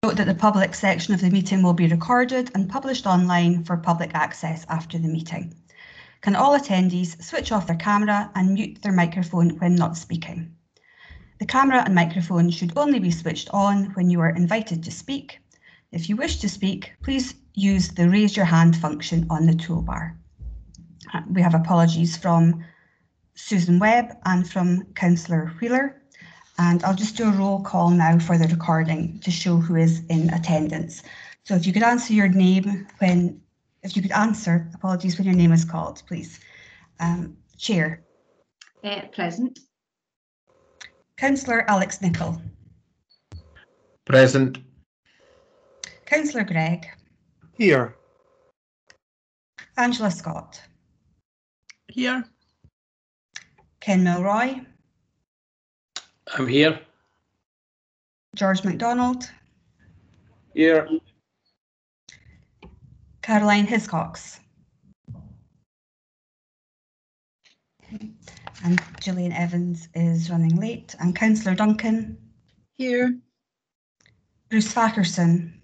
Note that the public section of the meeting will be recorded and published online for public access after the meeting. Can all attendees switch off their camera and mute their microphone when not speaking? The camera and microphone should only be switched on when you are invited to speak. If you wish to speak, please use the raise your hand function on the toolbar. We have apologies from Susan Webb and from Councillor Wheeler. And I'll just do a roll call now for the recording to show who is in attendance. So if you could answer your name when your name is called, please. Chair. Present. Councillor Alex Nicholl. Present. Councillor Gregg. Here. Angela Scott. Here. Ken Milroy. I'm here. George MacDonald. Here. Caroline Hiscox. And Gillian Evans is running late. And Councillor Duncan. Here. Bruce Fackerson.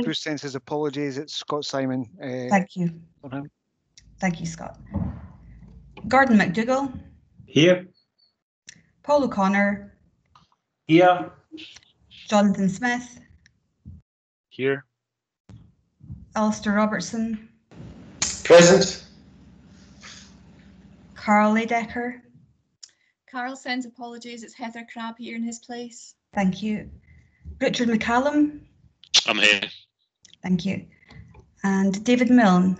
Bruce sends his apologies. It's Scott Simon. Thank you. Thank you, Scott. Gordon McDougall. Here. Paul O'Connor. Here. Jonathan Smith. Here. Alistair Robertson. Present. Carl Ladecker. Carl sends apologies. It's Heather Crabb here in his place. Thank you. Richard McCallum. I'm here. Thank you. And David Milne.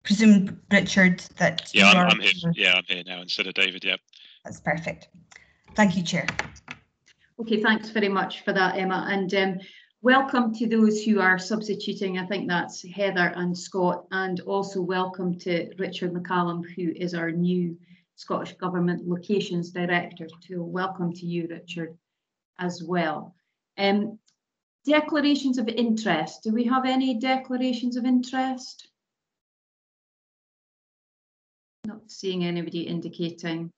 Presume, Richard, that yeah, I'm here. Yeah, I'm here now instead of David. Yeah, that's perfect. Thank you, Chair. Okay, thanks very much for that, Emma, and welcome to those who are substituting. I think that's Heather and Scott, and also welcome to Richard McCallum, who is our new Scottish Government Locations Director. So welcome to you, Richard, as well. Declarations of interest. Do we have any declarations of interest? Not seeing anybody indicating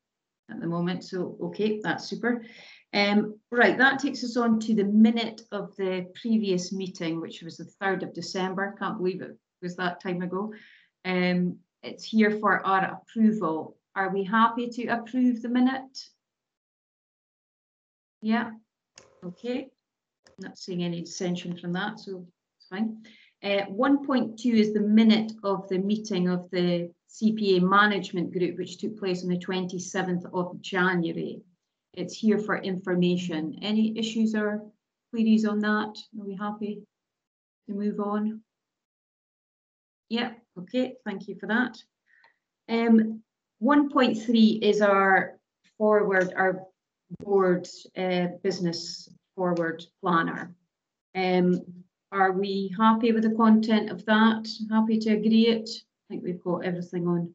at the moment, so okay, that's super. Right, that takes us on to the minute of the previous meeting, which was the 3rd of December. Can't believe it was that time ago. It's here for our approval. Are we happy to approve the minute? Yeah, okay. Not seeing any dissension from that, so it's fine. 1.2 is the minute of the meeting of the CPA Management Group, which took place on the 27th of January. It's here for information. Any issues or queries on that? Are we happy to move on? Yeah, okay, thank you for that. 1.3 is our board business forward planner. Are we happy with the content of that? Happy to agree it? I think we've got everything on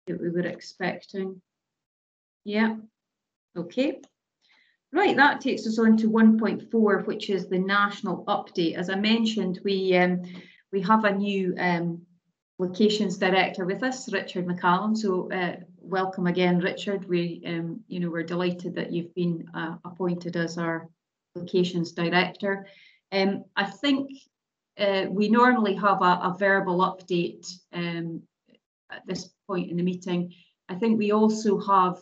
that we were expecting. Yeah, okay. Right, that takes us on to 1.4, which is the national update. As I mentioned, we have a new locations director with us, Richard McCallum. So welcome again, Richard. We're delighted that you've been appointed as our locations director. I think we normally have a verbal update at this point in the meeting. I think we also have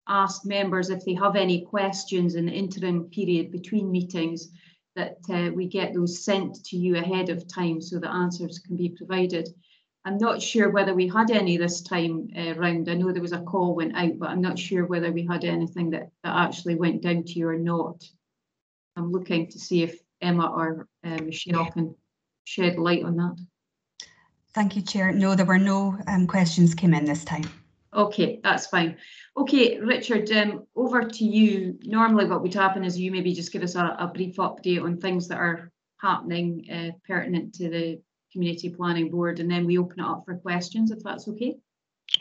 asked members if they have any questions in the interim period between meetings, that we get those sent to you ahead of time so that answers can be provided. I'm not sure whether we had any this time round. I know there was a call went out, but I'm not sure whether we had anything that actually went down to you or not. I'm looking to see if Emma or Michelle can shed light on that. Thank you, Chair. No, there were no questions came in this time. Okay, that's fine. Okay, Richard, over to you. Normally what would happen is you maybe just give us a brief update on things that are happening pertinent to the Community Planning Board, and then we open it up for questions, if that's okay.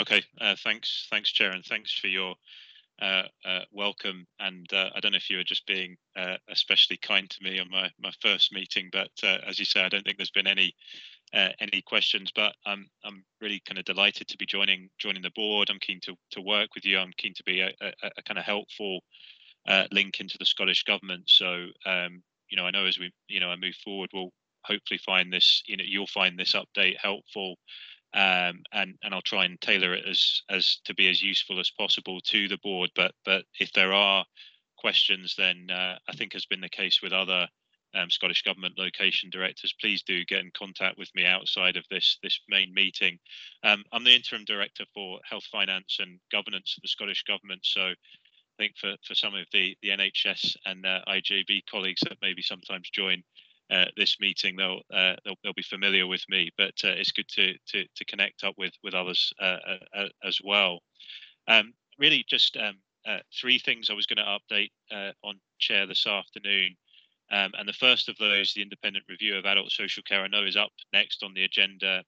Okay, thanks, Chair, and thanks for your welcome. And I don't know if you were just being especially kind to me on my first meeting, but as you say, I don't think there's been any any questions. But I'm really kind of delighted to be joining the board. I'm keen to work with you. I'm keen to be a kind of helpful link into the Scottish government. So I know as we I move forward, we'll hopefully find this. You'll find this update helpful. And I'll try and tailor it as to be as useful as possible to the board. But if there are questions, then I think has been the case with other Scottish Government location directors, please do get in contact with me outside of this main meeting. I'm the interim director for Health, Finance and Governance of the Scottish Government. So I think for some of the NHS and IJB colleagues that maybe sometimes join this meeting, they'll be familiar with me, but it's good to connect up with others as well. Really, just three things I was going to update on Chair this afternoon. And the first of those, the independent review of adult social care, I know is up next on the agenda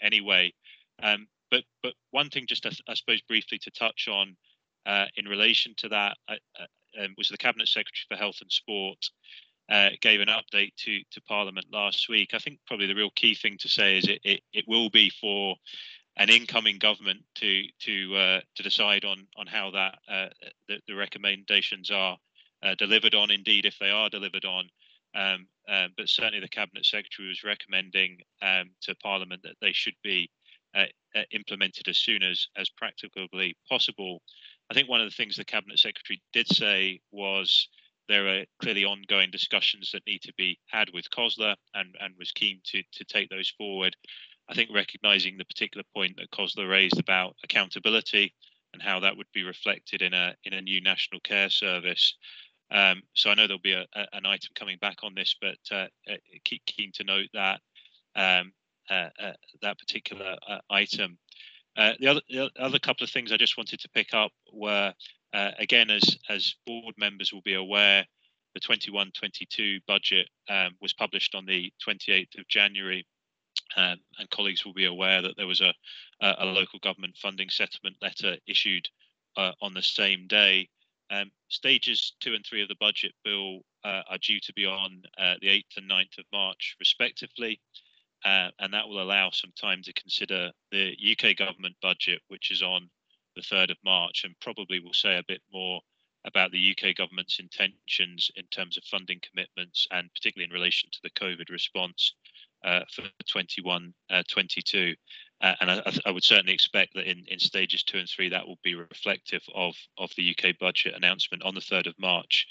anyway. But one thing, just I suppose briefly to touch on in relation to that, was the Cabinet Secretary for Health and Sport gave an update to Parliament last week. I think probably the real key thing to say is it will be for an incoming government to decide on how that the recommendations are delivered on, indeed if they are delivered on. But certainly the Cabinet Secretary was recommending to Parliament that they should be implemented as soon as practicably possible. I think one of the things the Cabinet Secretary did say was there are clearly ongoing discussions that need to be had with COSLA, and was keen to take those forward. I think recognising the particular point that COSLA raised about accountability and how that would be reflected in a new national care service. So I know there'll be an item coming back on this, but keen to note that that particular item. The other couple of things I just wanted to pick up were, again, as board members will be aware, the 21-22 budget was published on the 28th of January. And colleagues will be aware that there was a local government funding settlement letter issued on the same day. Stages 2 and 3 of the budget bill are due to be on the 8th and 9th of March, respectively. And that will allow some time to consider the UK government budget, which is on the 3rd of March, and probably will say a bit more about the UK government's intentions in terms of funding commitments, and particularly in relation to the COVID response for 21-22. And I would certainly expect that in stages 2 and 3, that will be reflective of the UK budget announcement on the 3rd of March.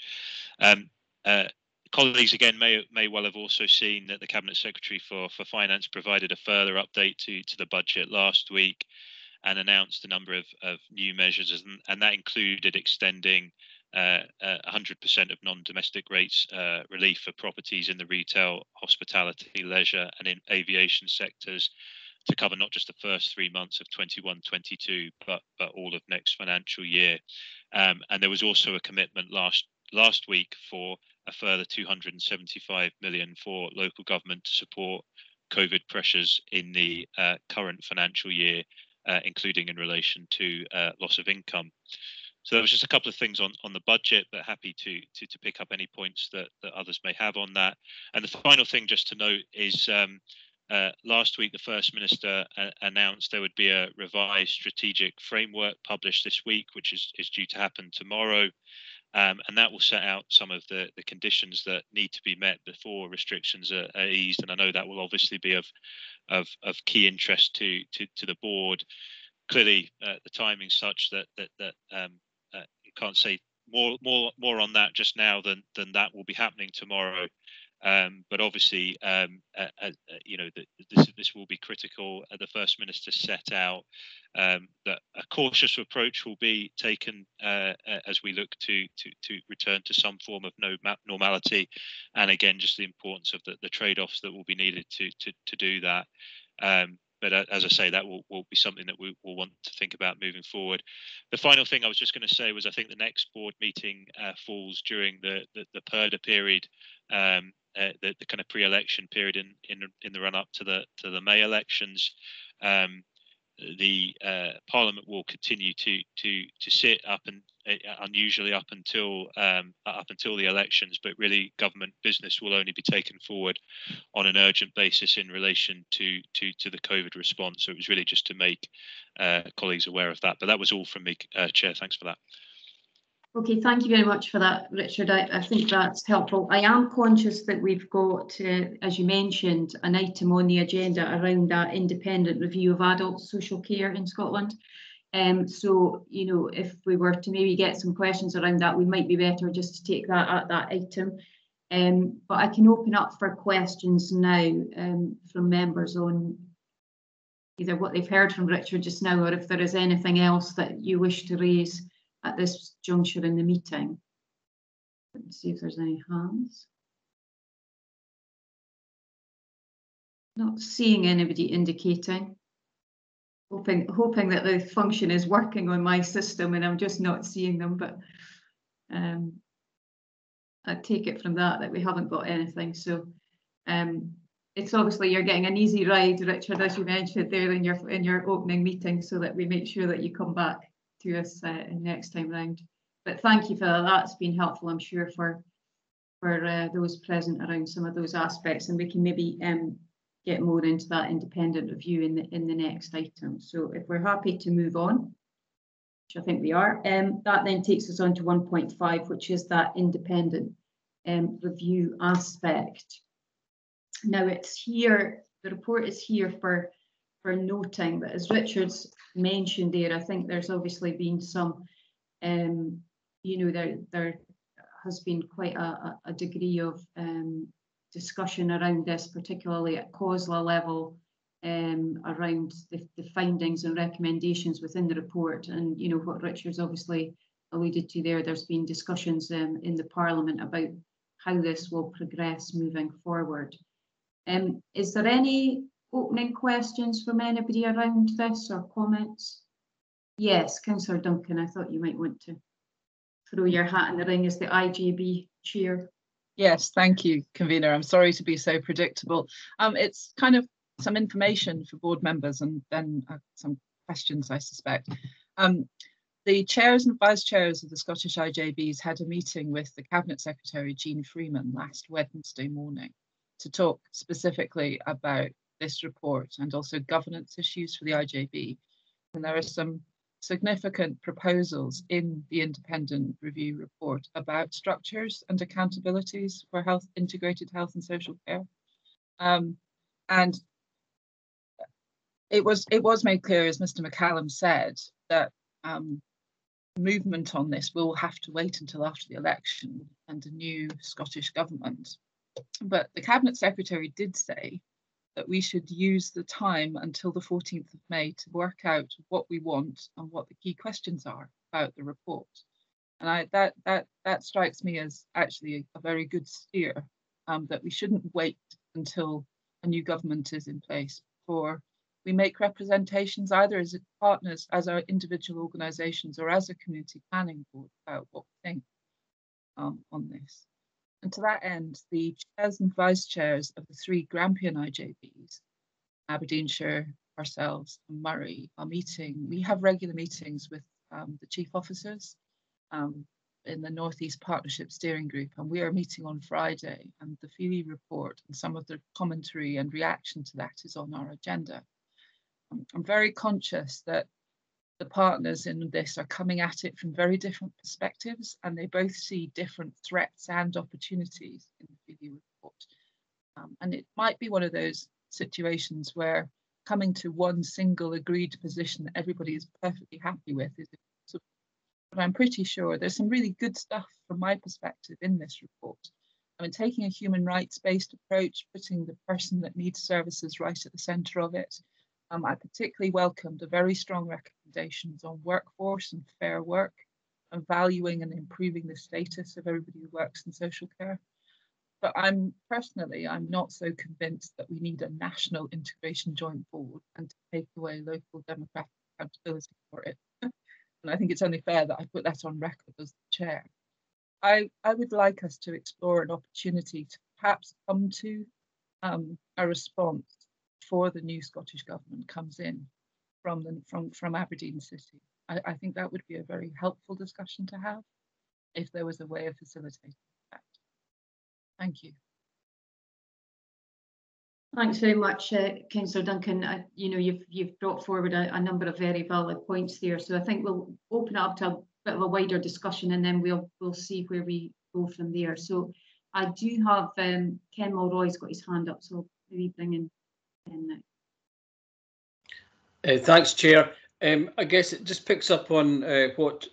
Colleagues again may well have also seen that the Cabinet Secretary for Finance provided a further update to the budget last week and announced a number of new measures, and that included extending 100% of non-domestic rates relief for properties in the retail, hospitality, leisure and in aviation sectors to cover not just the first 3 months of 21-22, but all of next financial year. And there was also a commitment last week for a further 275 million for local government to support COVID pressures in the current financial year, including in relation to loss of income. So there was just a couple of things on the budget, but happy to pick up any points that others may have on that. And the final thing just to note is last week the First Minister announced there would be a revised strategic framework published this week, which is due to happen tomorrow. And that will set out some of the conditions that need to be met before restrictions are eased. And I know that will obviously be of key interest to the board. Clearly, the timing such that you can't say more on that just now than that will be happening tomorrow. But obviously, this will be critical. The First Minister set out that a cautious approach will be taken as we look to return to some form of normality, and again, just the importance of the trade-offs that will be needed to do that. But as I say, that will be something that we will want to think about moving forward. The final thing I was just going to say was I think the next board meeting falls during the PERDA period, the kind of pre-election period in the run-up to the May elections. the Parliament will continue to sit up and unusually up until the elections, but really government business will only be taken forward on an urgent basis in relation to the COVID response. So it was really just to make colleagues aware of that. But that was all from me, Chair. Thanks for that. Okay, thank you very much for that, Richard. I think that's helpful. I am conscious that we've got, as you mentioned, an item on the agenda around that independent review of adult social care in Scotland. So, you know, if we were to maybe get some questions around that, we might be better just to take that at that item. But I can open up for questions now from members on either what they've heard from Richard just now, or if there is anything else that you wish to raise at this juncture in the meeting. Let's see if there's any hands. Not seeing anybody indicating. Hoping that the function is working on my system and I'm just not seeing them, but I take it from that we haven't got anything. So it's obviously you're getting an easy ride, Richard, as you mentioned there in your opening meeting, so that we make sure that you come back to us next time round. But thank you for that. That's been helpful, I'm sure, for those present around some of those aspects, and we can maybe get more into that independent review in the next item. So if we're happy to move on, which I think we are, that then takes us on to 1.5, which is that independent review aspect. Now it's here, the report is here for noting, but as Richard's mentioned there, I think there's obviously been some, you know, there has been quite a degree of discussion around this, particularly at COSLA level, around the findings and recommendations within the report. And, you know, what Richard's obviously alluded to there, there's been discussions in the Parliament about how this will progress moving forward. Is there any opening questions from anybody around this or comments? Yes, Councillor Duncan, I thought you might want to throw your hat in the ring as the IJB chair. Yes, thank you, convener. I'm sorry to be so predictable. It's kind of some information for board members and then some questions, I suspect. The chairs and vice chairs of the Scottish IJBs had a meeting with the Cabinet Secretary, Jean Freeman, last Wednesday morning to talk specifically about this report and also governance issues for the IJB. And there are some significant proposals in the independent review report about structures and accountabilities for integrated health and social care. And it was made clear, as Mr. McCallum said, that movement on this will have to wait until after the election and a new Scottish government. But the Cabinet Secretary did say that we should use the time until the 14th of May to work out what we want and what the key questions are about the report. And that strikes me as actually a very good steer, that we shouldn't wait until a new government is in place before we make representations, either as partners, as our individual organisations, or as a community planning board about what we think on this. And to that end, the chairs and vice chairs of the three Grampian IJBs, Aberdeenshire, ourselves, and Murray, are meeting. We have regular meetings with the chief officers in the North East Partnership Steering Group, and we are meeting on Friday, and the Feely report and some of the commentary and reaction to that is on our agenda. I'm very conscious that the partners in this are coming at it from very different perspectives, and they both see different threats and opportunities in the Feely report. And it might be one of those situations where coming to one single agreed position that everybody is perfectly happy with is impossible. But I'm pretty sure there's some really good stuff from my perspective in this report. I mean, taking a human rights-based approach, putting the person that needs services right at the centre of it. I particularly welcomed the very strong recommendations on workforce and fair work, and valuing and improving the status of everybody who works in social care. But I'm not so convinced that we need a national integration joint board and to take away local democratic accountability for it. And I think it's only fair that I put that on record as the chair. I would like us to explore an opportunity to perhaps come to a response before the new Scottish government comes in, from Aberdeen City. I think that would be a very helpful discussion to have if there was a way of facilitating that. Thank you. Thanks very much, Councillor Duncan. You know, you've brought forward a number of very valid points there. So I think we'll open it up to a bit of a wider discussion, and then we'll see where we go from there. So I do have Ken Mulroy's got his hand up, so maybe bring in Ken now. Thanks, Chair. I guess it just picks up on what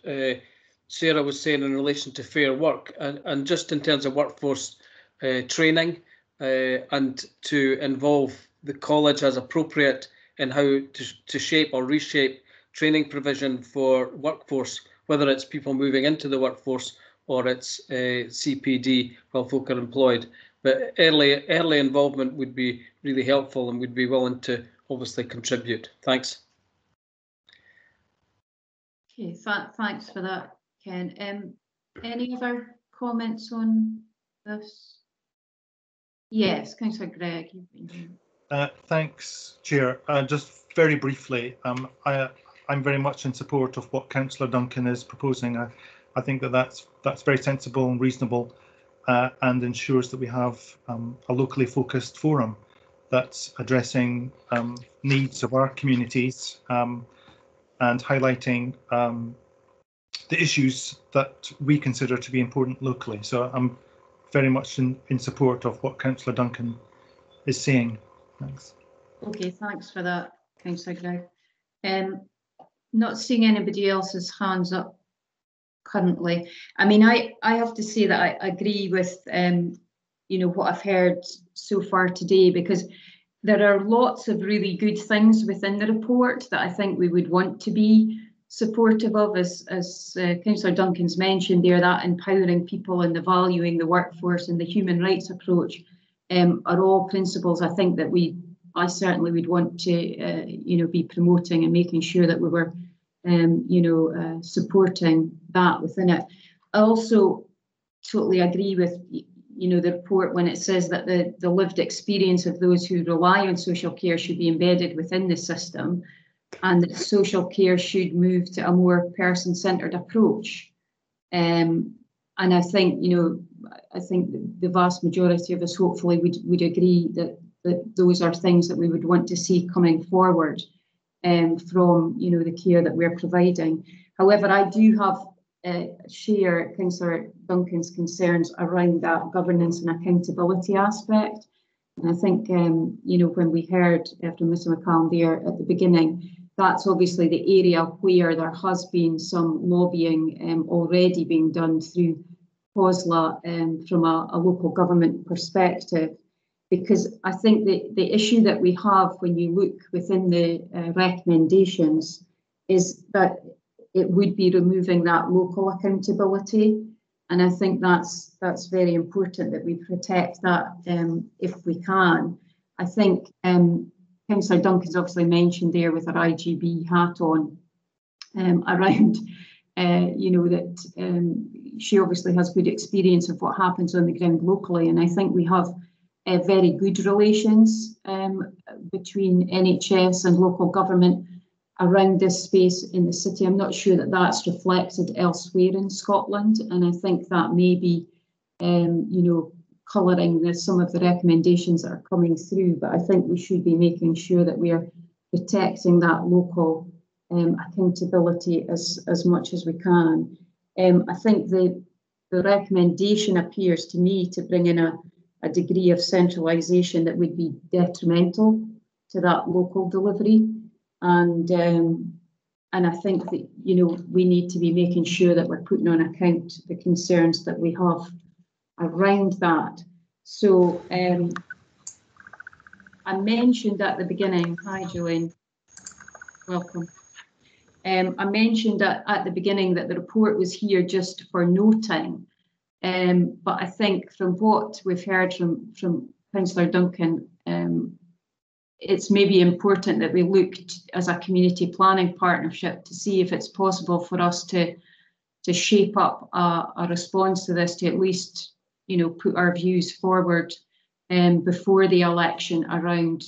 Sarah was saying in relation to fair work, and just in terms of workforce training, and to involve the college as appropriate in how to shape or reshape training provision for workforce, whether it's people moving into the workforce or it's CPD while folk are employed. But early involvement would be really helpful, and we'd be willing to obviously contribute. Thanks. Okay, thanks for that, Ken. Any other comments on this? Yes, Councillor Gregg, you've been here. Thanks, Chair. Just very briefly, I'm very much in support of what Councillor Duncan is proposing. I think that's very sensible and reasonable, and ensures that we have a locally focused forum that's addressing needs of our communities, and highlighting the issues that we consider to be important locally. So I'm very much in support of what Councillor Duncan is saying. Thanks. Okay, thanks for that, Councillor Gregg. Not seeing anybody else's hands up currently. I mean, I have to say that I agree with you know, what I've heard so far today, because there are lots of really good things within the report that I think we would want to be supportive of, as Councillor Duncan's mentioned there, that empowering people and the valuing the workforce and the human rights approach are all principles I think that I certainly would want to you know, be promoting and making sure that we were you know, supporting that within it. I also totally agree with you know, the report when it says that the lived experience of those who rely on social care should be embedded within the system, and that social care should move to a more person-centred approach. And I think, you know, I think the vast majority of us hopefully would agree that those are things that we would want to see coming forward from, you know, the care that we're providing. However, I do share Councillor Duncan's concerns around that governance and accountability aspect. And I think, you know, when we heard from Mr McCallum there at the beginning, that's obviously the area where there has been some lobbying already being done through COSLA from a local government perspective. Because I think the issue that we have when you look within the recommendations is that it would be removing that local accountability. And I think that's very important that we protect that if we can. I think Councillor Duncan's obviously mentioned there with her IGB hat on around, you know, that she obviously has good experience of what happens on the ground locally. And I think we have very good relations between NHS and local government around this space in the city. I'm not sure that that's reflected elsewhere in Scotland, and I think that may be, you know, colouring some of the recommendations that are coming through. But I think we should be making sure that we are protecting that local accountability as much as we can. I think the recommendation appears to me to bring in a degree of centralisation that would be detrimental to that local delivery. And I think that, you know, we need to be making sure that we're putting on account the concerns that we have around that. So I mentioned at the beginning, hi Joanne, welcome. I mentioned at the beginning that the report was here just for noting, but I think from what we've heard from Councillor Duncan, it's maybe important that we look as a community planning partnership to see if it's possible for us to shape up a response to this, to at least, you know, put our views forward before the election around,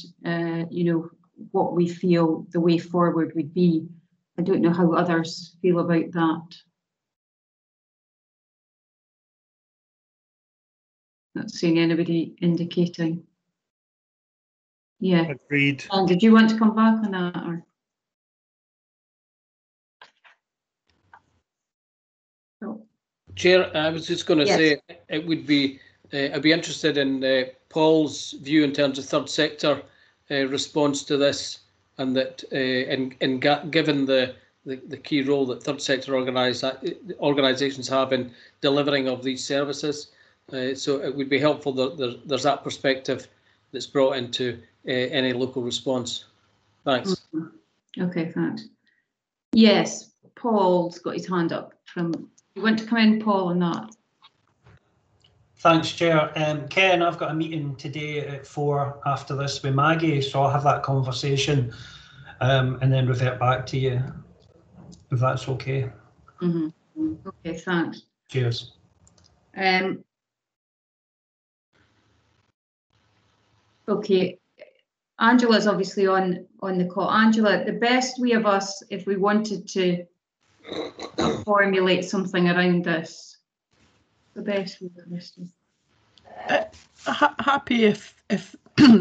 you know, what we feel the way forward would be. I don't know how others feel about that. Not seeing anybody indicating. Yeah. Agreed. And did you want to come back on that? Or? Oh. Chair, I was just going to Yes. say it would be, I'd be interested in Paul's view in terms of third sector response to this, and that given the key role that third sector organisations have in delivering of these services. So it would be helpful that there's that perspective that's brought into any local response. Thanks. Okay, thanks. Yes, Paul's got his hand up. You want to come in, Paul, on that? Thanks, Chair. Ken, I've got a meeting today at 4 after this with Maggie, so I'll have that conversation and then revert back to you, if that's okay. Okay, thanks. Cheers. Okay, Angela's obviously on the call. Angela, the best way of us, if we wanted to formulate something around this, the best way of us to. Happy if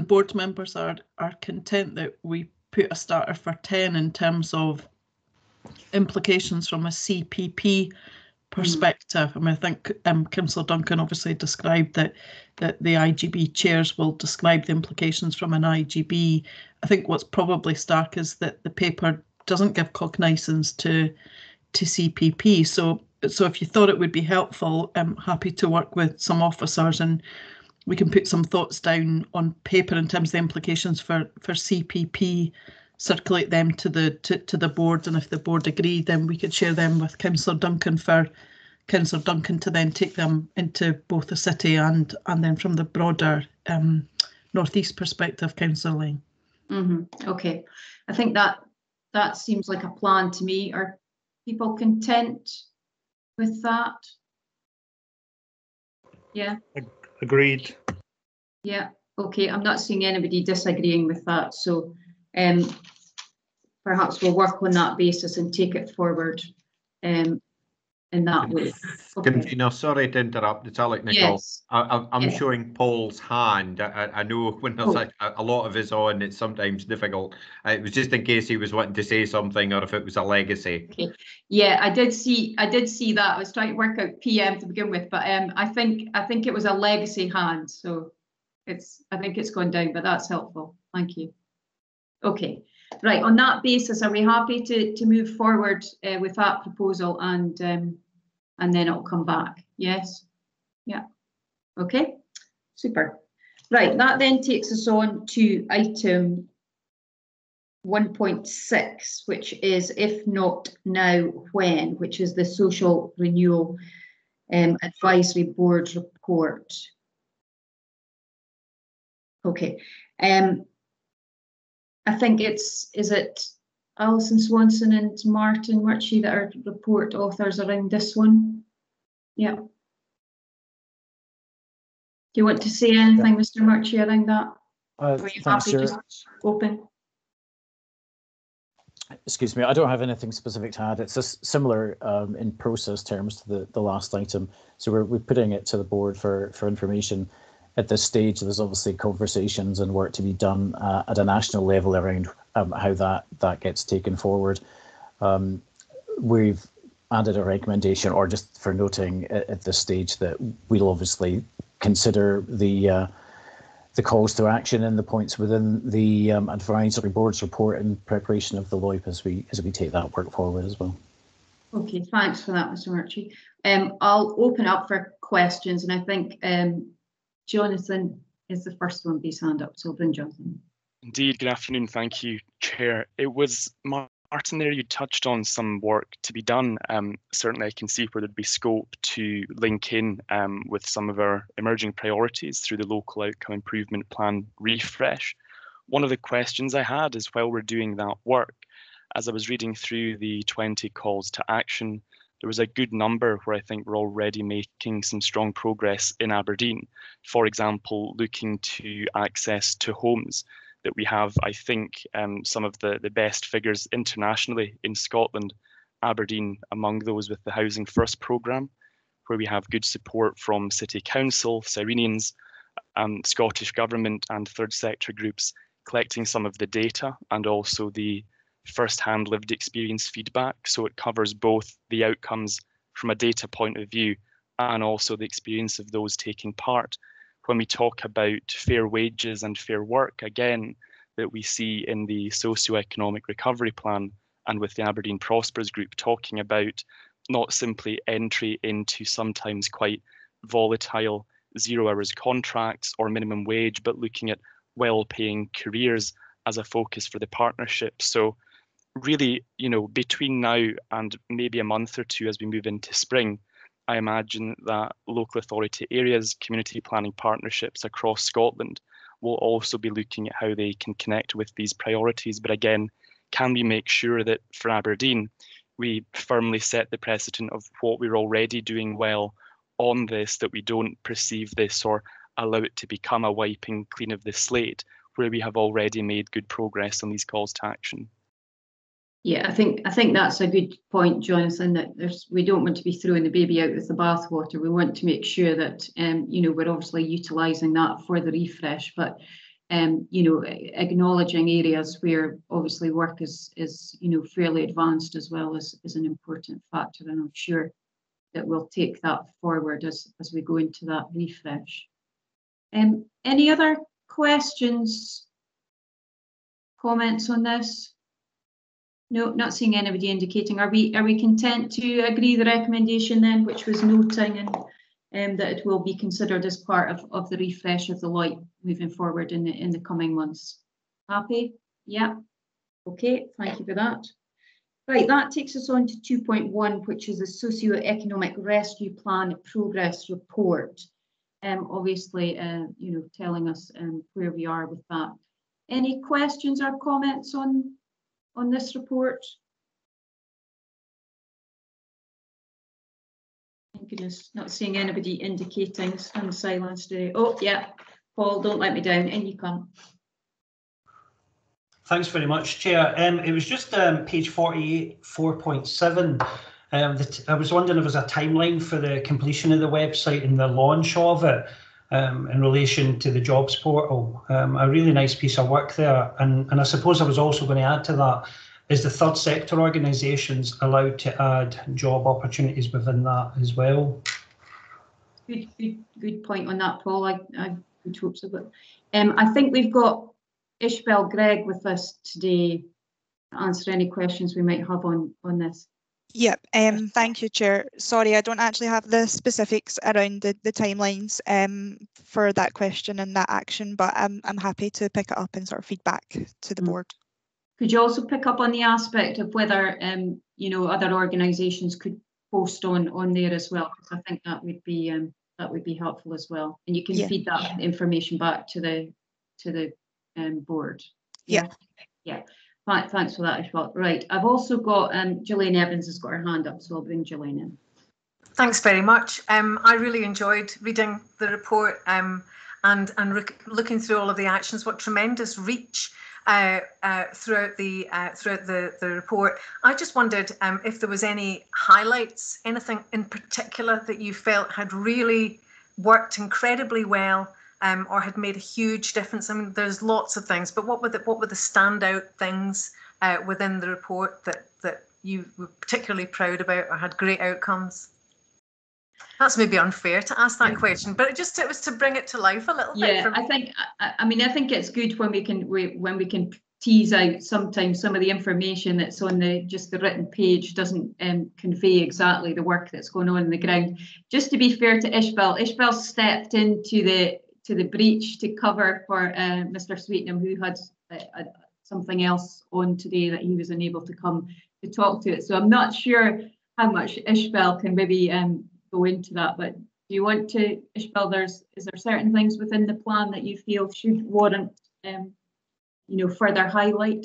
board members are content that we put a starter for 10 in terms of implications from a CPP perspective. I mean, I think Councillor Duncan obviously described that the IGB chairs will describe the implications from an IGB. I think what's probably stark is that the paper doesn't give cognizance to CPP. So if you thought it would be helpful, I'm happy to work with some officers and we can put some thoughts down on paper in terms of the implications for CPP, circulate them to the board, and if the board agree, then we could share them with Councillor Duncan for Councillor Duncan to then take them into both the city and then from the broader northeast perspective, Councillor Lane. Okay, I think that seems like a plan to me. Are people content with that? Yeah. Agreed. Yeah. Okay, I'm not seeing anybody disagreeing with that, so perhaps we'll work on that basis and take it forward in that way. Okay. Sorry to interrupt. It's Alec Nicol. Yes. I'm showing Paul's hand. I know when there's a lot of us on, it's sometimes difficult. It was just in case he was wanting to say something or if it was a legacy. Okay. Yeah, I did see that. I was trying to work out PM to begin with, but I think it was a legacy hand, so I think it's gone down, but that's helpful. Thank you. Okay. Right, on that basis, are we happy to move forward with that proposal and then it'll come back? Yes? Yeah. Okay, super. Right, that then takes us on to item 1.6, which is if not now, when, which is the Social Renewal Advisory Board report. Okay. I think is it Alison Swanson and Martin Murchie that are report authors around this one? Yeah. Do you want to say anything, Mr. Murchie, around that? Are you happy just open? Excuse me, I don't have anything specific to add. It's just similar in process terms to the last item. So we're putting it to the board for information. At this stage, there's obviously conversations and work to be done at a national level around how that gets taken forward. We've added a recommendation, or just for noting at this stage, that we'll obviously consider the calls to action and the points within the advisory board's report in preparation of the LOIP as we take that work forward as well. Okay, thanks for that, Mr. Murchie. I'll open up for questions, and I think Jonathan is the first one to be hand up, so I'll bring Jonathan. Indeed, good afternoon. Thank you, Chair. It was Martin there, you touched on some work to be done. Certainly I can see where there'd be scope to link in with some of our emerging priorities through the local outcome improvement plan refresh. One of the questions I had is, while we're doing that work, as I was reading through the 20 calls to action, there was a good number where I think we're already making some strong progress in Aberdeen. For example, looking to access to homes. that we have, I think, some of the best figures internationally in Scotland, Aberdeen among those with the Housing First programme, where we have good support from City Council, Cyrenians, Scottish Government and third sector groups collecting some of the data and also the first-hand lived experience feedback. So it covers both the outcomes from a data point of view and also the experience of those taking part. When we talk about fair wages and fair work, again, that we see in the socio-economic recovery plan and with the Aberdeen Prospers group talking about not simply entry into sometimes quite volatile 0 hours contracts or minimum wage, but looking at well-paying careers as a focus for the partnership. So really, you know, between now and maybe a month or two as we move into spring, I imagine that local authority areas, community planning partnerships across Scotland will also be looking at how they can connect with these priorities. But again, can we make sure that for Aberdeen, we firmly set the precedent of what we're already doing well on this, that we don't perceive this or allow it to become a wiping clean of the slate, where we have already made good progress on these calls to action. Yeah, I think that's a good point, Jonathan, that we don't want to be throwing the baby out with the bathwater. We want to make sure that you know, we're obviously utilising that for the refresh, but you know, acknowledging areas where obviously work is you know, fairly advanced as well is an important factor, and I'm sure that we'll take that forward as we go into that refresh. Any other questions, comments on this? No, not seeing anybody indicating. Are we content to agree the recommendation then, which was noting and that it will be considered as part of the refresh of the light moving forward in the coming months? Happy? Yeah. Okay, thank you for that. Right, that takes us on to 2.1, which is the Socio-Economic Rescue Plan Progress Report. Obviously, you know, telling us where we are with that. Any questions or comments on this report? Thank goodness, not seeing anybody indicating stunned silence today. Oh, yeah, Paul, don't let me down. In you come. Thanks very much, Chair. It was just page 48, 4.7. I was wondering if there's a timeline for the completion of the website and the launch of it in relation to the jobs portal. A really nice piece of work there. And I suppose I was also going to add to that, is the third sector organisations allowed to add job opportunities within that as well? Good point on that, Paul. I would hope so. But I think we've got Ishbel Gregg with us today to answer any questions we might have on this. Yep, thank you, Chair. Sorry, I don't actually have the specifics around the timelines for that question and that action, but I'm happy to pick it up and sort of feedback to the board. Could you also pick up on the aspect of whether you know, other organisations could post on there as well? Because I think that would be helpful as well, and you can feed that information back to the board. Yeah. Thanks for that, Ishbel. Right, I've also got Gillian Evans has got her hand up, so I'll bring Gillian in. Thanks very much. I really enjoyed reading the report and looking through all of the actions. What tremendous reach throughout the report. I just wondered if there was any highlights, anything in particular that you felt had really worked incredibly well, or had made a huge difference. I mean, there's lots of things, but what were the standout things within the report that you were particularly proud about or had great outcomes? That's maybe unfair to ask that question, but it was to bring it to life a little bit. Yeah, I think it's good when we can tease out sometimes some of the information that's on just the written page doesn't convey exactly the work that's going on the ground. Just to be fair to Ishbel stepped into the breach to cover for Mr. Sweetnam, who had something else on today that he was unable to come to talk to it. So I'm not sure how much Ishbel can maybe go into that, but do you want to, Ishbel, is there certain things within the plan that you feel should warrant you know, further highlight?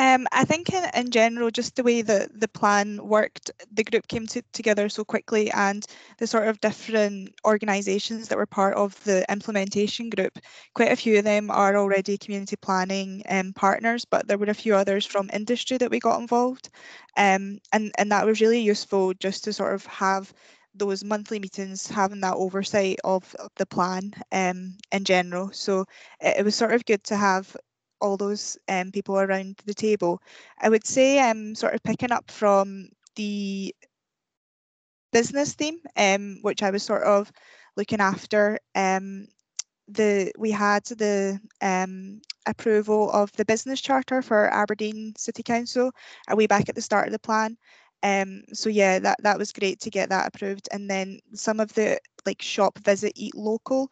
I think in general, just the way that the plan worked, the group came together so quickly, and the sort of different organisations that were part of the implementation group, quite a few of them are already community planning partners, but there were a few others from industry that we got involved. And that was really useful just to sort of have those monthly meetings, having that oversight of the plan in general. So it was sort of good to have all those people around the table. I would say sort of picking up from the business theme, which I was sort of looking after. We had the approval of the business charter for Aberdeen City Council a way back at the start of the plan. So yeah, that was great to get that approved. And then some of the like shop visit, eat local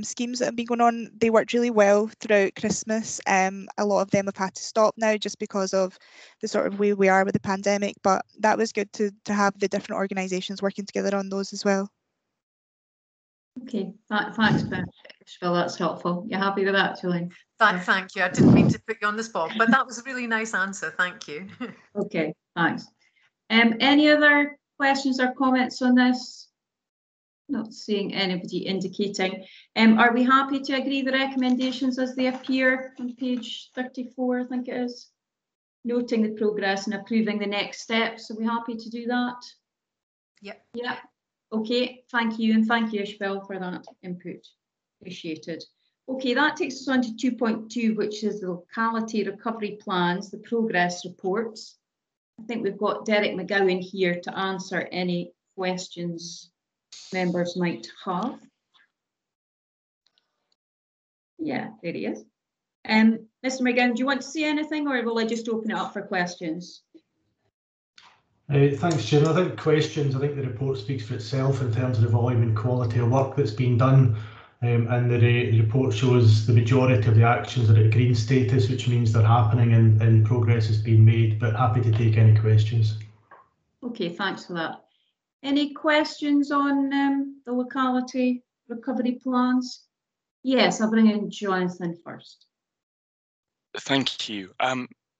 schemes that have been going on, they worked really well throughout Christmas. A lot of them have had to stop now just because of the sort of way we are with the pandemic, but that was good to have the different organisations working together on those as well. Okay, thanks, Phil, that's helpful. You happy with that, Julian? Thank you. I didn't mean to put you on the spot, but that was a really nice answer. Thank you. Okay, thanks. Any other questions or comments on this? Not seeing anybody indicating. Are we happy to agree the recommendations as they appear on page 34, I think it is? Noting the progress and approving the next steps. Are we happy to do that? Yep. Yeah. Okay, thank you, and thank you, Ishbel, for that input. Appreciated. Okay, that takes us on to 2.2, which is the locality recovery plans, the progress reports. I think we've got Derek McGowan here to answer any questions members might have. Yeah, there he is. Mr. McGowan, do you want to say anything, or will I just open it up for questions? Thanks, Chair. I think the report speaks for itself in terms of the volume and quality of work that's been done. And the report shows the majority of the actions are at green status, which means they're happening and progress is being made, but happy to take any questions. Okay, thanks for that. Any questions on the locality recovery plans? Yes, I'll bring in Jonathan first. Thank you.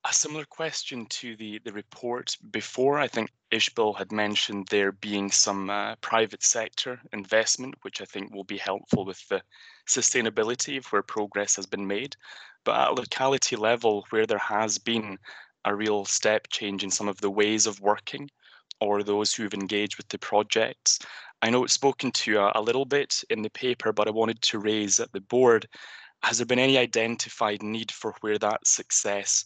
A similar question to the report before. I think Ishbel had mentioned there being some private sector investment, which I think will be helpful with the sustainability of where progress has been made. But at a locality level, where there has been a real step change in some of the ways of working, or those who've engaged with the projects, I know it's spoken to a little bit in the paper, but I wanted to raise at the board, has there been any identified need for where that success,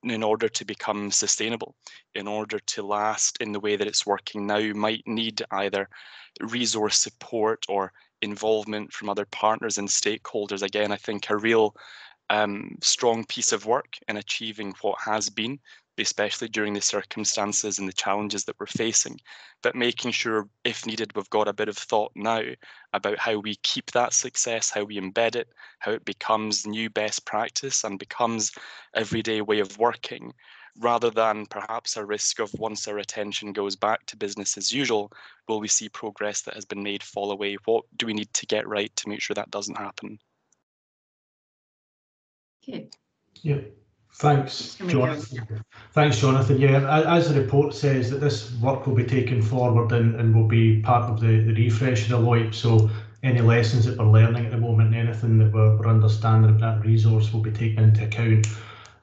in order to become sustainable, in order to last in the way that it's working now, might need either resource support or involvement from other partners and stakeholders? Again, I think a real strong piece of work in achieving what has been, especially during the circumstances and the challenges that we're facing, but making sure, if needed, we've got a bit of thought now about how we keep that success, how we embed it, how it becomes new best practice and becomes everyday way of working, rather than perhaps a risk of once our attention goes back to business as usual, will we see progress that has been made fall away? What do we need to get right to make sure that doesn't happen? Okay. Yeah. Thanks, Jonathan. Thanks, Jonathan. Yeah, as the report says, that this work will be taken forward and will be part of the refresh of the LOIP. So any lessons that we're learning at the moment, anything that we're understanding of that resource will be taken into account.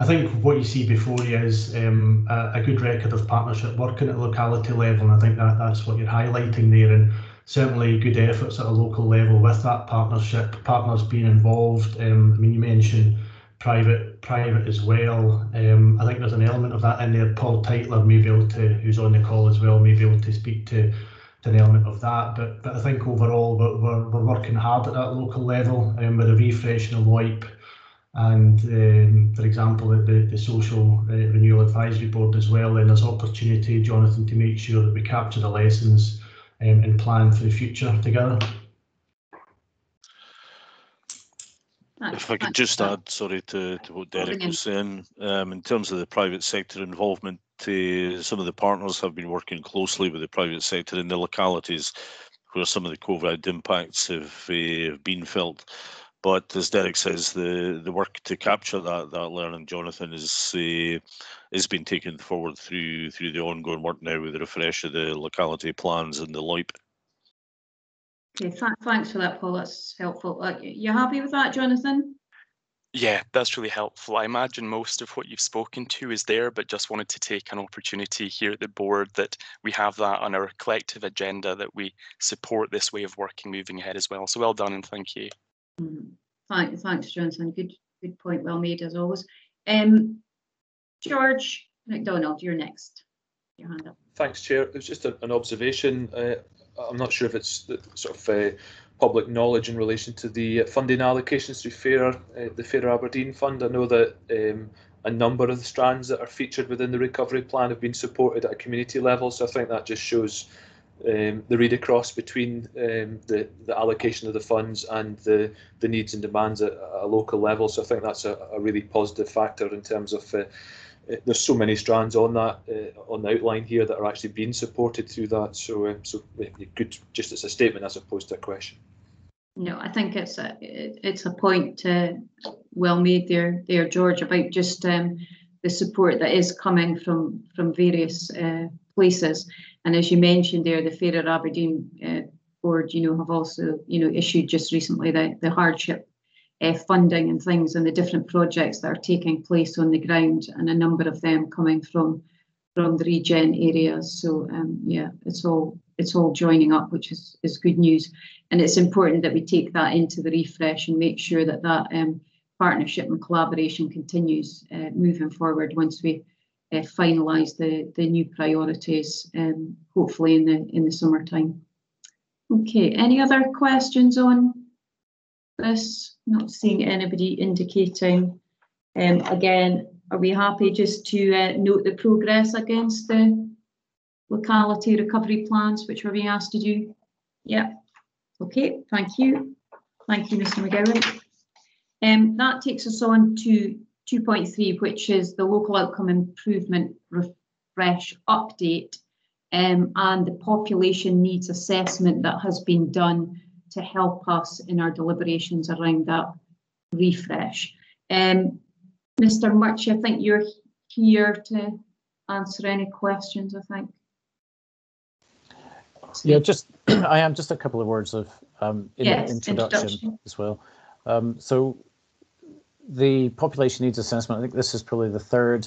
I think what you see before you is a good record of partnership working at the locality level, and I think that's what you're highlighting there, and certainly good efforts at a local level with that partnership, partners being involved. I mean, you mentioned private as well. I think there's an element of that in there. Paul Titler may be able to, who's on the call as well, may be able to speak to an element of that. But I think overall we're working hard at that local level with a refresh in the LOIP and, for example, the Social Renewal Advisory Board as well. And there's opportunity, Jonathan, to make sure that we capture the lessons and plan for the future together. If I could just add, sorry, to what Derek was saying, in terms of the private sector involvement, some of the partners have been working closely with the private sector in the localities where some of the COVID impacts have been felt. But as Derek says, the work to capture that learning, Jonathan, is being taken forward through the ongoing work now with the refresh of the locality plans and the LOIP. Okay, thanks for that, Paul. That's helpful. You happy with that, Jonathan? Yeah, that's really helpful. I imagine most of what you've spoken to is there, but just wanted to take an opportunity here at the board that we have that on our collective agenda, that we support this way of working moving ahead as well. So well done and thank you. Thanks, Jonathan. Good point, well made as always. George McDonald, you're next. Your hand up. Thanks, Chair. It was just an observation. I'm not sure if it's the sort of public knowledge in relation to the funding allocations through the Fairer Aberdeen Fund. I know that a number of the strands that are featured within the recovery plan have been supported at a community level, so I think that just shows the read across between the allocation of the funds and the needs and demands at a local level. So I think that's a really positive factor in terms of there's so many strands on that on the outline here that are actually being supported through that. So good, just as a statement as opposed to a question. No, I think it's a point well made there, George, about just the support that is coming from various places. And as you mentioned there, the Fairer Aberdeen Board, have also, issued just recently the hardship funding and things, and the different projects that are taking place on the ground, and a number of them coming from the regen areas. So yeah, it's all joining up, which is good news. And it's important that we take that into the refresh and make sure that partnership and collaboration continues moving forward once we finalise the new priorities, hopefully in the summertime. Okay, any other questions on this? Not seeing anybody indicating. Again, are we happy just to note the progress against the locality recovery plans which we're being asked to do? Yeah. Okay, thank you. Thank you, Mr. McGowan. That takes us on to 2.3, which is the local outcome improvement refresh update, and the population needs assessment that has been done to help us in our deliberations around that refresh. Mr. Murchie, I think you're here to answer any questions, I think. Yeah, I am just a couple of words of introduction as well. So the population needs assessment, I think this is probably the third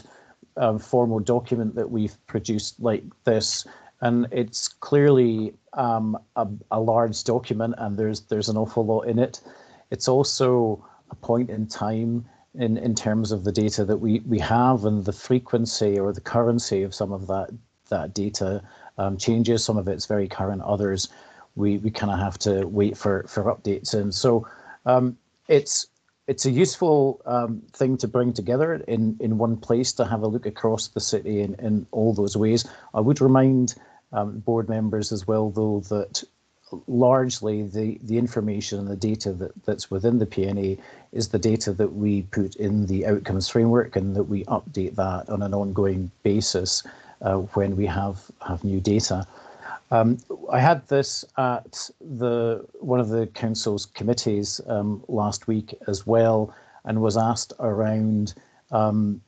formal document that we've produced like this, and it's clearly a large document, and there's an awful lot in it. It's also a point in time in terms of the data that we have, and the frequency or the currency of some of that data changes. Some of it's very current, others we kind of have to wait for updates. And so it's a useful thing to bring together in one place to have a look across the city in all those ways. I would remind board members as well, though, that largely the information and the data that's within the PNA is the data that we put in the outcomes framework, and that we update that on an ongoing basis when we have new data. I had this at one of the council's committees last week as well, and was asked around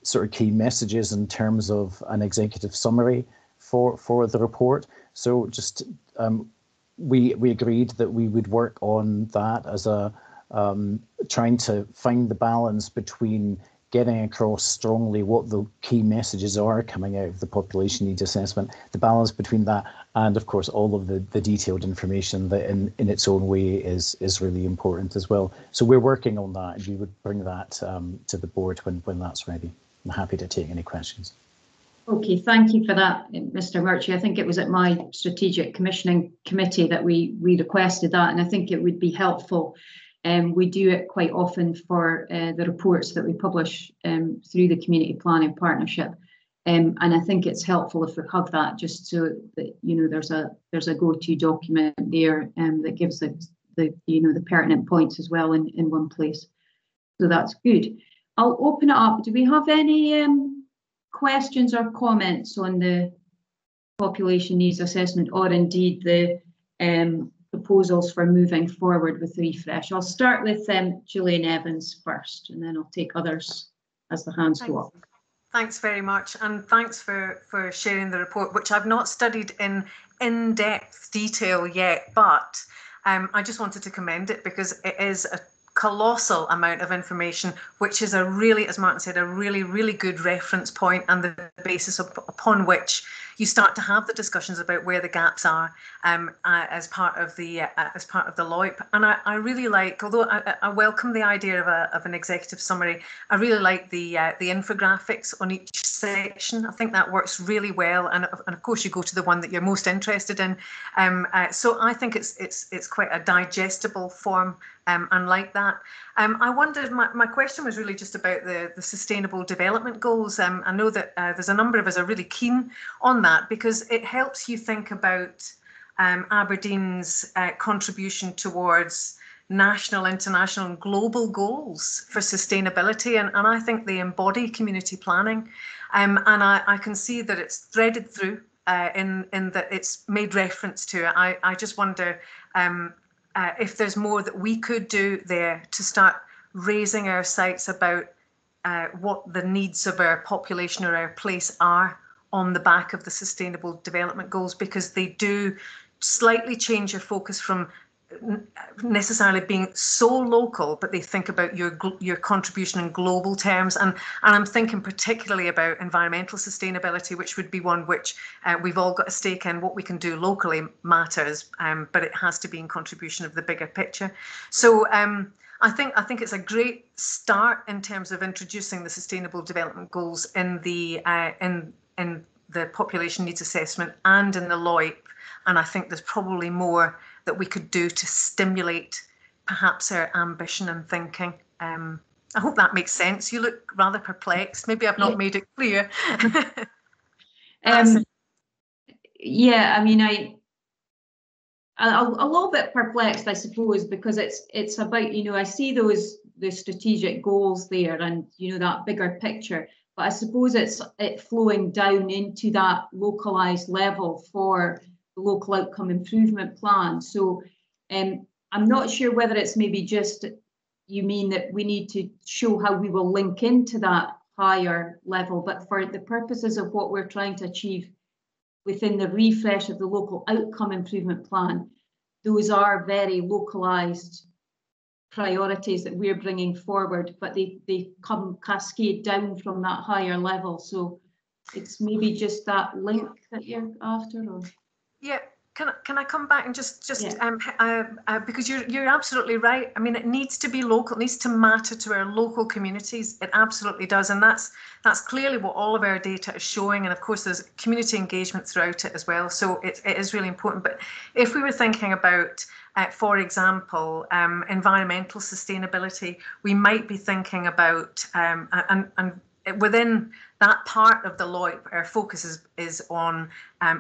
sort of key messages in terms of an executive summary for the report. So just we agreed that we would work on that as a trying to find the balance between getting across strongly what the key messages are coming out of the population needs assessment, the balance between that and of course all of the detailed information that in its own way is really important as well. So we're working on that, and we would bring that to the board when that's ready. I'm happy to take any questions. Okay, thank you for that, Mr. Murchie. I think it was at my strategic commissioning committee that we requested that, and I think it would be helpful. We do it quite often for the reports that we publish through the community planning partnership, and I think it's helpful if we have that, just so that there's a go-to document there that gives the pertinent points as well in one place. So that's good. I'll open it up. Do we have any questions or comments on the population needs assessment, or indeed the proposals for moving forward with the refresh. I'll start with Gillian Evans first, and then I'll take others as the hands go up. Thanks very much, and thanks for sharing the report, which I've not studied in depth detail yet, but I just wanted to commend it because it is a colossal amount of information, which is a really, as Martin said, a really good reference point and the basis upon which you start to have the discussions about where the gaps are as part of the LOIP. And I really like, although I welcome the idea of an executive summary, I really like the infographics on each section. I think that works really well, and of course you go to the one that you're most interested in. So I think it's quite a digestible form. And like that. I wondered, my question was really just about the Sustainable Development Goals. I know that there's a number of us are really keen on that because it helps you think about Aberdeen's contribution towards national, international and global goals for sustainability. And I think they embody community planning. And I can see that it's threaded through in that it's made reference to it. I just wonder if there's more that we could do there to start raising our sights about what the needs of our population or our place are on the back of the Sustainable Development Goals, because they do slightly change your focus from necessarily being so local, but they think about your contribution in global terms. And I'm thinking particularly about environmental sustainability, which would be one which we've all got a stake in. What we can do locally matters, but it has to be in contribution of the bigger picture. So I think it's a great start in terms of introducing the Sustainable Development Goals in the population needs assessment and in the LOIP. And I think there's probably more that we could do to stimulate perhaps our ambition and thinking. I hope that makes sense. You look rather perplexed. Maybe I've not made it clear. Yeah, I mean, a little bit perplexed, I suppose, because it's about, you know, I see the strategic goals there and, you know, that bigger picture, but I suppose it's flowing down into that localized level for local outcome improvement plan. So I'm not sure whether it's maybe just you mean that we need to show how we will link into that higher level, but for the purposes of what we're trying to achieve within the refresh of the local outcome improvement plan, those are very localized priorities that we're bringing forward, but they come cascade down from that higher level. So it's maybe just that link that you're after, or? Yeah, can I come back and just because you're absolutely right. I mean, it needs to be local. It needs to matter to our local communities. It absolutely does, and that's clearly what all of our data is showing. And of course, there's community engagement throughout it as well. So it is really important. But if we were thinking about, for example, environmental sustainability, we might be thinking about and within that part of the LOIP, our focus is on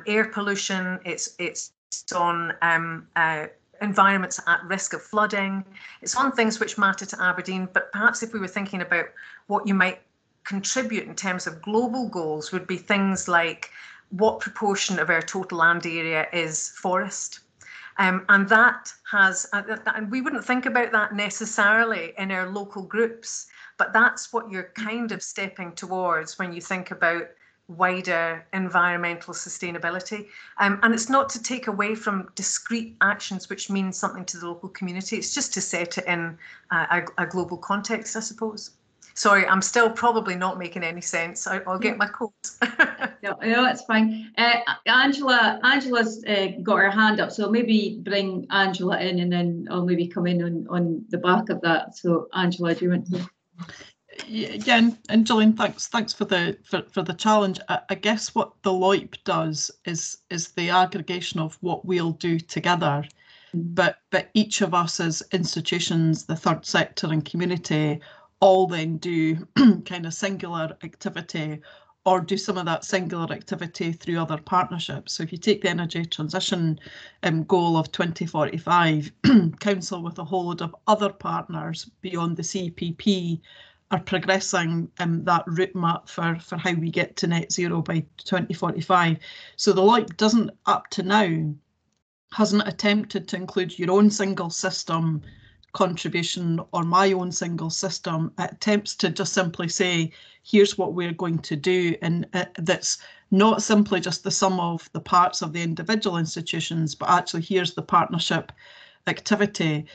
air pollution. It's on environments at risk of flooding. It's on things which matter to Aberdeen. But perhaps if we were thinking about what you might contribute in terms of global goals, would be things like what proportion of our total land area is forest. And that has, and we wouldn't think about that necessarily in our local groups, but that's what you're kind of stepping towards when you think about wider environmental sustainability. And it's not to take away from discrete actions which mean something to the local community. It's just to set it in a global context, I suppose. Sorry, I'm still probably not making any sense. I'll get my quotes. No, it's fine. Angela's got her hand up, so maybe bring Angela in, and then I'll maybe come in on the back of that. So Angela, do you want to? Yeah, and Gillian, thanks for the challenge. I guess what the LOIP does is the aggregation of what we'll do together, but each of us as institutions, the third sector and community, all then do kind of singular activity or do some of that singular activity through other partnerships. So if you take the energy transition goal of 2045, Council with a whole load of other partners beyond the CPP are progressing that route map for how we get to net zero by 2045. So the LOIP doesn't up to now hasn't attempted to include your own single system contribution or my own single system. It attempts to just simply say, here's what we're going to do, and that's not simply just the sum of the parts of the individual institutions, but actually here's the partnership activity.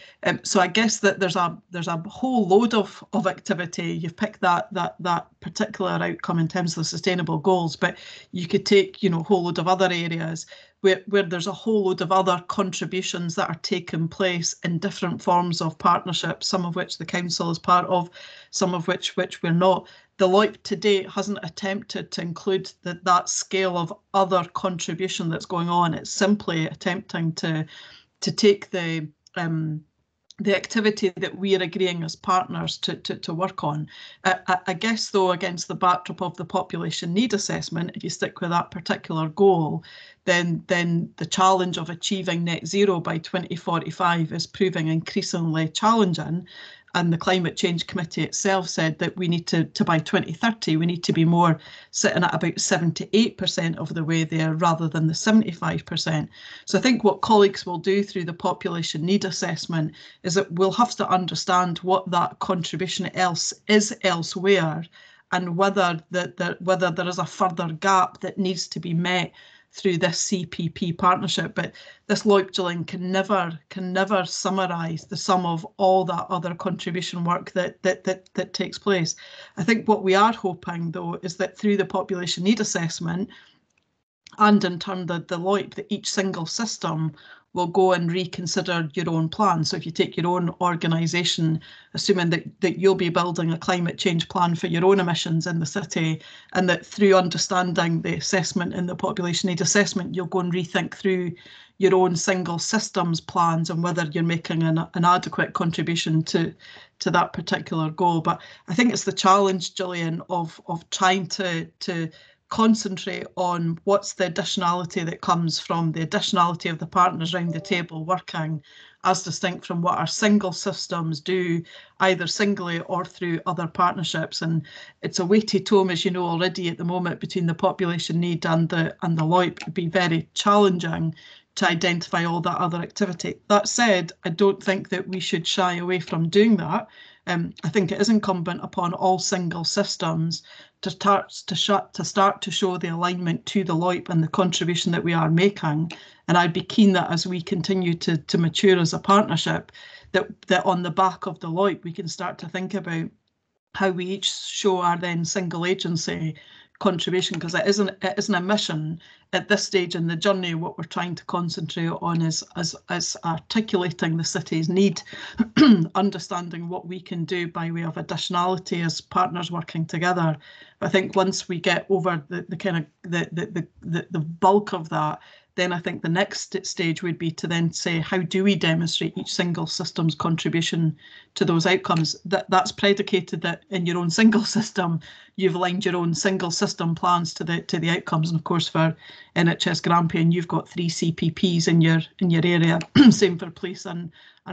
So I guess that there's a whole load of activity. You've picked that particular outcome in terms of the sustainable goals, but you could take, you know, a whole load of other areas where there's a whole load of other contributions that are taking place in different forms of partnerships, some of which the council is part of, some of which we're not. The LOIP to date hasn't attempted to include that scale of other contribution that's going on. It's simply attempting to take the activity that we are agreeing as partners to work on. I guess, though, against the backdrop of the population need assessment, if you stick with that particular goal, then the challenge of achieving net zero by 2045 is proving increasingly challenging. And the Climate Change Committee itself said that we need to by 2030, we need to be more sitting at about 78% of the way there rather than the 75%. So I think what colleagues will do through the population need assessment is that we'll have to understand what that contribution else is elsewhere, and whether there is a further gap that needs to be met through this CPP partnership. But this LOIP, Gillian, can never summarise the sum of all that other contribution work that takes place. I think what we are hoping, though, is that through the population need assessment and in turn the LOIP, that each single system will go and reconsider your own plan. So if you take your own organisation, assuming that you'll be building a climate change plan for your own emissions in the city, and that through understanding the assessment in the population need assessment, you'll go and rethink through your own single systems plans and whether you're making an adequate contribution to that particular goal. But I think it's the challenge, Gillian, of trying to concentrate on what's the additionality that comes from the additionality of the partners around the table working, as distinct from what our single systems do, either singly or through other partnerships. And it's a weighty tome, as you know already at the moment, between the population need and the LOIP. It would be very challenging to identify all that other activity. That said, I don't think that we should shy away from doing that. I think it is incumbent upon all single systems to start to show the alignment to the LOIP and the contribution that we are making. And I'd be keen that as we continue to mature as a partnership, that on the back of the LOIP, we can start to think about how we each show our then single agency contribution, because it isn't a mission at this stage in the journey. What we're trying to concentrate on is articulating the city's need, understanding what we can do by way of additionality as partners working together. I think once we get over the bulk of that, then I think the next stage would be to then say, how do we demonstrate each single system's contribution to those outcomes? That's predicated that in your own single system, you've aligned your own single system plans to the outcomes. And of course, for NHS Grampian, you've got 3 CPPs in your area, same for police and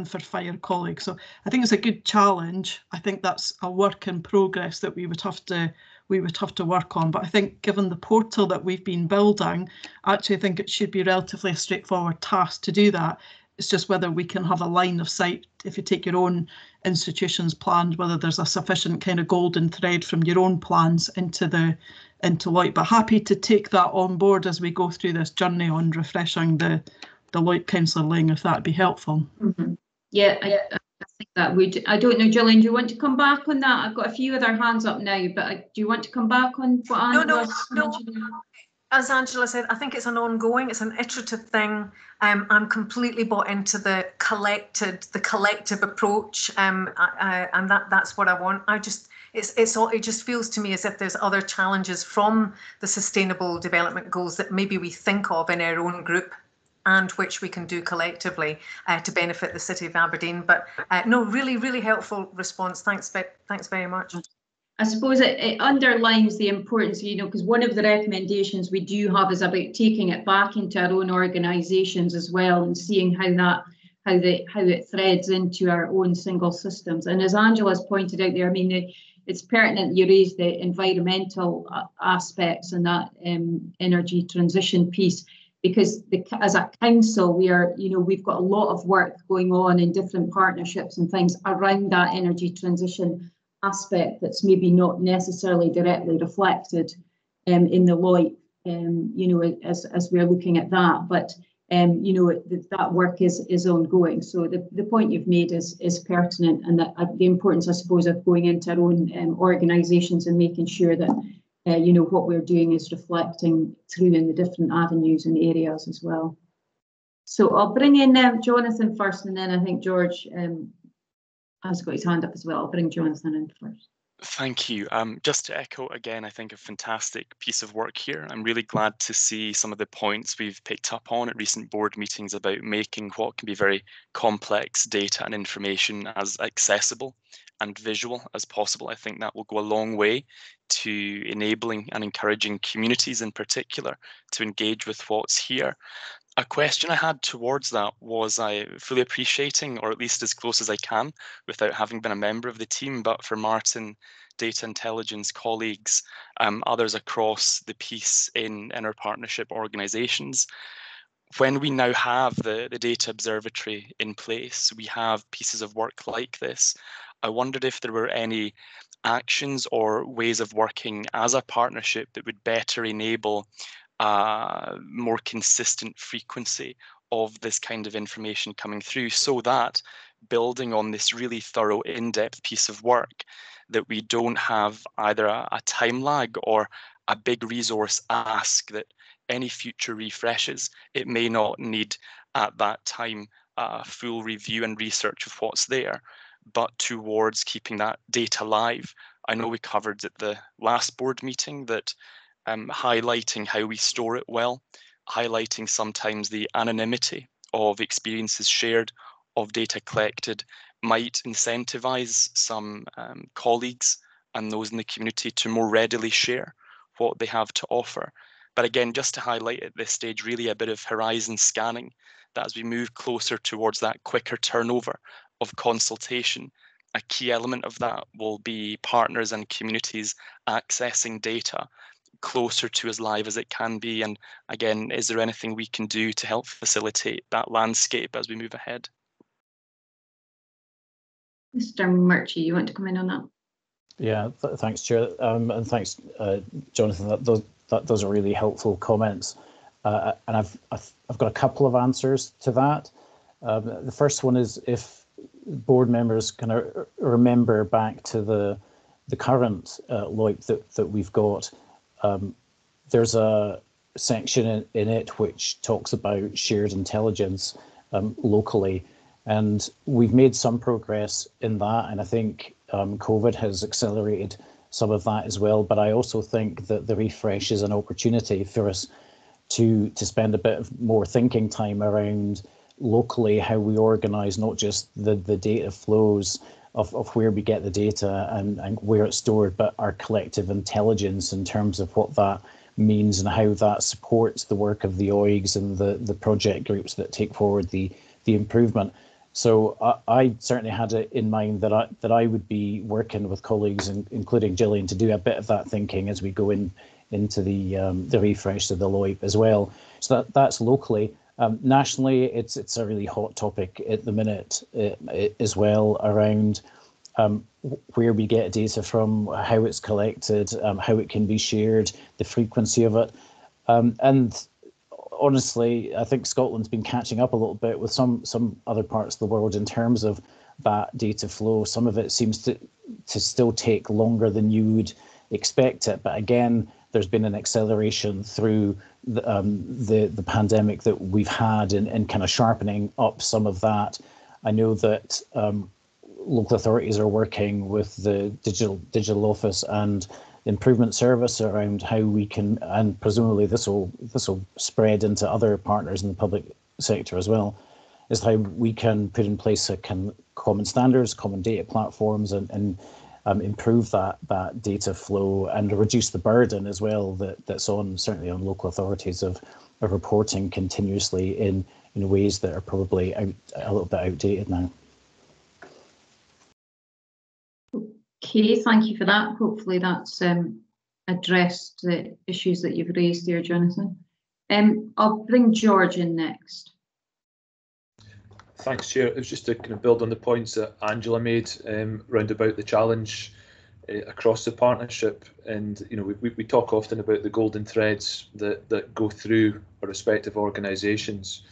for fire colleagues. So I think it's a good challenge. I think that's a work in progress that we would have to work on. But I think given the portal that we've been building, actually I think it should be relatively a straightforward task to do that. It's just whether we can have a line of sight, if you take your own institutions planned, whether there's a sufficient kind of golden thread from your own plans into LOIP. But happy to take that on board as we go through this journey on refreshing the LOIP Councillor Ling, if that'd be helpful. Mm-hmm. Yeah, I think that would. I don't know, Gillian, do you want to come back on that? I've got a few other hands up now, but do you want to come back on what Angela mentioned? As Angela said, I think it's an ongoing, it's an iterative thing. I'm completely bought into the collective approach, and that's what I want. It just feels to me as if there's other challenges from the Sustainable Development Goals that maybe we think of in our own group, and which we can do collectively to benefit the City of Aberdeen. But no, really, really helpful response. Thanks very much. I suppose it underlines the importance, because one of the recommendations we do have is about taking it back into our own organisations as well, and seeing how it threads into our own single systems. And as Angela's pointed out there, I mean, it's pertinent you raise the environmental aspects and that energy transition piece. because as a council, we've got a lot of work going on in different partnerships and things around that energy transition aspect that's maybe not necessarily directly reflected in the LOIP, as we're looking at that. But that work is ongoing. So the point you've made is pertinent, and that the importance, I suppose, of going into our own organisations and making sure that what we're doing is reflecting through in the different avenues and areas as well. So I'll bring in Jonathan first, and then I think George has got his hand up as well. I'll bring Jonathan in first. Thank you. Just to echo again, I think a fantastic piece of work here. I'm really glad to see some of the points we've picked up on at recent board meetings about making what can be very complex data and information as accessible and visual as possible. I think that will go a long way to enabling and encouraging communities in particular to engage with what's here. A question I had towards that was, I fully appreciating, or at least as close as I can, without having been a member of the team, but for Martin, data intelligence colleagues, others across the piece in our partnership organisations, when we now have the data observatory in place, we have pieces of work like this. I wondered if there were any actions or ways of working as a partnership that would better enable more consistent frequency of this kind of information coming through, so that building on this really thorough in-depth piece of work, that we don't have either a time lag or a big resource ask that any future refreshes, it may not need at that time full review and research of what's there, but towards keeping that data live. I know we covered at the last board meeting that highlighting how we store it well, highlighting sometimes the anonymity of experiences shared, of data collected, might incentivize some colleagues and those in the community to more readily share what they have to offer. But again, just to highlight at this stage, really a bit of horizon scanning, that as we move closer towards that quicker turnover of consultation, a key element of that will be partners and communities accessing data closer to as live as it can be. And again, is there anything we can do to help facilitate that landscape as we move ahead? Mr. Murchie, you want to come in on that? Yeah, thanks, Chair, and thanks, Jonathan. Those are really helpful comments, and I've got a couple of answers to that. The first one is, if board members kind of remember back to the current LOIP that we've got. There's a section in it which talks about shared intelligence locally, and we've made some progress in that, and I think COVID has accelerated some of that as well. But I also think that the refresh is an opportunity for us to spend a bit of more thinking time around locally how we organise not just the data flows of where we get the data and where it's stored, but our collective intelligence in terms of what that means and how that supports the work of the OIGs and the project groups that take forward the improvement. So I certainly had it in mind that I would be working with colleagues, including Gillian, to do a bit of that thinking as we go into the refresh of the LOIP as well. So that's locally. Nationally, it's a really hot topic at the minute as well, around where we get data from, how it's collected, how it can be shared, the frequency of it. And honestly, I think Scotland's been catching up a little bit with some other parts of the world in terms of that data flow. Some of it seems to still take longer than you would expect it. But again, there's been an acceleration through the pandemic that we've had in kind of sharpening up some of that. I know that local authorities are working with the digital office and improvement service around how we can, and presumably this will spread into other partners in the public sector as well, is how we can put in place common standards, common data platforms, and improve that data flow and reduce the burden as well that's certainly on local authorities of reporting continuously in ways that are probably a little bit outdated now. Okay, thank you for that. Hopefully that's addressed the issues that you've raised there, Jonathan. I'll bring George in next. Thanks, Chair. It was just to kind of build on the points that Angela made round about the challenge across the partnership. And we talk often about the golden threads that go through our respective organisations,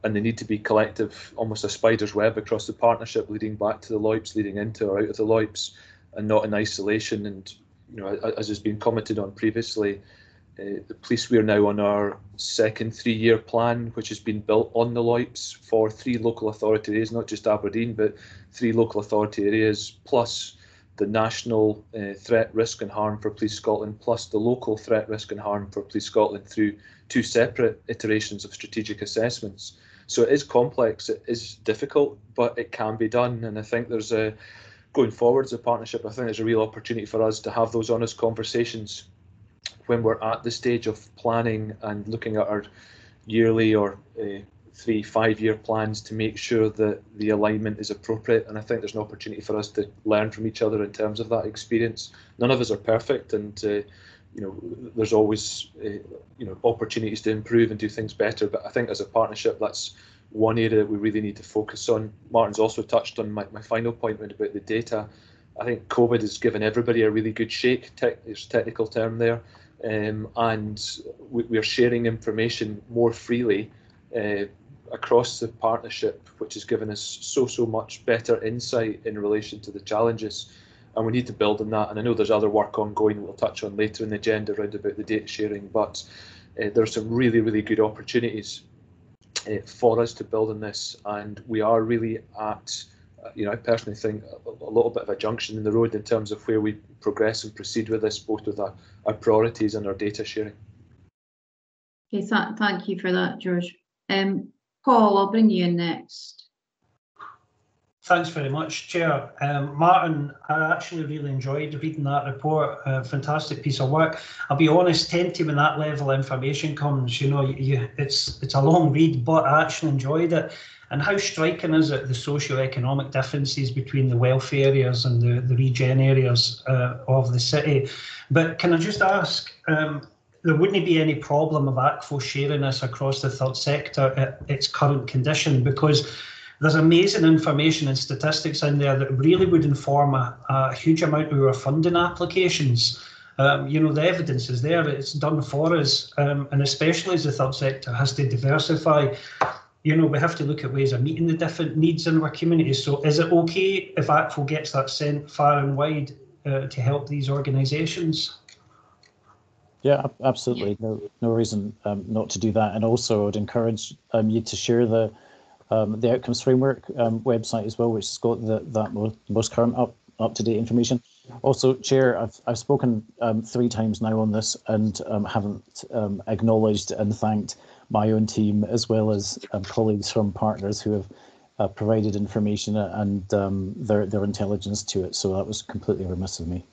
and they need to be collective, almost a spider's web across the partnership, leading back to the LOIPs, leading into or out of the LOIPs, and not in isolation. And as has been commented on previously, the police, we are now on our second 3-year plan, which has been built on the LOIPs for 3 local authority areas, not just Aberdeen, but 3 local authority areas, plus the national threat, risk and harm for Police Scotland, plus the local threat, risk and harm for Police Scotland through 2 separate iterations of strategic assessments. So it is complex, it is difficult, but it can be done. And I think there's going forward as a partnership, I think there's a real opportunity for us to have those honest conversations when we're at the stage of planning and looking at our yearly or 3-5-year plans to make sure that the alignment is appropriate. And I think there's an opportunity for us to learn from each other in terms of that experience. None of us are perfect, and there's always opportunities to improve and do things better. But I think as a partnership, that's one area that we really need to focus on. Martin's also touched on my final point about the data. I think COVID has given everybody a really good shake, there's a technical term there, and we are sharing information more freely across the partnership, which has given us so much better insight in relation to the challenges, and we need to build on that. And I know there's other work ongoing we'll touch on later in the agenda around about the data sharing, but there are some really good opportunities for us to build on this, and we are really at I personally think a little bit of a junction in the road in terms of where we progress and proceed with this, both with our priorities and our data sharing. Okay, thank you for that, George. Paul, I'll bring you in next. Thanks very much, Chair. Martin, I actually really enjoyed reading that report. Fantastic piece of work. I'll be honest, tend to when that level of information comes, it's a long read, but I actually enjoyed it. And how striking is it, the socio-economic differences between the wealthy areas and the regen areas of the city. But can I just ask, there wouldn't be any problem of ACFO sharing this across the third sector at its current condition, because there's amazing information and statistics in there that really would inform a huge amount of our funding applications. The evidence is there, it's done for us, and especially as the third sector has to diversify. We have to look at ways of meeting the different needs in our communities. So is it okay if ACFO gets that sent far and wide to help these organisations? Yeah, absolutely. No reason not to do that. And also, I would encourage you to share the Outcomes Framework website as well, which has got that most current up-to-date information. Also, Chair, I've spoken 3 times now on this and haven't acknowledged and thanked my own team as well as colleagues from partners who have provided information and their intelligence to it. So that was completely remiss of me.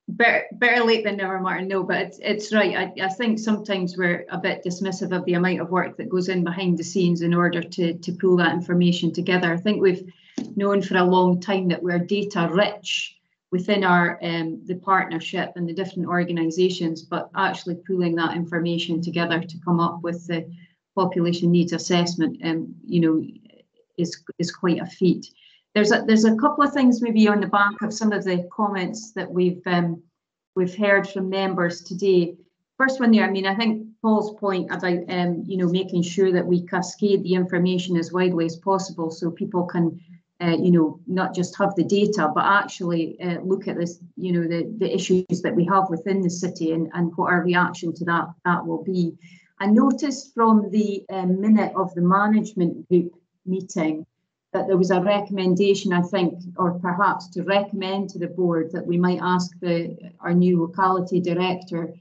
Better late than never, Martin. No, but it's right. I think sometimes we're a bit dismissive of the amount of work that goes in behind the scenes in order to pull that information together. I think we've known for a long time that we're data rich within our the partnership and the different organisations, but actually pulling that information together to come up with the population needs assessment, is quite a feat. There's a couple of things maybe on the back of some of the comments that we've heard from members today. First one there, I think Paul's point about making sure that we cascade the information as widely as possible so people can not just have the data, but actually look at this, the issues that we have within the city and what our reaction to that will be. I noticed from the minute of the management group meeting that there was a recommendation, I think, or perhaps to recommend to the board that we might ask our new locality director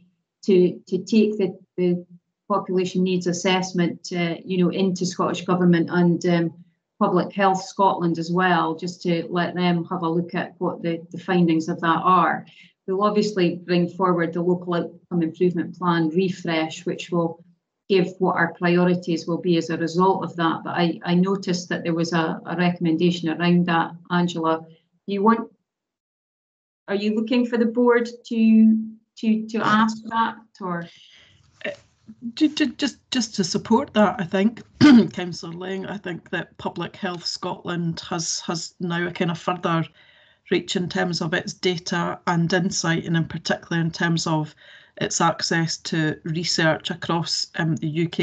to take the population needs assessment, into Scottish Government and Public Health Scotland as well, just to let them have a look at what the findings of that are. We'll obviously bring forward the local outcome improvement plan refresh, which will give what our priorities will be as a result of that. But I noticed that there was a recommendation around that. Angela, are you looking for the board to ask that, or? Just to support that, I think, Councillor Lang, I think that Public Health Scotland has now a kind of further reach in terms of its data and insight, and in particular in terms of its access to research across the UK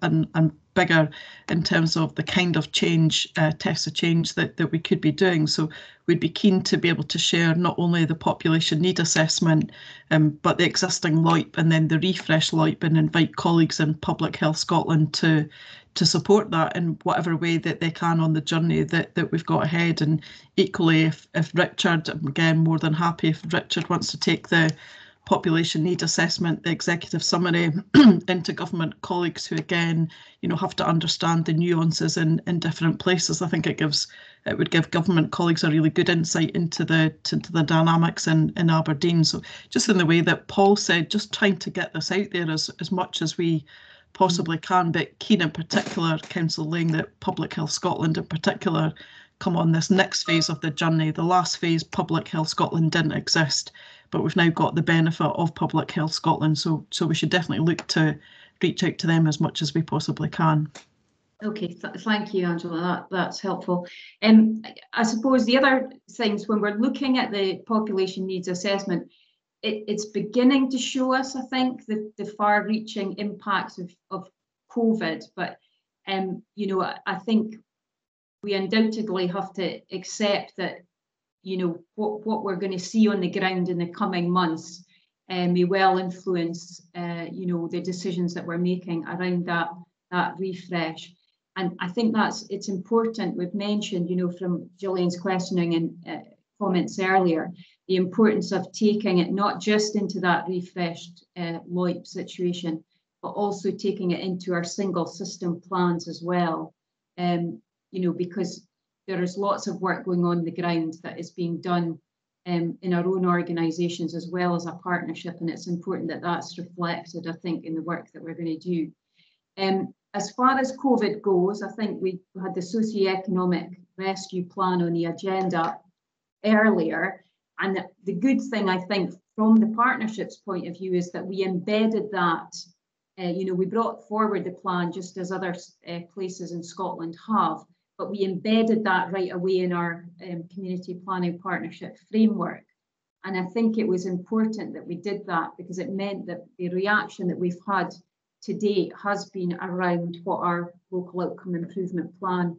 and bigger in terms of the kind of change, tests of change that we could be doing. So we'd be keen to be able to share not only the population need assessment, but the existing LOIP and then the refresh LOIP, and invite colleagues in Public Health Scotland to support that in whatever way that they can on the journey that we've got ahead. And equally, if Richard, again, more than happy if Richard wants to take the population need assessment, the executive summary into government colleagues who, again, have to understand the nuances in different places. I think it would give government colleagues a really good insight into the dynamics in Aberdeen. So just in the way that Paul said, just trying to get this out there as much as we possibly can, but keen in particular, Council Lang, that Public Health Scotland in particular come on this next phase of the journey. The last phase, Public Health Scotland didn't exist, but we've now got the benefit of Public Health Scotland, so we should definitely look to reach out to them as much as we possibly can. Okay, thank you, Angela. That's helpful. I suppose the other things, when we're looking at the population needs assessment, it's beginning to show us, I think, the far-reaching impacts of COVID. But I think we undoubtedly have to accept that what we're going to see on the ground in the coming months may well influence the decisions that we're making around that refresh. And I think it's important. We've mentioned, from Gillian's questioning and comments earlier, the importance of taking it not just into that refreshed LOIP situation, but also taking it into our single system plans as well. Because there is lots of work going on the ground that is being done in our own organisations as well as a partnership, and it's important that that's reflected, I think, in the work that we're going to do. As far as COVID goes, I think we had the socio-economic rescue plan on the agenda earlier, and the good thing, I think, from the partnerships point of view is that we embedded that. We brought forward the plan just as other places in Scotland have, but we embedded that right away in our community planning partnership framework. And I think it was important that we did that, because it meant that the reaction that we've had to date has been around what our local outcome improvement plan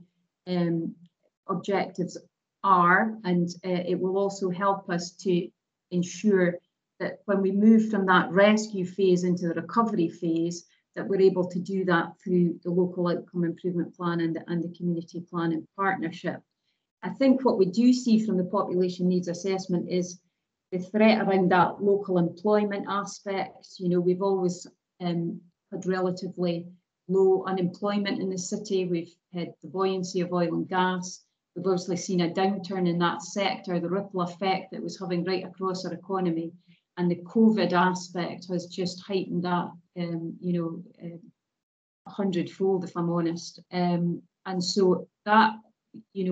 objectives are, and it will also help us to ensure that when we move from that rescue phase into the recovery phase, that we're able to do that through the local outcome improvement plan and the community plan in partnership. I think what we do see from the population needs assessment is the threat around that local employment aspect. We've always had relatively low unemployment in the city. We've had the buoyancy of oil and gas. We've obviously seen a downturn in that sector, the ripple effect that was having right across our economy. And the COVID aspect has just heightened that, 100-fold, if I'm honest. And so that,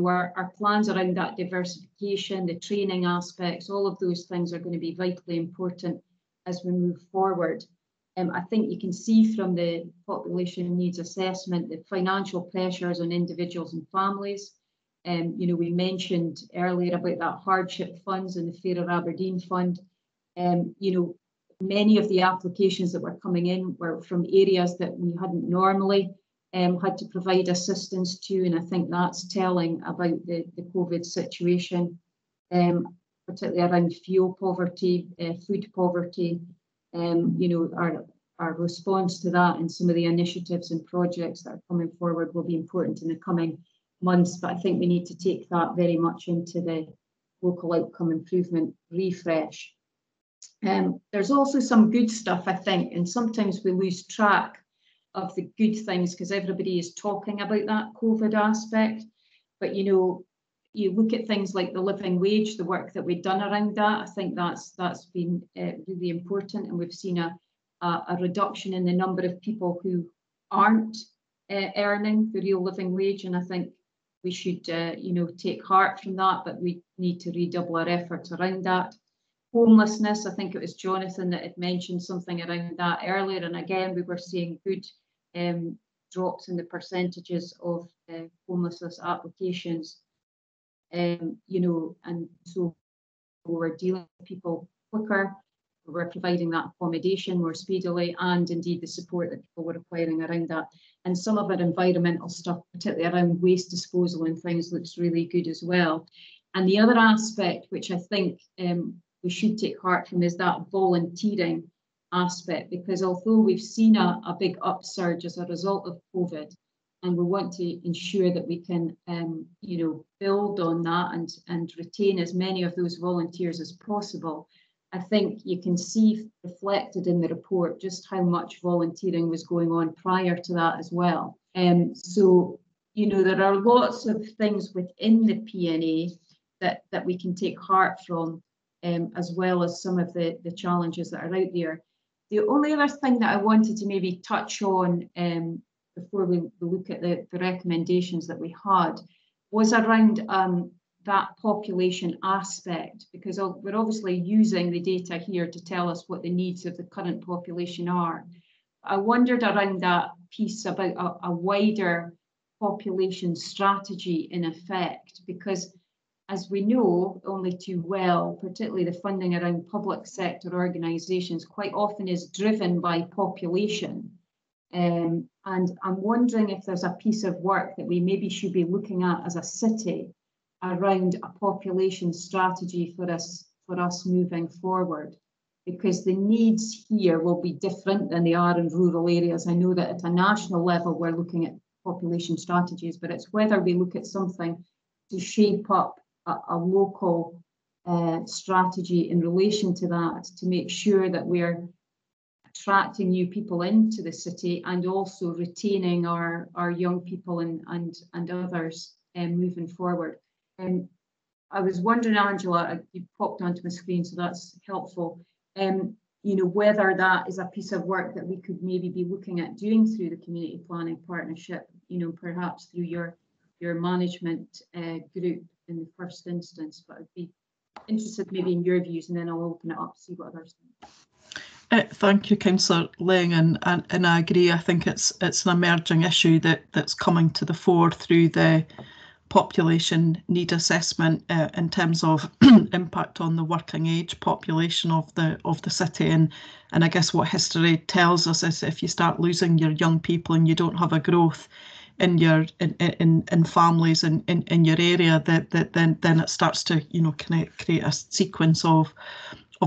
our plans around that diversification, the training aspects, all of those things are going to be vitally important as we move forward. I think you can see from the population needs assessment the financial pressures on individuals and families. We mentioned earlier about that hardship funds and the Fairer Aberdeen Fund. Many of the applications that were coming in were from areas that we hadn't normally had to provide assistance to, and I think that's telling about the COVID situation, particularly around fuel poverty, food poverty. Our response to that and some of the initiatives and projects that are coming forward will be important in the coming months, but I think we need to take that very much into the local outcome improvement refresh. There's also some good stuff, I think, and sometimes we lose track of the good things because everybody is talking about that COVID aspect. But you look at things like the living wage, the work that we've done around that. I think that's been really important, and we've seen a reduction in the number of people who aren't earning the real living wage, and I think we should take heart from that, but we need to redouble our efforts around that. homelessness, I think it was Jonathan that had mentioned something around that earlier, and again we were seeing good drops in the percentages of homelessness applications, you know, and so we're dealing with people quicker, we're providing that accommodation more speedily, and indeed the support that people were requiring around that. And some of our environmental stuff, particularly around waste disposal and things, looks really good as well. And the other aspect, which I think we should take heart from, is that volunteering aspect, because although we've seen a big upsurge as a result of COVID, and we want to ensure that we can, you know, build on that and retain as many of those volunteers as possible, I think you can see reflected in the report just how much volunteering was going on prior to that as well. So, you know, there are lots of things within the PNA that we can take heart from, as well as some of the challenges that are out there. The only other thing that I wanted to maybe touch on before we look at the recommendations that we had was around that population aspect, because we're obviously using the data here to tell us what the needs of the current population are. I wondered around that piece about a wider population strategy in effect, because as we know only too well, particularly the funding around public sector organisations quite often is driven by population. And I'm wondering if there's a piece of work that we maybe should be looking at as a city around a population strategy for us moving forward, because the needs here will be different than they are in rural areas. I know that at a national level we're looking at population strategies, but it's whether we look at something to shape up a local strategy in relation to that, to make sure that we're attracting new people into the city and also retaining our young people and others moving forward. And I was wondering, Angela, you popped onto my screen, so that's helpful. You know, whether that is a piece of work that we could maybe be looking at doing through the community planning partnership, you know, perhaps through your management group in the first instance. But I'd be interested maybe in your views, and then I'll open it up to see what others think. Thank you, Councillor Lang, and I agree. I think it's an emerging issue that's coming to the fore through the population need assessment in terms of impact on the working age population of the city, and I guess what history tells us is if you start losing your young people and you don't have a growth in your in families in your area, then it starts to, you know, create a sequence of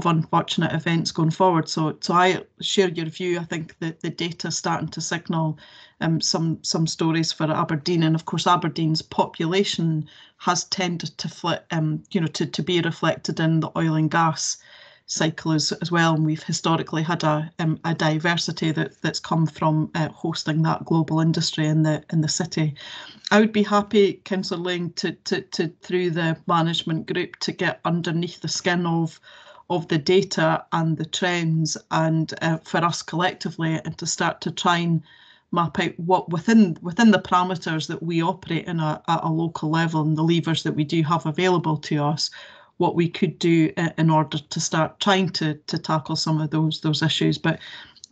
unfortunate events going forward. So I share your view. I think that the data is starting to signal some stories for Aberdeen, and of course Aberdeen's population has tended to flip, you know, to be reflected in the oil and gas cycle as well. And we've historically had a diversity that's come from hosting that global industry in the city. I would be happy, Councillor Lang, to through the management group to get underneath the skin of the data and the trends, and for us collectively, and to start to try and map out what within the parameters that we operate in at a local level and the levers that we do have available to us, what we could do in order to start trying to tackle some of those issues. But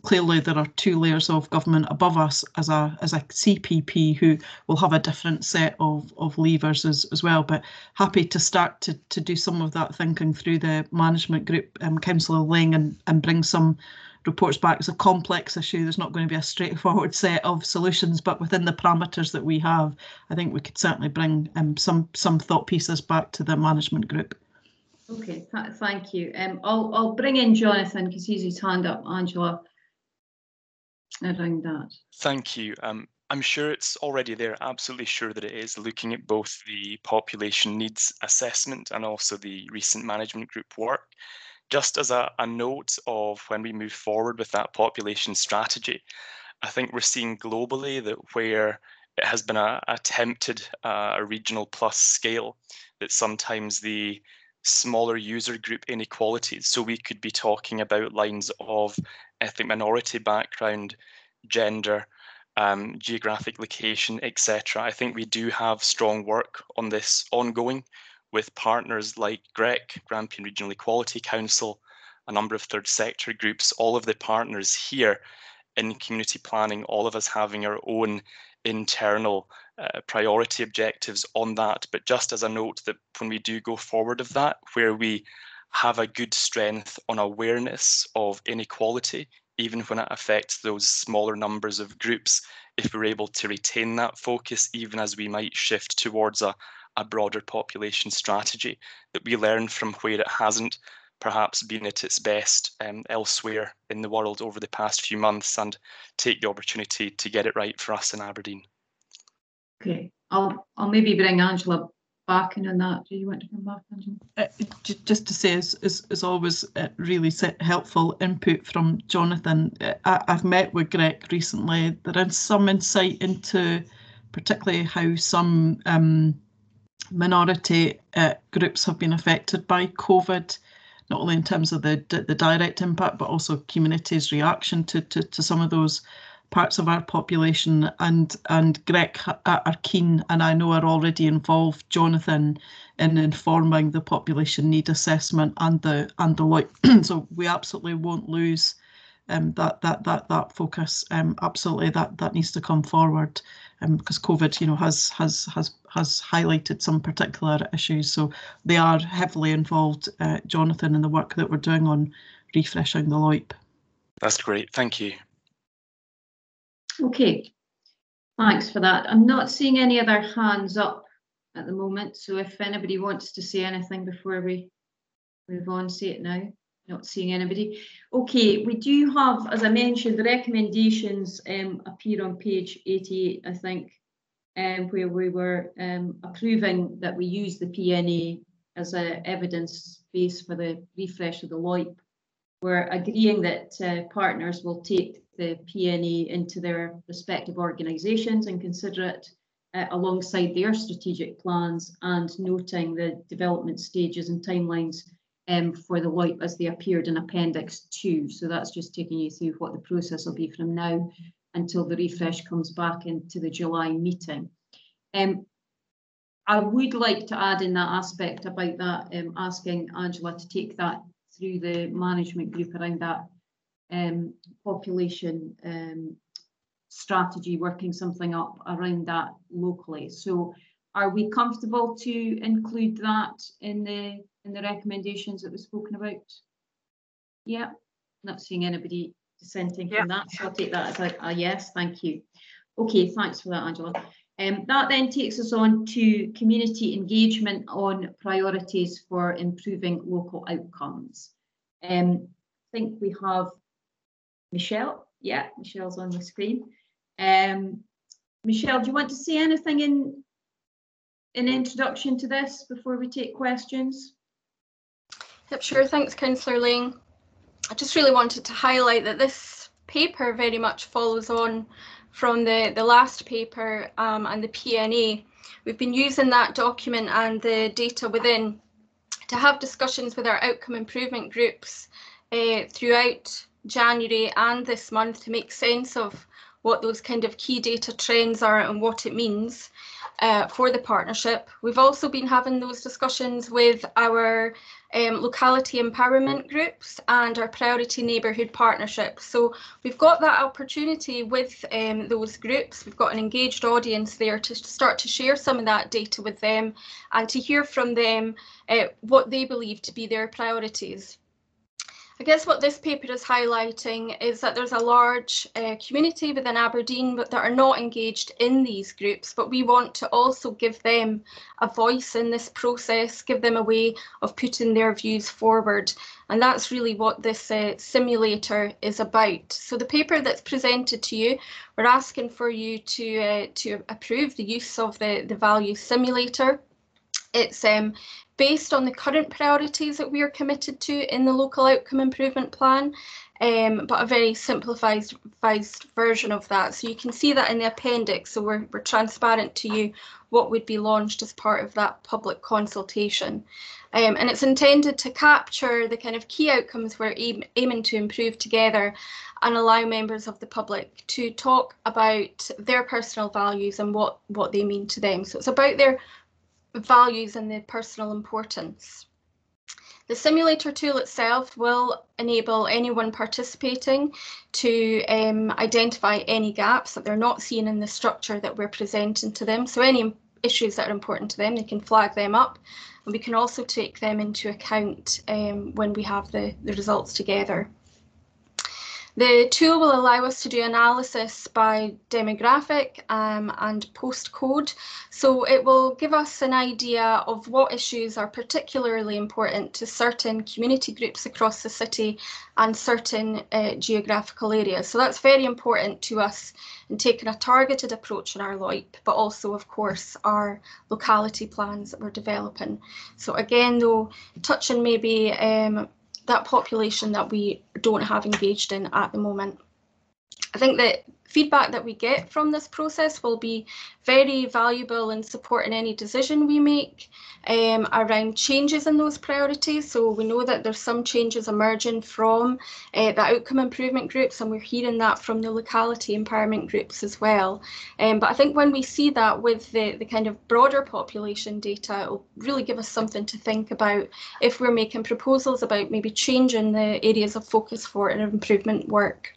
clearly there are two layers of government above us as a CPP who will have a different set of levers as well. But happy to start to do some of that thinking through the management group, Councillor Lang, and bring some reports back. It's a complex issue. There's not going to be a straightforward set of solutions, but within the parameters that we have, I think we could certainly bring some thought pieces back to the management group. Okay, thank you. I'll bring in Jonathan because he's his hand up. Angela, around that. Thank you. I'm sure it's already there, absolutely sure that it is, looking at both the population needs assessment and also the recent management group work. Just as a note of when we move forward with that population strategy, I think we're seeing globally that where it has been attempted a regional plus scale, that sometimes the smaller user group inequalities, so we could be talking about lines of ethnic minority background, gender, geographic location, etc. I think we do have strong work on this ongoing with partners like GREC, Grampian Regional Equality Council, a number of third sector groups, all of the partners here in community planning, all of us having our own internal priority objectives on that. But just as a note that when we do go forward of that, where we have a good strength on awareness of inequality, even when it affects those smaller numbers of groups, if we're able to retain that focus, even as we might shift towards a broader population strategy, that we learn from where it hasn't perhaps been at its best elsewhere in the world over the past few months, and take the opportunity to get it right for us in Aberdeen. Okay, I'll maybe bring Angela back in on that. Do you want to come back, Angela? Just to say, as always, really helpful input from Jonathan. I've met with Greg recently. There is some insight into particularly how some minority groups have been affected by COVID, not only in terms of the direct impact, but also communities' reaction to some of those parts of our population. And Greg are keen, and I know are already involved, Jonathan, in informing the population need assessment and the LOIP. So we absolutely won't lose that focus. Absolutely, that needs to come forward, because COVID, has highlighted some particular issues. So they are heavily involved, Jonathan, in the work that we're doing on refreshing the LOIP. That's great. Thank you. Okay, thanks for that. I'm not seeing any other hands up at the moment, so if anybody wants to say anything before we move on, say it now. Not seeing anybody. Okay, we do have, as I mentioned, the recommendations appear on page 88, I think, where we were approving that we use the PNA as an evidence base for the refresh of the LOIP. We're agreeing that partners will take the PNA into their respective organisations and consider it alongside their strategic plans, and noting the development stages and timelines for the LOIP as they appeared in Appendix 2. So that's just taking you through what the process will be from now until the refresh comes back into the July meeting. I would like to add in that aspect about that, asking Angela to take that through the management group around that population strategy, working something up around that locally. So are we comfortable to include that in the recommendations that we've spoken about? Yeah, not seeing anybody dissenting from that, so I'll take that as a yes. Thank you. Okay, thanks for that, Angela. That then takes us on to community engagement on priorities for improving local outcomes. I think we have Michelle. Yeah, Michelle's on the screen. Michelle, do you want to say anything in introduction to this before we take questions? Yep, sure. Thanks, Councillor Lang. I just really wanted to highlight that this paper very much follows on from the last paper and the PNA. We've been using that document and the data within to have discussions with our outcome improvement groups throughout January and this month to make sense of what those kind of key data trends are and what it means for the partnership. We've also been having those discussions with our locality empowerment groups and our priority neighbourhood partnerships. So we've got that opportunity with those groups. We've got an engaged audience there to start to share some of that data with them and to hear from them what they believe to be their priorities. I guess what this paper is highlighting is that there's a large community within Aberdeen that are not engaged in these groups, but we want to also give them a voice in this process, give them a way of putting their views forward. And that's really what this simulator is about. So the paper that's presented to you, we're asking for you to approve the use of the value simulator. It's based on the current priorities that we are committed to in the local outcome improvement plan, but a very simplified version of that. So you can see that in the appendix. So we're transparent to you what would be launched as part of that public consultation. And it's intended to capture the kind of key outcomes we're aiming to improve together and allow members of the public to talk about their personal values and what they mean to them. So it's about their values and the personal importance. The simulator tool itself will enable anyone participating to identify any gaps that they're not seeing in the structure that we're presenting to them. So any issues that are important to them, they can flag them up, and we can also take them into account when we have the results together. The tool will allow us to do analysis by demographic and postcode. So it will give us an idea of what issues are particularly important to certain community groups across the city and certain geographical areas. So that's very important to us in taking a targeted approach in our LOIP, but also, of course, our locality plans that we're developing. So again, though, touching maybe that population that we don't have engaged in at the moment. I think that feedback that we get from this process will be very valuable in supporting any decision we make around changes in those priorities. So we know that there's some changes emerging from the outcome improvement groups, and we're hearing that from the locality empowerment groups as well. But I think when we see that with the kind of broader population data, it'll really give us something to think about if we're making proposals about maybe changing the areas of focus for our improvement work.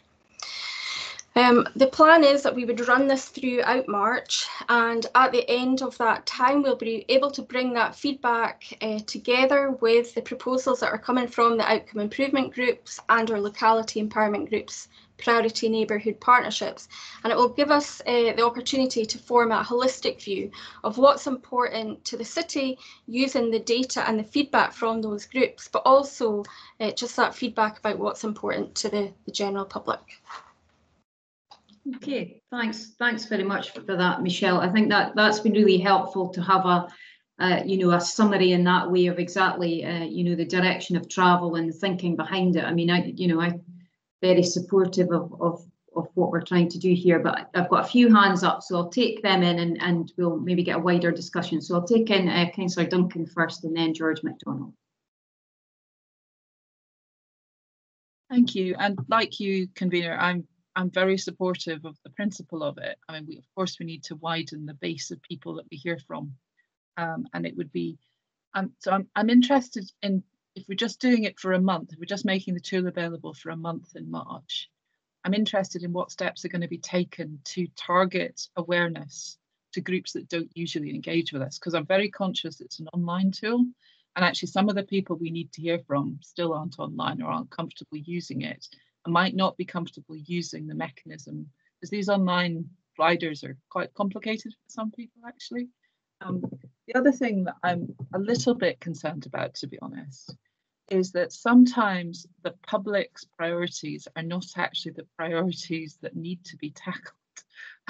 The plan is that we would run this throughout March, and at the end of that time we'll be able to bring that feedback together with the proposals that are coming from the outcome improvement groups and our locality empowerment groups priority neighbourhood partnerships, and it will give us the opportunity to form a holistic view of what's important to the city using the data and the feedback from those groups, but also just that feedback about what's important to the general public. Okay, thanks very much for that, Michelle. I think that's been really helpful to have a summary in that way of exactly the direction of travel and the thinking behind it. I mean, I'm very supportive of what we're trying to do here, but I've got a few hands up, so I'll take them in and we'll maybe get a wider discussion. So I'll take in Councillor Duncan first and then George MacDonald. Thank you, and like you, convener, I'm very supportive of the principle of it. I mean, of course, we need to widen the base of people that we hear from, and it would be. So I'm interested in, if we're just doing it for a month, if we're just making the tool available for a month in March, I'm interested in what steps are going to be taken to target awareness to groups that don't usually engage with us, because I'm very conscious it's an online tool, and actually some of the people we need to hear from still aren't online or aren't comfortable using it. I might not be comfortable using the mechanism, because these online gliders are quite complicated for some people, actually. The other thing that I'm a little bit concerned about, to be honest, is that sometimes the public's priorities are not actually the priorities that need to be tackled.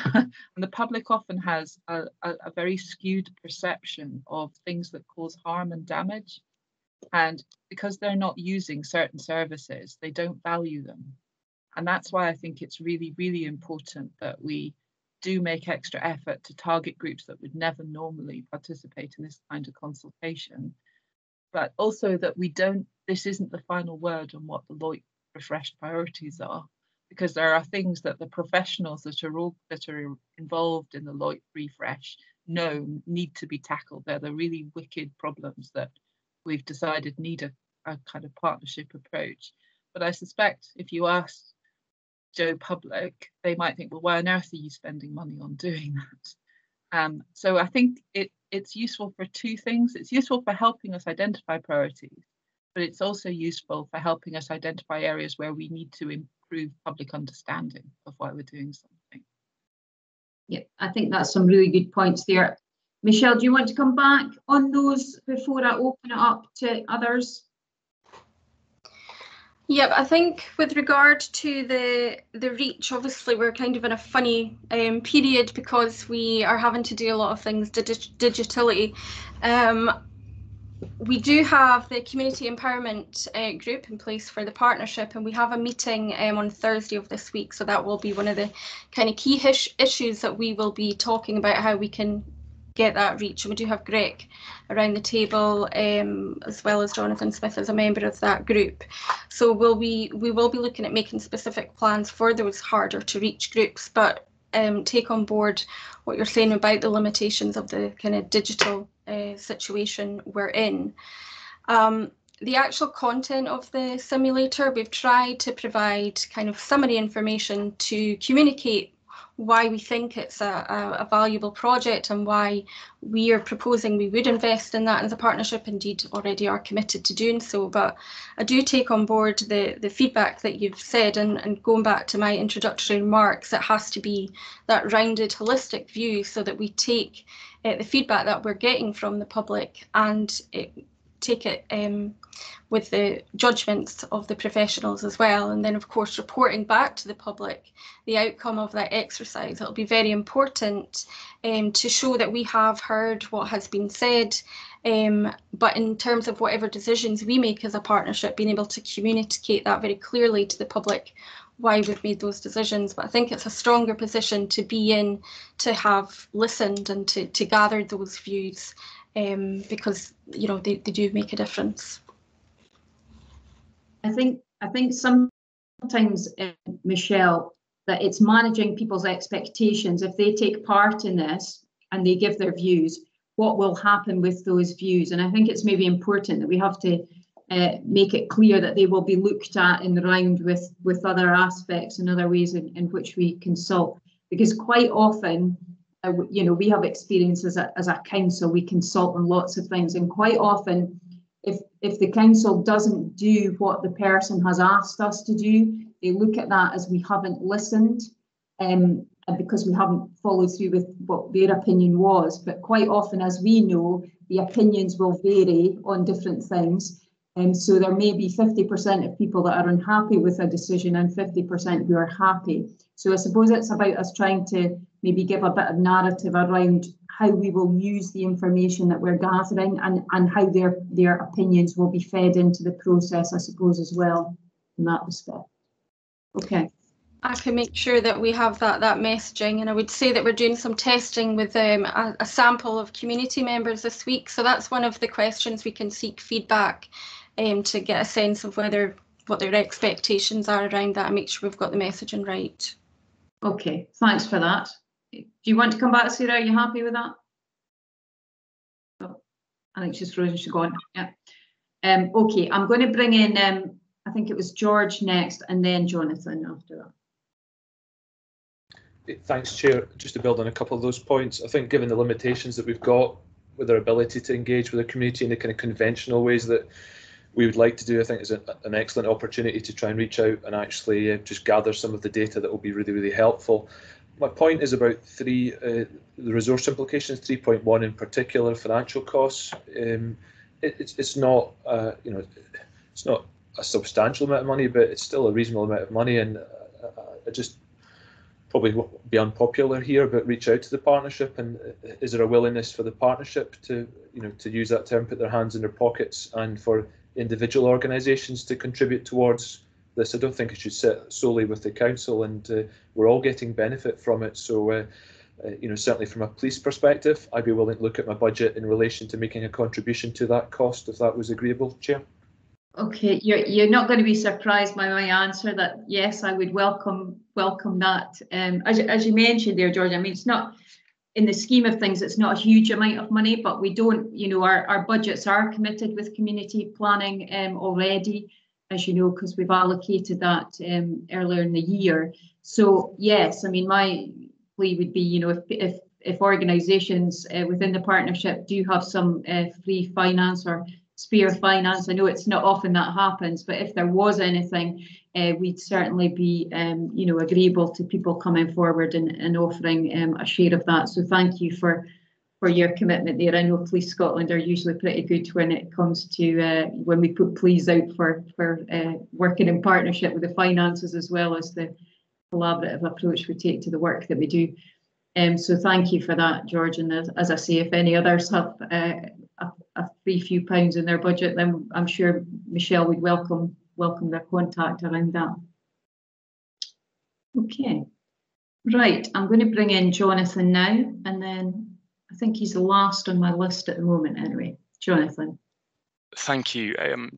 And the public often has a very skewed perception of things that cause harm and damage. And because they're not using certain services, they don't value them. And that's why I think it's really, really important that we do make extra effort to target groups that would never normally participate in this kind of consultation. But also that this isn't the final word on what the LOIP refreshed priorities are, because there are things that the professionals that are involved in the LOIP refresh know need to be tackled. They're the really wicked problems that we've decided need a kind of partnership approach. But I suspect if you ask Joe Public, they might think, well, why on earth are you spending money on doing that? So I think it's useful for two things. It's useful for helping us identify priorities, but it's also useful for helping us identify areas where we need to improve public understanding of why we're doing something. Yeah, I think that's some really good points there. Michelle, do you want to come back on those before I open it up to others? Yep, I think with regard to the reach, obviously we're kind of in a funny period because we are having to do a lot of things digitally. We do have the community empowerment group in place for the partnership, and we have a meeting on Thursday of this week, so that will be one of the kind of key issues that we will be talking about, how we can get that reach. And we do have Greg around the table, as well as Jonathan Smith as a member of that group. So we will be looking at making specific plans for those harder to reach groups, but take on board what you're saying about the limitations of the kind of digital situation we're in. The actual content of the simulator, we've tried to provide kind of summary information to communicate why we think it's a valuable project and why we are proposing we would invest in that as a partnership, indeed already are committed to doing so. But I do take on board the feedback that you've said, and going back to my introductory remarks, it has to be that rounded holistic view so that we take the feedback that we're getting from the public and take it with the judgments of the professionals as well, and then of course reporting back to the public the outcome of that exercise. It'll be very important to show that we have heard what has been said, but in terms of whatever decisions we make as a partnership, being able to communicate that very clearly to the public why we've made those decisions. But I think it's a stronger position to be in, to have listened and to gather those views, because they do make a difference. I think sometimes, Michelle, that it's managing people's expectations. If they take part in this and they give their views, what will happen with those views? And I think it's maybe important that we have to make it clear that they will be looked at in the round with other aspects and other ways in which we consult. Because quite often, we have experience as a council, we consult on lots of things, and quite often, if the council doesn't do what the person has asked us to do, they look at that as we haven't listened, and because we haven't followed through with what their opinion was. But quite often, as we know, the opinions will vary on different things. And so there may be 50% of people that are unhappy with a decision and 50% who are happy. So I suppose it's about us trying to maybe give a bit of narrative around how we will use the information that we're gathering, and how their opinions will be fed into the process, I suppose, as well, in that respect. Okay. I can make sure that we have that messaging, and I would say that we're doing some testing with a sample of community members this week. So that's one of the questions we can seek feedback to get a sense of what their expectations are around that, and make sure we've got the messaging right. Okay, thanks for that. Do you want to come back, Sarah? Are you happy with that? Oh, I think she's frozen, she's gone. Yeah. Okay, I'm going to bring in, I think it was George next, and then Jonathan after that. Thanks, Chair. Just to build on a couple of those points, I think given the limitations that we've got with our ability to engage with the community in the kind of conventional ways that we would like to do, I think is an excellent opportunity to try and reach out and actually just gather some of the data that will be really, really helpful. My point is about the resource implications, 3.1 in particular, financial costs. It's not, it's not a substantial amount of money, but it's still a reasonable amount of money, and I just probably be unpopular here, but reach out to the partnership. And is there a willingness for the partnership to use that term, put their hands in their pockets, and for individual organisations to contribute towards this? I don't think it should sit solely with the council, and we're all getting benefit from it. So, certainly from a police perspective, I'd be willing to look at my budget in relation to making a contribution to that cost, if that was agreeable, Chair. Okay, you're not going to be surprised by my answer that yes, I would welcome that. As you mentioned there, George, I mean, it's not, in the scheme of things, it's not a huge amount of money, but we don't, our budgets are committed with community planning already, as you know, because we've allocated that earlier in the year. So yes, I mean, my plea would be, if organisations within the partnership do have some free finance or spare finance, I know it's not often that happens, but if there was anything, we'd certainly be, agreeable to people coming forward and offering a share of that. So thank you for your commitment there. I know Police Scotland are usually pretty good when it comes to when we put pleas out for working in partnership with the finances, as well as the collaborative approach we take to the work that we do. So thank you for that, George. And as I say, if any others have a few pounds in their budget, then I'm sure Michelle would welcome their contact around that. Okay, right, I'm going to bring in Jonathan now, and then I think he's the last on my list at the moment anyway. Jonathan. Thank you.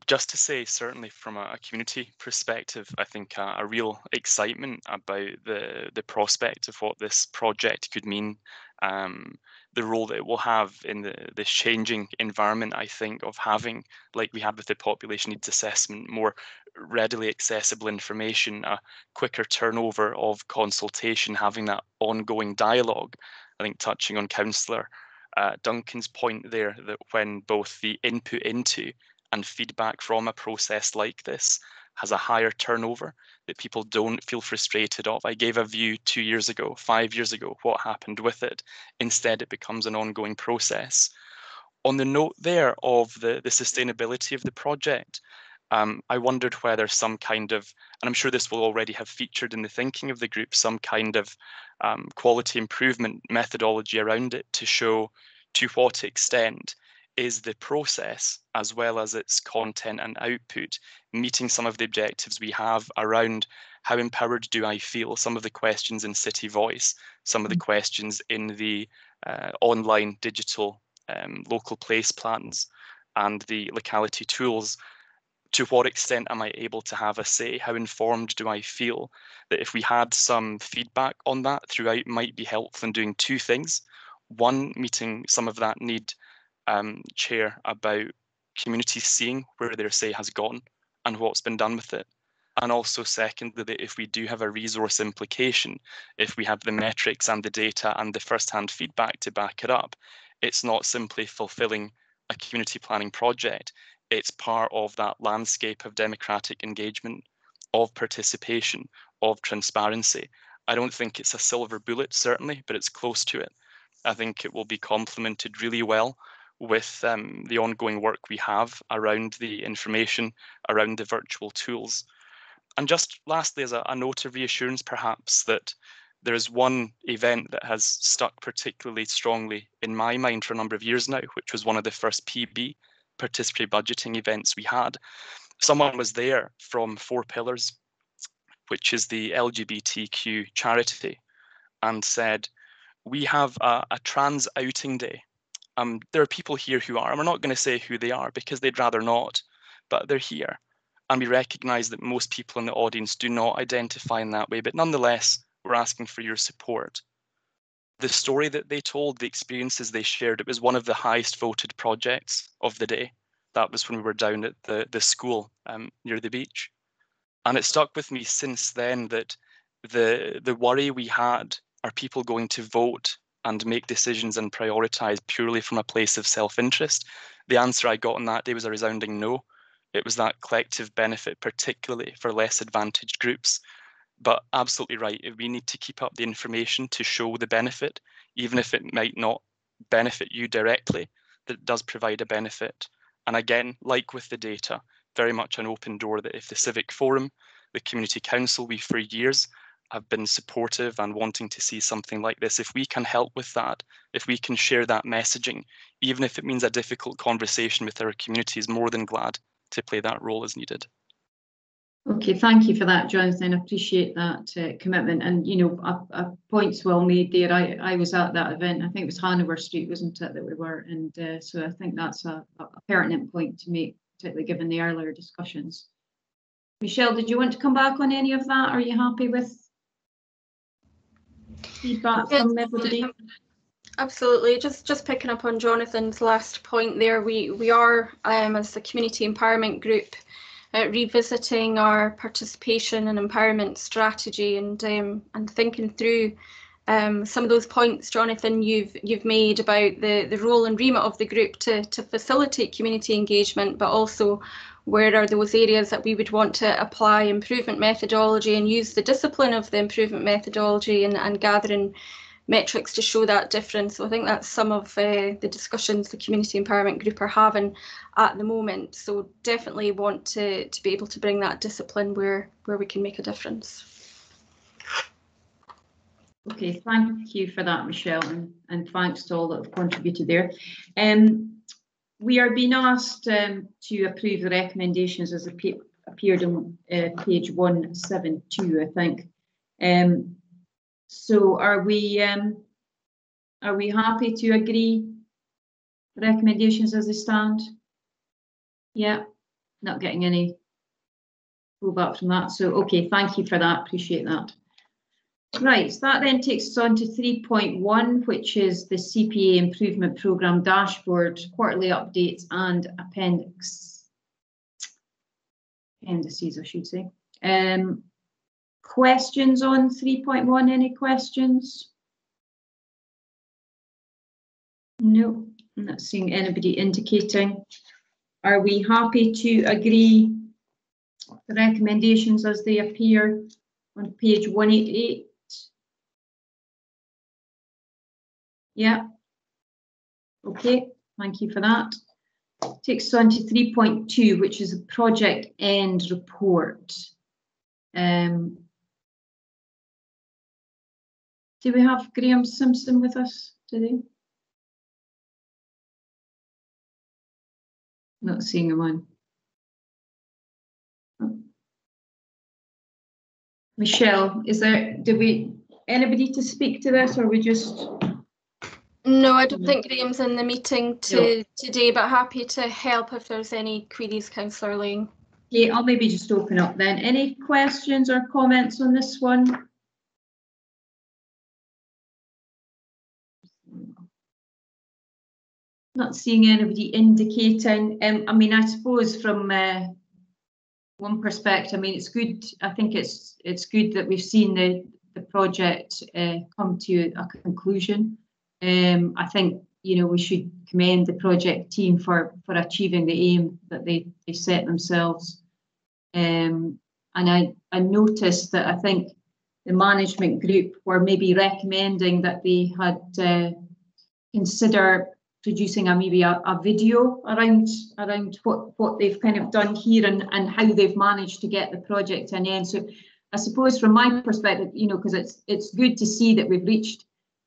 Just to say, certainly from a community perspective, I think a real excitement about the prospect of what this project could mean, the role that it will have in this changing environment, I think, of having, like we had with the population needs assessment, more readily accessible information, a quicker turnover of consultation, having that ongoing dialogue. I think touching on Councillor Duncan's point there, that when both the input into and feedback from a process like this has a higher turnover, that people don't feel frustrated of. I gave a view 2 years ago, 5 years ago, what happened with it. Instead, it becomes an ongoing process. On the note there of the sustainability of the project, I wondered whether some kind of, and I'm sure this will already have featured in the thinking of the group, some kind of quality improvement methodology around it to show to what extent is the process, as well as its content and output, meeting some of the objectives we have around how empowered do I feel, some of the questions in City Voice, some of the questions in the online digital local place plans and the locality tools. To what extent am I able to have a say? How informed do I feel? That if we had some feedback on that throughout might be helpful in doing two things. One, meeting some of that need, Chair, about communities seeing where their say has gone and what's been done with it. And also secondly, that if we do have a resource implication, if we have the metrics and the data and the first-hand feedback to back it up, it's not simply fulfilling a community planning project. It's part of that landscape of democratic engagement, of participation, of transparency. I don't think it's a silver bullet, certainly, but it's close to it. I think it will be complemented really well with the ongoing work we have around the information, around the virtual tools. And just lastly, as a note of reassurance, perhaps, that there is one event that has stuck particularly strongly in my mind for a number of years now, which was one of the first PB, participatory budgeting events we had. Someone was there from 4 Pillars, which is the LGBTQ charity, and said, we have a trans outing day. There are people here who are, and we're not going to say who they are because they'd rather not, but they're here. And we recognise that most people in the audience do not identify in that way, but nonetheless, we're asking for your support. The story that they told, the experiences they shared, it was one of the highest voted projects of the day. That was when we were down at the school near the beach. And it stuck with me since then that the worry we had, are people going to vote and make decisions and prioritise purely from a place of self-interest? The answer I got on that day was a resounding no. It was that collective benefit, particularly for less advantaged groups. But absolutely right, we need to keep up the information to show the benefit, even if it might not benefit you directly, that it does provide a benefit. And again, like with the data, very much an open door that if the Civic Forum, the Community Council, we for years have been supportive and wanting to see something like this. If we can help with that, if we can share that messaging, even if it means a difficult conversation with our communities, more than glad to play that role as needed. Okay, thank you for that, Jonathan. I appreciate that commitment. And, you know, a point's well made there. I was at that event. I think it was Hanover Street, wasn't it, that we were? And so I think that's a pertinent point to make, particularly given the earlier discussions. Michelle, did you want to come back on any of that? Are you happy with feedback from everybody? Absolutely. Just picking up on Jonathan's last point there, we are, as the Community Empowerment Group, revisiting our participation and empowerment strategy and thinking through some of those points, Jonathan, you've made about the role and remit of the group to facilitate community engagement, but also where are those areas that we would want to apply improvement methodology and use the discipline of the improvement methodology and gathering metrics to show that difference. So I think that's some of the discussions the Community Empowerment Group are having at the moment. So definitely want to be able to bring that discipline where we can make a difference. Okay, thank you for that, Michelle, and thanks to all that have contributed there. We are being asked to approve the recommendations as appeared on page 172, I think. So are we happy to agree the recommendations as they stand? Yeah, not getting any pullback from that. So, okay, thank you for that. Appreciate that. Right, so that then takes us on to 3.1, which is the CPA Improvement Programme Dashboard, quarterly updates and appendices, I should say. Questions on 3.1? Any questions? No, I'm not seeing anybody indicating. Are we happy to agree the recommendations as they appear on page 188? Yeah. Okay, thank you for that. Takes us on to 3.2, which is a project end report. Do we have Graham Simpson with us today? Not seeing him on. Michelle, is there, anybody to speak to this, or we just? No, I don't think Graham's in the meeting today, but happy to help if there's any queries, Councillor Lang. Yeah, I'll maybe just open up then. Any questions or comments on this one? Not seeing anybody indicating. I mean, I suppose from one perspective, I mean, it's good. I think it's good that we've seen the project come to a conclusion. I think, you know, we should commend the project team for achieving the aim that they set themselves. And I noticed that I think the management group were maybe recommending that they had consider producing maybe a video around what they've kind of done here and how they've managed to get the project to an end. So I suppose from my perspective, you know, because it's good to see that we've reached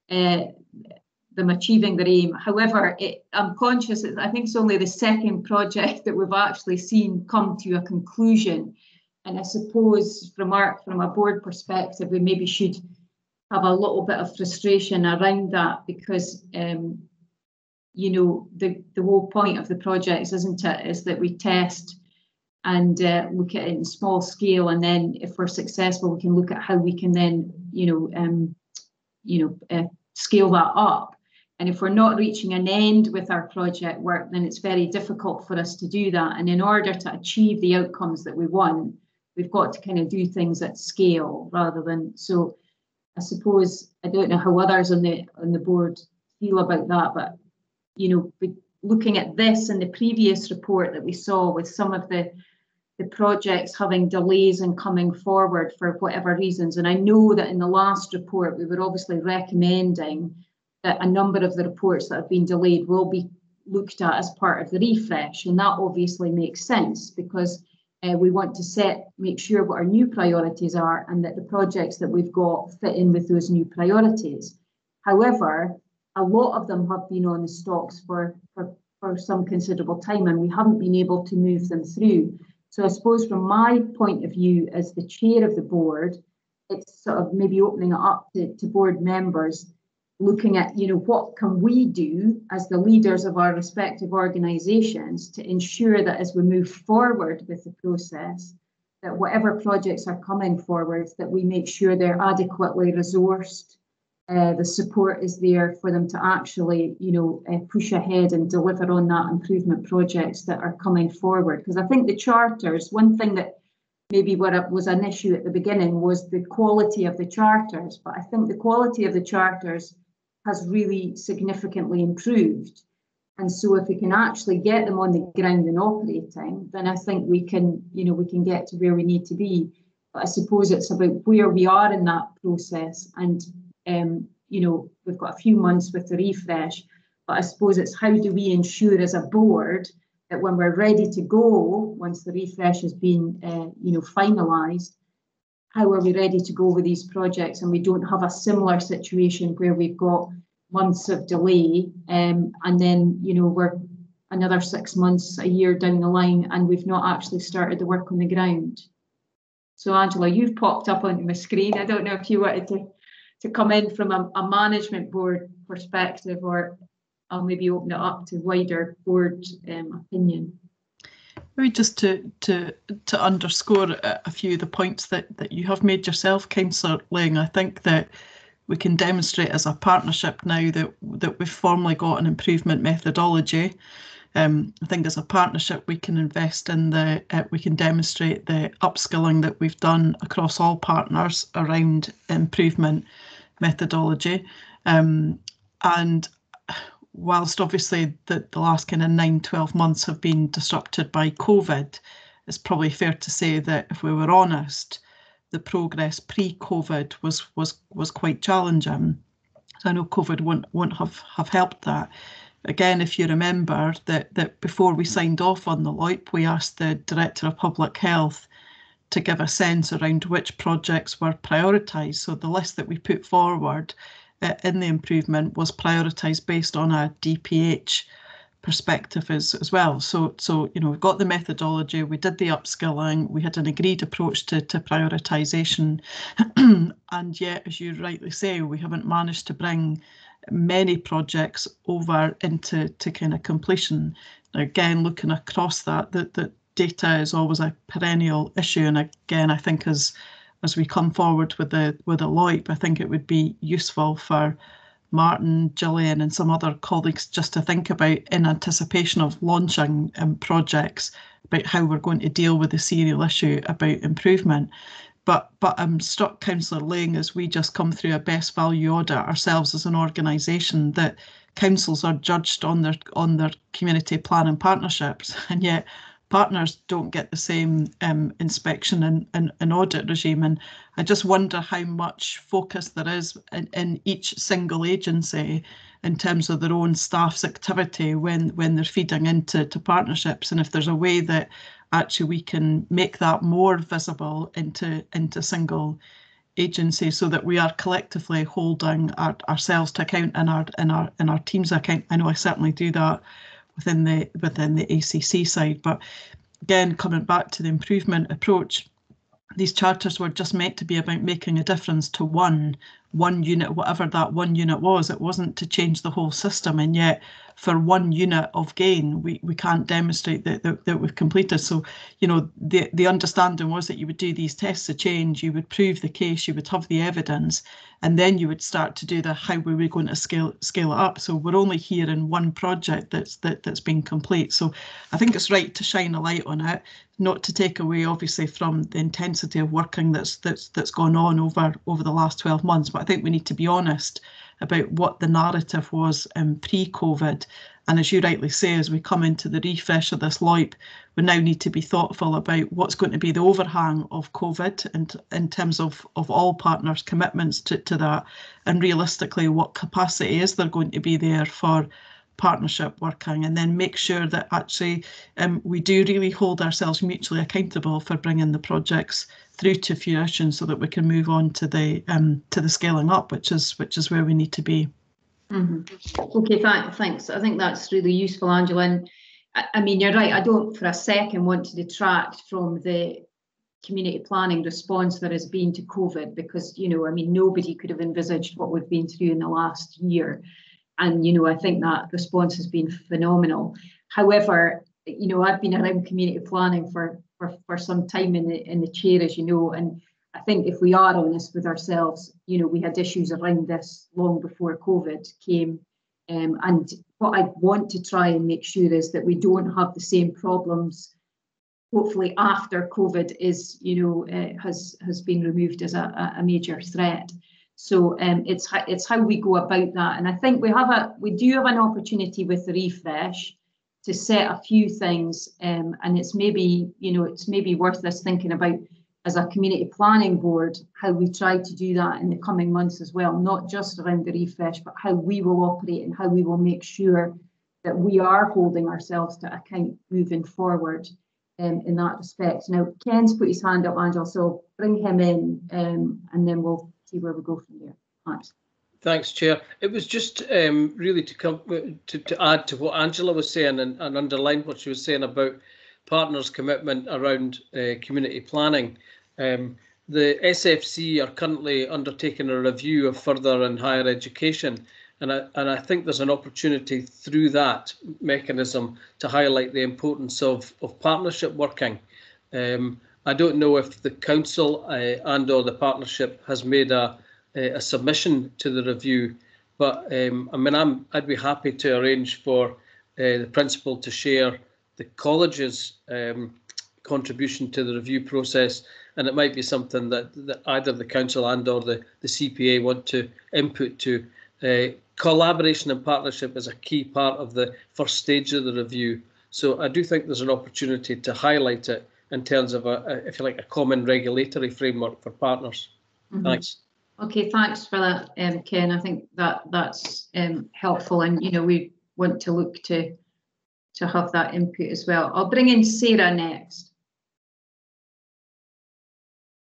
them achieving their aim. However, I'm conscious that I think it's only the second project that we've actually seen come to a conclusion. And I suppose from a board perspective, we maybe should have a little bit of frustration around that, because you know, the whole point of the projects, isn't it, is that we test and look at it in small scale, and then if we're successful, we can look at how we can then, scale that up. And if we're not reaching an end with our project work, then it's very difficult for us to do that. And in order to achieve the outcomes that we want, we've got to kind of do things at scale rather than. So I suppose, I don't know how others on the board feel about that, but you know, looking at this and the previous report that we saw with some of the projects having delays and coming forward for whatever reasons. And I know that in the last report, we were obviously recommending that a number of the reports that have been delayed will be looked at as part of the refresh. And that obviously makes sense, because we want to make sure what our new priorities are and that the projects that we've got fit in with those new priorities. However, a lot of them have been on the stocks for some considerable time, and we haven't been able to move them through. So I suppose from my point of view as the chair of the board, it's sort of maybe opening it up to board members, looking at, you know, what can we do as the leaders of our respective organisations to ensure that as we move forward with the process, that whatever projects are coming forward, that we make sure they're adequately resourced, the support is there for them to actually, you know, push ahead and deliver on that improvement projects that are coming forward. Because I think the charters, one thing that maybe was an issue at the beginning was the quality of the charters, but I think the quality of the charters has really significantly improved. And so if we can actually get them on the ground and operating, then I think we can, you know, we can get to where we need to be. But I suppose it's about where we are in that process. And you know, we've got a few months with the refresh, but I suppose it's how do we ensure as a board that when we're ready to go, once the refresh has been, you know, finalised, how are we ready to go with these projects, and we don't have a similar situation where we've got months of delay, and then, you know, we're another 6 months, a year down the line, and we've not actually started the work on the ground. So Angela, you've popped up onto my screen. I don't know if you wanted to come in from a management board perspective, or I'll maybe open it up to wider board opinion. Maybe just to underscore a few of the points that you have made yourself, Councillor Lang, I think that we can demonstrate as a partnership now that we've formally got an improvement methodology. I think as a partnership we can invest in we can demonstrate the upskilling that we've done across all partners around improvement methodology. And whilst obviously the last kind of 9-12 months have been disrupted by COVID, it's probably fair to say that if we were honest, the progress pre-COVID was quite challenging. So I know COVID won't have helped that. Again, if you remember that before we signed off on the LOIP, we asked the Director of Public Health to give a sense around which projects were prioritised. So the list that we put forward in the improvement was prioritised based on a DPH perspective as well. So you know, we've got the methodology, we did the upskilling, we had an agreed approach to prioritisation, and yet, as you rightly say, we haven't managed to bring many projects over into kind of completion. Now, again, looking across that data is always a perennial issue, and again, I think as we come forward with the LOIP, I think it would be useful for Martin, Gillian and some other colleagues just to think about, in anticipation of launching projects, about how we're going to deal with the serial issue about improvement. But I'm struck, Councillor Lang, as we just come through a best value audit ourselves as an organisation, that councils are judged on their community planning partnerships, and yet partners don't get the same inspection and audit regime. And I just wonder how much focus there is in each single agency in terms of their own staff's activity when they're feeding into partnerships, and if there's a way that actually we can make that more visible into single agencies, so that we are collectively holding ourselves to account and our teams account. I know I certainly do that within the ACC side, but again, coming back to the improvement approach, these charters were just meant to be about making a difference to one unit, whatever that one unit was. It wasn't to change the whole system, and yet for 1 unit of gain we can't demonstrate that we've completed. So, you know, the understanding was that you would do these tests of change, you would prove the case, you would have the evidence, and then you would start to do the how were we going to scale it up. So we're only here in one project that's been complete. So I think it's right to shine a light on it, not to take away obviously from the intensity of working that's gone on over the last 12 months, but I think we need to be honest about what the narrative was pre-COVID. And as you rightly say, as we come into the refresh of this LOIP, we now need to be thoughtful about what's going to be the overhang of COVID, and in terms of all partners' commitments to that, and realistically what capacity is there going to be there for partnership working, and then make sure that actually we do really hold ourselves mutually accountable for bringing the projects through to fruition, so that we can move on to the scaling up, which is where we need to be. Mm-hmm. Okay, thanks. I think that's really useful, Angela. And I mean, you're right. I don't for a second want to detract from the community planning response there has been to COVID, because, you know, I mean, nobody could have envisaged what we've been through in the last year. And, you know, I think that response has been phenomenal. However, you know, I've been around community planning for some time in the chair, as you know, and I think if we are honest with ourselves, you know, we had issues around this long before COVID came. And what I want to try and make sure is that we don't have the same problems, hopefully after COVID is, you know, has been removed as a major threat. So it's how we go about that. And I think we do have an opportunity with the refresh to set a few things, and it's maybe worth us thinking about as a community planning board, how we try to do that in the coming months as well, not just around the refresh, but how we will operate and how we will make sure that we are holding ourselves to account moving forward in that respect. Now, Ken's put his hand up, Angela, so bring him in and then we'll see where we go from there. Thanks. Thanks, Chair. It was just really to add to what Angela was saying and underline what she was saying about partners' commitment around community planning. The SFC are currently undertaking a review of further and higher education, And I think there's an opportunity through that mechanism to highlight the importance of partnership working. I don't know if the council and or the partnership has made a submission to the review, but I mean, I'd be happy to arrange for the principal to share the college's contribution to the review process, and it might be something that either the council and or the CPA want to input to. Collaboration and partnership is a key part of the first stage of the review. So I do think there's an opportunity to highlight it in terms of, if you like, a common regulatory framework for partners. Mm-hmm. Thanks. Okay, thanks for that, Ken. I think that's helpful, and we want to look to have that input as well. I'll bring in Sarah next.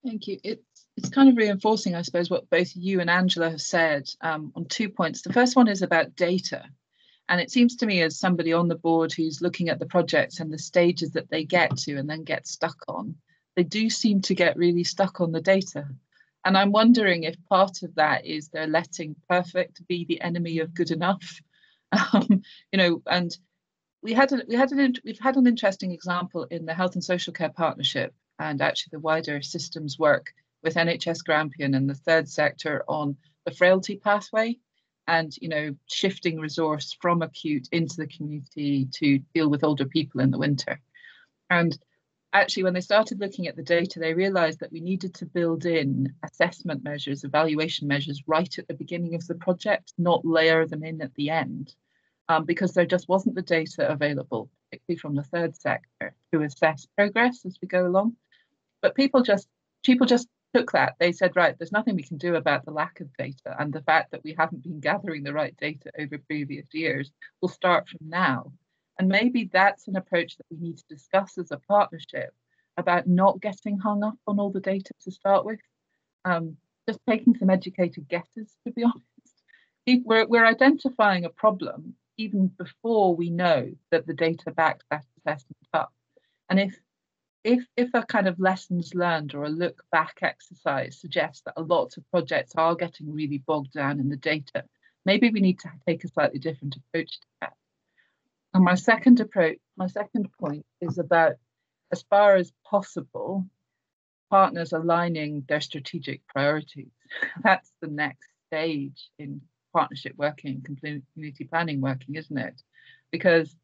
Thank you. It's kind of reinforcing, I suppose, what both you and Angela have said on 2 points. The first one is about data. And it seems to me, as somebody on the board who's looking at the projects and the stages that they get to and then get stuck on, they do seem to get really stuck on the data. And I'm wondering if part of that is they're letting perfect be the enemy of good enough. And we've had an interesting example in the Health and Social Care Partnership and actually the wider systems work with NHS Grampian and the third sector on the frailty pathway and, shifting resource from acute into the community to deal with older people in the winter. And actually, when they started looking at the data, they realised that we needed to build in assessment measures, evaluation measures right at the beginning of the project, not layer them in at the end, because there just wasn't the data available, particularly from the third sector, to assess progress as we go along. But people just took that. They said, right, there's nothing we can do about the lack of data and the fact that we haven't been gathering the right data over previous years. We'll start from now. And maybe that's an approach that we need to discuss as a partnership about not getting hung up on all the data to start with. Just taking some educated guesses, to be honest. We're identifying a problem even before we know that the data backs that assessment up. And if a kind of lessons learned or a look back exercise suggests that a lot of projects are getting really bogged down in the data, maybe we need to take a slightly different approach to that. And my second point is about, as far as possible, partners aligning their strategic priorities. That's the next stage in partnership working, community planning working, isn't it? Because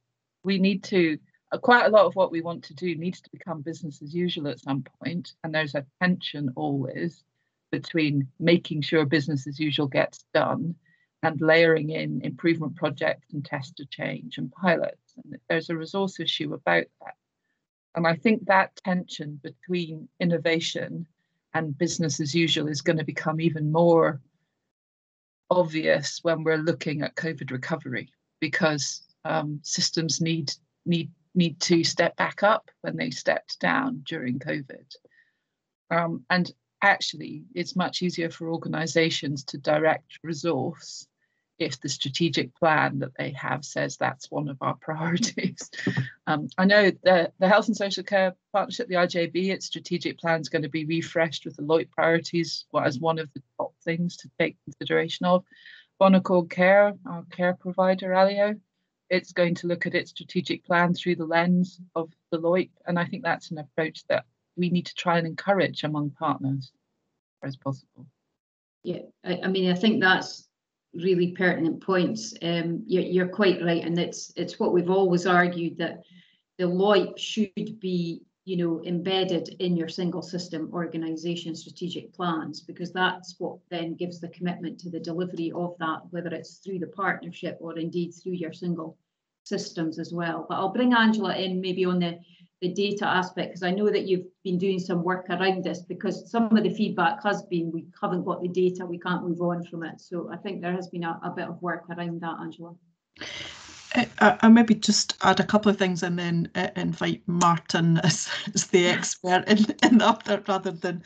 we need to, quite a lot of what we want to do needs to become business as usual at some point, and there's a tension always between making sure business as usual gets done and layering in improvement projects and test to change and pilots. And there's a resource issue about that. And I think that tension between innovation and business as usual is going to become even more obvious when we're looking at COVID recovery, because systems need to step back up when they stepped down during COVID. And actually, it's much easier for organisations to direct resource if the strategic plan that they have says that's one of our priorities. I know the Health and Social Care Partnership, the IJB, its strategic plan is going to be refreshed with the Lloyd priorities as one of the top things to take consideration of. Bonaccord Care, our care provider, Alio, it's going to look at its strategic plan through the lens of the Lloyd, and I think that's an approach that we need to try and encourage among partners as possible. Yeah, I mean, I think that's really pertinent points. You're quite right, and it's what we've always argued, that the LOIP should be, embedded in your single system organisation strategic plans, because that's what then gives the commitment to the delivery of that, whether it's through the partnership or indeed through your single systems as well. But I'll bring Angela in maybe on the data aspect, because I know that you've been doing some work around this, because some of the feedback has been we haven't got the data, we can't move on from it. So I think there has been a bit of work around that, Angela. I maybe just add a couple of things and then invite Martin as the expert in the other rather than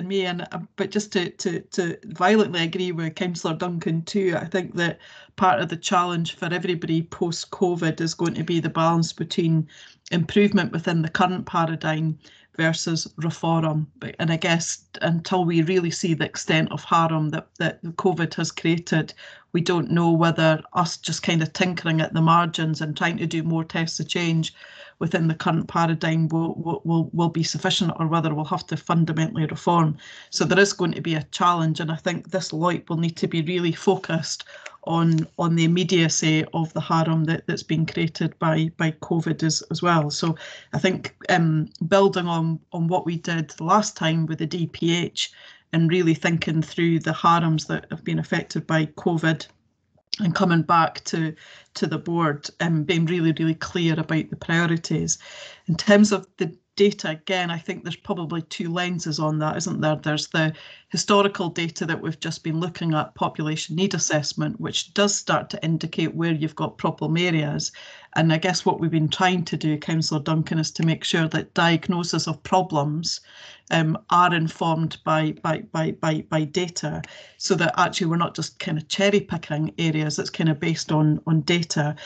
me. But just to violently agree with Councillor Duncan too, I think that part of the challenge for everybody post-COVID is going to be the balance between improvement within the current paradigm versus reform. And I guess until we really see the extent of harm that COVID has created, We don't know whether us just kind of tinkering at the margins and trying to do more tests of change within the current paradigm will be sufficient, or whether we'll have to fundamentally reform. So there is going to be a challenge, and I think this LOIP will need to be really focused on the immediacy of the harm that's been created by COVID as well. So I think building on what we did the last time with the DPH, and really thinking through the harms that have been affected by COVID, and coming back to the board and being really, really clear about the priorities. In terms of the data, again, I think there's probably two lenses on that, isn't there? There's the historical data that we've just been looking at, population need assessment, which does start to indicate where you've got problem areas. And I guess what we've been trying to do, Councillor Duncan, is to make sure that diagnosis of problems are informed by data, so that actually we're not just kind of cherry picking areas. That's kind of based on data.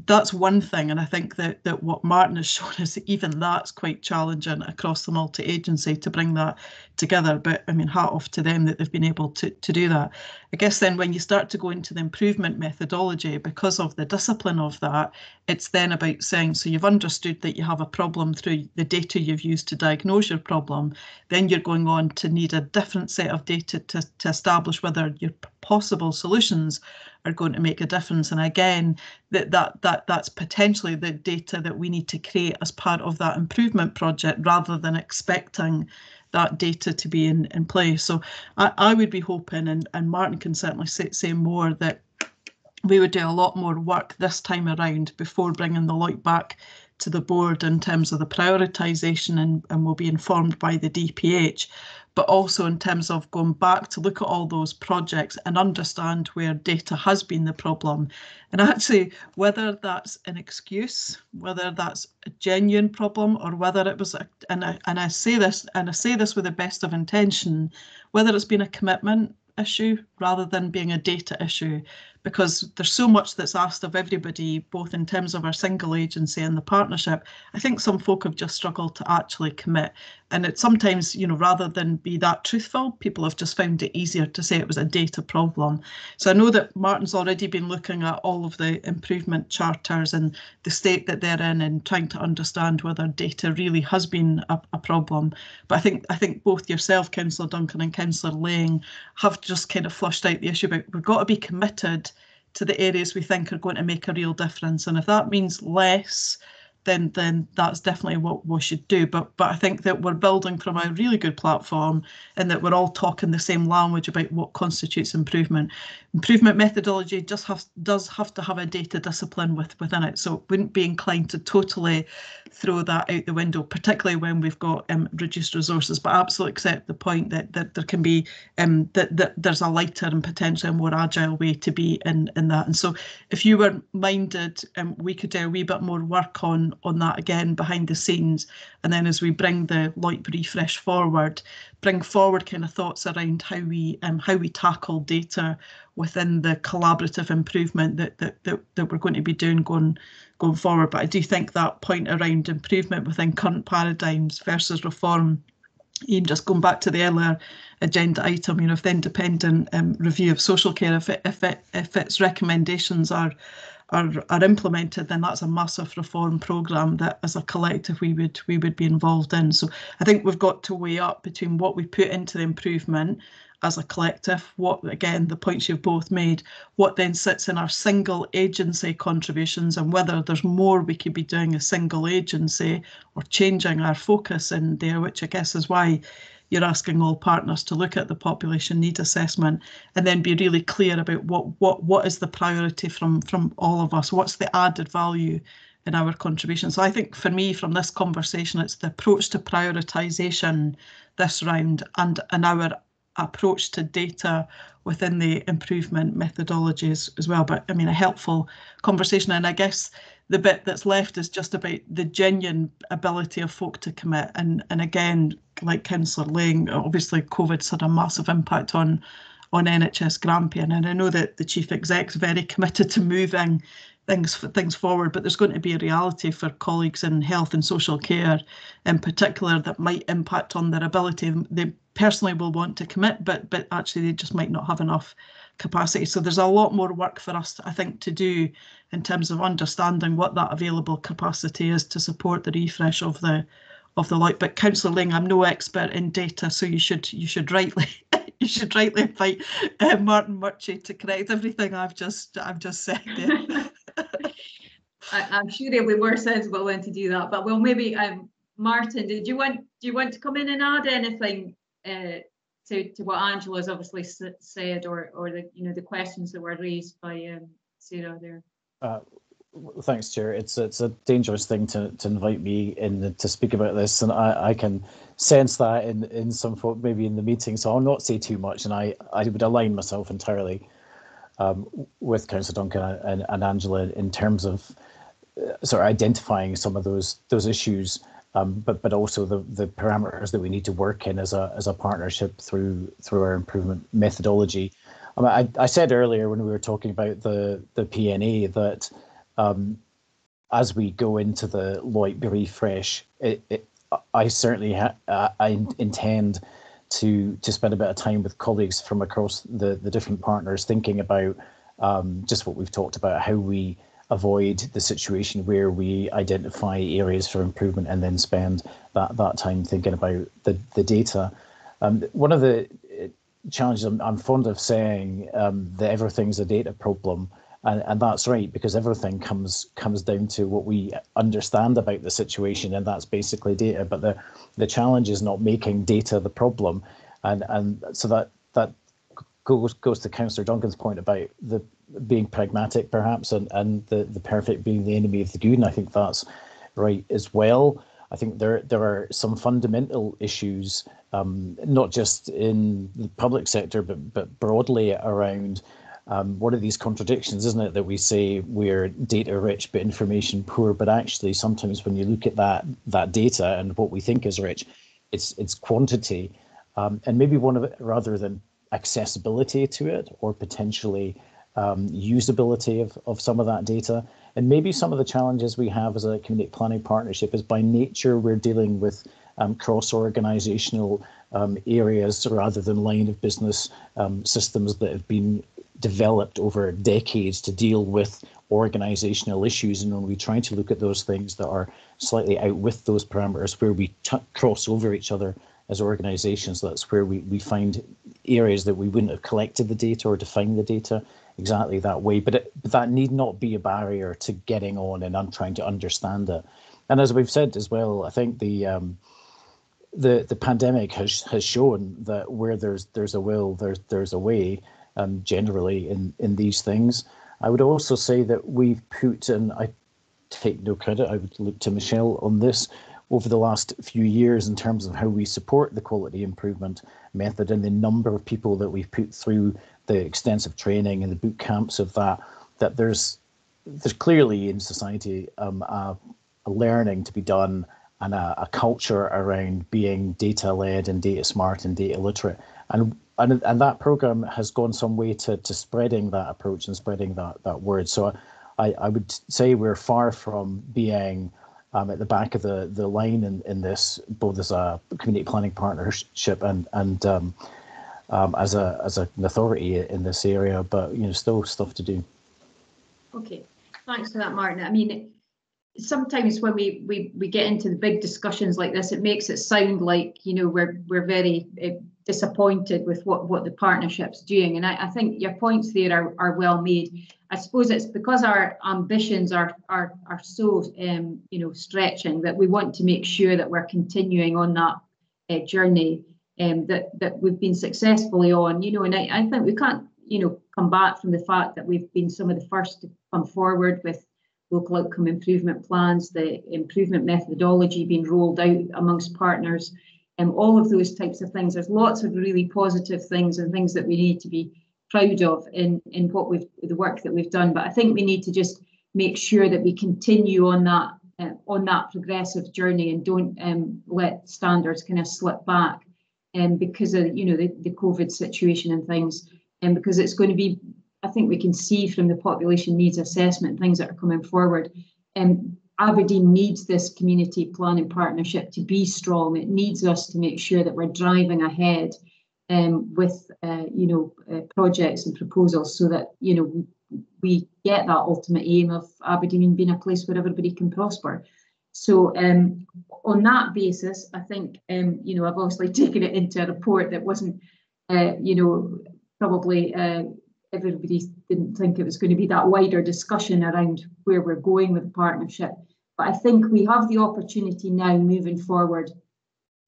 That's one thing, and I think that what Martin has shown is that even that's quite challenging across the multi-agency to bring that together. But I mean, hat off to them that they've been able to do that. I guess then when you start to go into the improvement methodology, because of the discipline of that, it's then about saying, so you've understood that you have a problem through the data you've used to diagnose your problem, then you're going on to need a different set of data to establish whether your possible solutions are going to make a difference. And again, that's potentially the data that we need to create as part of that improvement project, rather than expecting that data to be in place. So I would be hoping, and Martin can certainly say more, that we would do a lot more work this time around before bringing the LOIP back to the board in terms of the prioritisation, and will be informed by the DPH, but also in terms of going back to look at all those projects and understand where data has been the problem. And actually, whether that's an excuse, whether that's a genuine problem, or whether it was, and I say this with the best of intention, whether it's been a commitment issue rather than being a data issue, because there's so much that's asked of everybody, both in terms of our single agency and the partnership. I think some folk have just struggled to actually commit, and it's sometimes, you know, rather than be that truthful, people have just found it easier to say it was a data problem. So I know that Martin's already been looking at all of the improvement charters and the state that they're in, and trying to understand whether data really has been a problem. But I think both yourself, Councillor Duncan, and Councillor Lang have just kind of flushed out the issue about we've got to be committed to the areas we think are going to make a real difference. And if that means less, then that's definitely what we should do. But I think that we're building from a really good platform, and that we're all talking the same language about what constitutes improvement. Improvement methodology just does have to have a data discipline within it. So wouldn't be inclined to totally throw that out the window, particularly when we've got reduced resources. But absolutely accept the point that there can be that there's a lighter and potentially a more agile way to be in that. And so if you were minded, we could do a wee bit more work on that again behind the scenes, and then as we bring the LOIP refresh forward, bring forward kind of thoughts around how we tackle data within the collaborative improvement that we're going to be doing going forward. But I do think that point around improvement within current paradigms versus reform, Ian, just going back to the earlier agenda item, you know, if the independent review of social care, if its recommendations are implemented, then that's a massive reform programme that as a collective we would be involved in. So I think we've got to weigh up between what we put into the improvement as a collective, what, again, the points you've both made, what then sits in our single agency contributions, and whether there's more we could be doing as single agency or changing our focus in there, which I guess is why you're asking all partners to look at the population need assessment, and then be really clear about what is the priority from all of us, what's the added value in our contribution. So I think for me, from this conversation, it's the approach to prioritisation this round, and our approach to data within the improvement methodologies as well. But I mean, a helpful conversation, and I guess the bit that's left is just about the genuine ability of folk to commit. And again, like Councillor Lang, obviously COVID's had a massive impact on NHS Grampian, and I know that the Chief Exec's very committed to moving things forward, but there's going to be a reality for colleagues in health and social care in particular that might impact on their ability. They personally will want to commit, but actually they just might not have enough capacity. So there's a lot more work for us, I think, to do in terms of understanding what that available capacity is to support the refresh of the LOIT. But Councillor Ling, I'm no expert in data, so you should rightly invite Martin Murchie to correct everything I've just said there. I'm sure they'll be more sensible when to do that. But well, maybe Martin, do you want to come in and add anything to what Angela's obviously said, or the questions that were raised by Sarah there? Thanks, Chair. It's a dangerous thing to invite me in to speak about this, and I can sense that in some folk maybe in the meeting, so I'll not say too much, and I would align myself entirely with Councillor Duncan and Angela in terms of sort of identifying some of those issues, but also the parameters that we need to work in as a partnership through our improvement methodology. I said earlier when we were talking about the PNA that as we go into the LOIT refresh, I certainly I intend to spend a bit of time with colleagues from across the different partners thinking about just what we've talked about, how we avoid the situation where we identify areas for improvement and then spend that time thinking about the data. One of the challenges I'm fond of saying that everything's a data problem. And that's right, because everything comes down to what we understand about the situation, and that's basically data. But the challenge is not making data the problem, and so that goes to Councillor Duncan's point about the being pragmatic, perhaps, and the perfect being the enemy of the good. And I think that's right as well. I think there are some fundamental issues, not just in the public sector, but broadly around. One of these contradictions, isn't it, that we say we're data rich but information poor, but actually sometimes when you look at that data and what we think is rich, it's quantity, and maybe one of it rather than accessibility to it, or potentially usability of some of that data. And maybe some of the challenges we have as a community planning partnership is by nature we're dealing with cross-organisational areas rather than line of business systems that have been developed over decades to deal with organisational issues. And when we try to look at those things that are slightly out with those parameters, where we cross over each other as organisations, that's where we find areas that we wouldn't have collected the data or defined the data exactly that way. But that need not be a barrier to getting on and trying to understand it. And as we've said as well, I think the pandemic has shown that where there's a will, there's a way. Generally in these things, I would also say that we've put, and I take no credit, I would look to Michelle on this, over the last few years in terms of how we support the quality improvement method and the number of people that we've put through the extensive training and the boot camps of that there's clearly in society a learning to be done and a culture around being data led and data smart and data literate, and that program has gone some way to spreading that approach and spreading that word. So I would say we're far from being at the back of the line in this, both as a community planning partnership and as an authority in this area, but still stuff to do. Okay, thanks for that, Martin. I mean, sometimes when we get into the big discussions like this, it makes it sound like we're very disappointed with what the partnership's doing, and I think your points there are well made. I suppose it's because our ambitions are so stretching that we want to make sure that we're continuing on that journey that we've been successfully on. And I think we can't come back from the fact that we've been some of the first to come forward with local outcome improvement plans, the improvement methodology being rolled out amongst partners, and all of those types of things. There's lots of really positive things and things that we need to be proud of in the work that we've done. But I think we need to just make sure that we continue on that progressive journey and don't let standards kind of slip back because of the COVID situation and things, and because it's going to be, I think we can see from the population needs assessment, things that are coming forward. Aberdeen needs this community planning partnership to be strong. It needs us to make sure that we're driving ahead with projects and proposals, so that we get that ultimate aim of Aberdeen being a place where everybody can prosper. So on that basis, I think I've obviously taken it into a report that wasn't probably everybody didn't think it was going to be that wider discussion around where we're going with the partnership. But I think we have the opportunity now, moving forward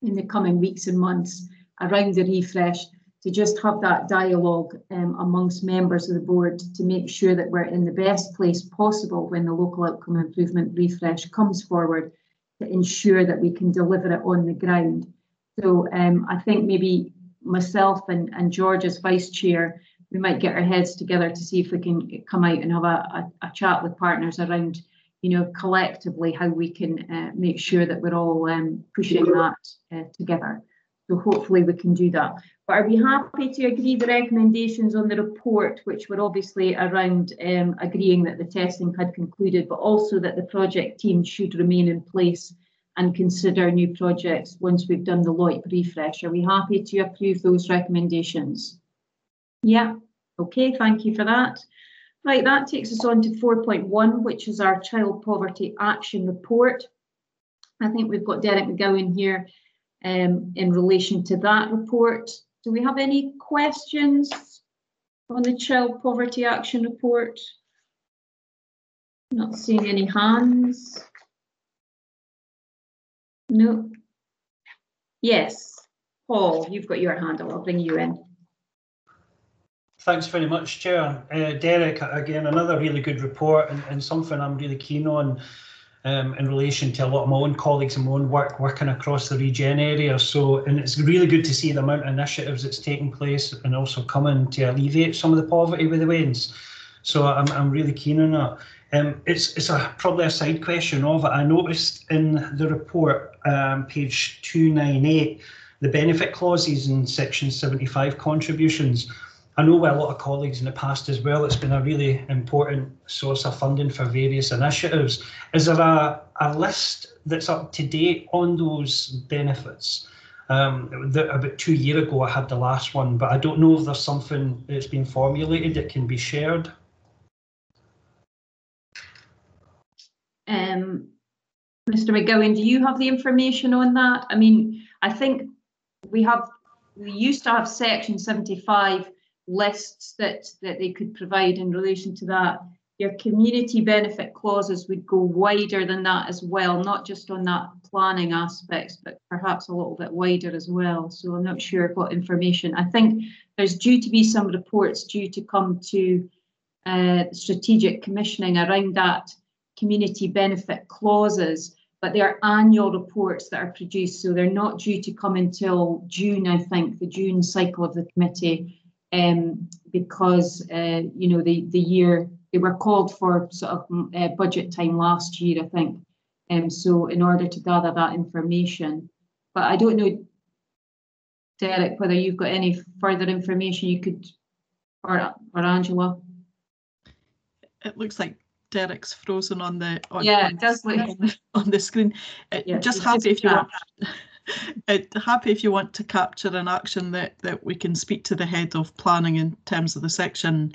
in the coming weeks and months around the refresh, to just have that dialogue amongst members of the board to make sure that we're in the best place possible when the local outcome improvement refresh comes forward, to ensure that we can deliver it on the ground. So I think maybe myself and George as vice chair, we might get our heads together to see if we can come out and have a chat with partners around, collectively how we can make sure that we're all pushing that together. So hopefully we can do that. But are we happy to agree the recommendations on the report, which were obviously around agreeing that the testing had concluded, but also that the project team should remain in place and consider new projects once we've done the LOIP refresh? Are we happy to approve those recommendations? Yeah, okay, thank you for that. Right, that takes us on to 4.1, which is our Child Poverty Action Report. I think we've got Derek McGowan here in relation to that report. Do we have any questions on the Child Poverty Action Report? Not seeing any hands. No. Yes, Paul, you've got your hand up. I'll bring you in. Thanks very much, Chair. Derek, again, another really good report, and something I'm really keen on in relation to a lot of my own colleagues and my own work working across the region area. So, and it's really good to see the amount of initiatives that's taking place and also coming to alleviate some of the poverty with the wains. So I'm really keen on that. It's probably a side question of it. I noticed in the report, page 298, the benefit clauses in section 75 contributions. I know with a lot of colleagues in the past as well, it's been a really important source of funding for various initiatives. Is there a list that's up to date on those benefits? About 2 years ago, I had the last one, but I don't know if there's something that's been formulated that can be shared. Mr. McGowan, do you have the information on that? I mean, I think we used to have section 75 lists that they could provide in relation to that. Your community benefit clauses would go wider than that as well, not just on that planning aspects, but perhaps a little bit wider as well. So I'm not sure what information. I think there's due to be some reports due to come to strategic commissioning around that community benefit clauses, but they are annual reports that are produced, so they're not due to come until June, I think, the June cycle of the committee, because the year they were called for sort of budget time last year, I think, so in order to gather that information. But I don't know, Derek, whether you've got any further information you could, or Angela. It looks like Derek's frozen on the on the screen. Yeah, just happy if you want. Happy if you want to capture an action that we can speak to the head of planning in terms of the section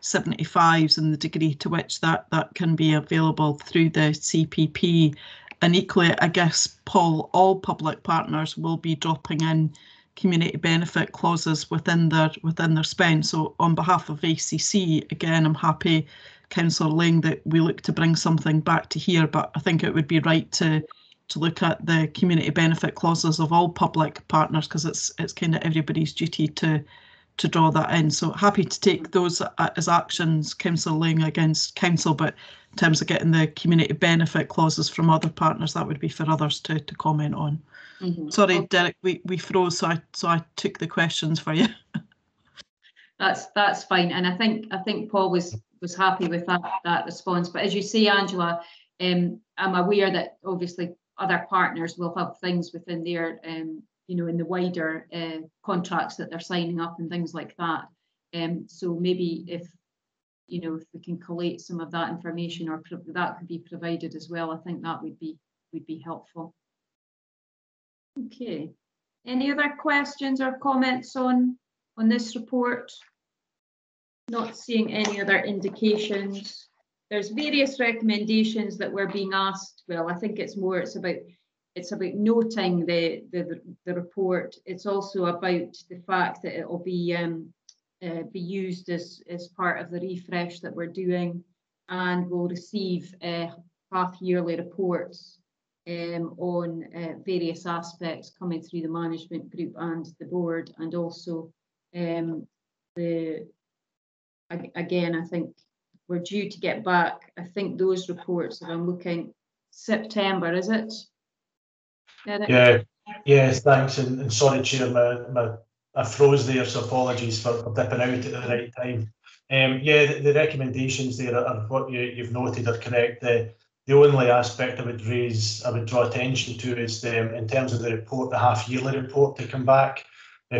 75s and the degree to which that can be available through the CPP. And equally, I guess, Paul, all public partners will be dropping in community benefit clauses within their spend. So on behalf of ACC, again, I'm happy, Councillor Lang, that we look to bring something back to here, but I think it would be right to look at the community benefit clauses of all public partners, because it's kind of everybody's duty to draw that in. So happy to take those as actions, Councillor Lang, against Council, but in terms of getting the community benefit clauses from other partners, that would be for others to comment on. Mm-hmm. Sorry, okay. Derek, we froze, so I took the questions for you. That's fine, and I think Paul was happy with that response. But as you say, Angela, I'm aware that obviously other partners will have things within their in the wider contracts that they're signing up and things like that. So maybe if we can collate some of that information, or that could be provided as well, I think that would be helpful. Okay, Any other questions or comments on this report? Not seeing any other indications. There's various recommendations that were being asked. Well, I think it's about noting the report. It's also about the fact that it will be used as part of the refresh that we're doing, and we'll receive half-yearly reports on various aspects coming through the management group and the board, and also again, I think we're due to get back. I think those reports, if I'm looking, September, is it? Derek? Yeah. Yes. Thanks. And sorry, Chair, I froze there, so apologies for dipping out at the right time. Yeah, the recommendations there are what you've noted are correct. The only aspect I would draw attention to is in terms of the report, the half-yearly report to come back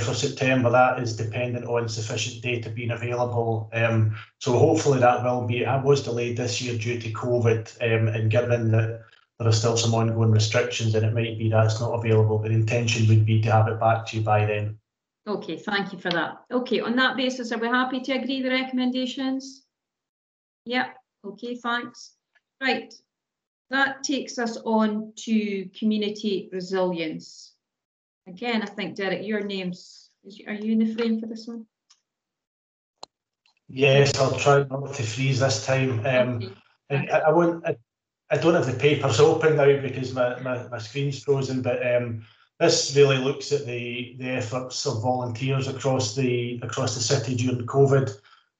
for September. That is dependent on sufficient data being available. So hopefully that will be. It was delayed this year due to COVID, and given that there are still some ongoing restrictions, and it might be that's not available. But the intention would be to have it back to you by then. Okay, thank you for that. Okay, on that basis, are we happy to agree the recommendations? Yep. Okay, thanks. Right. That takes us on to community resilience. Again, I think, Derek, are you in the frame for this one? Yes, I'll try not to freeze this time. Okay. I don't have the papers open now because my screen's frozen, but this really looks at the efforts of volunteers across the city during COVID.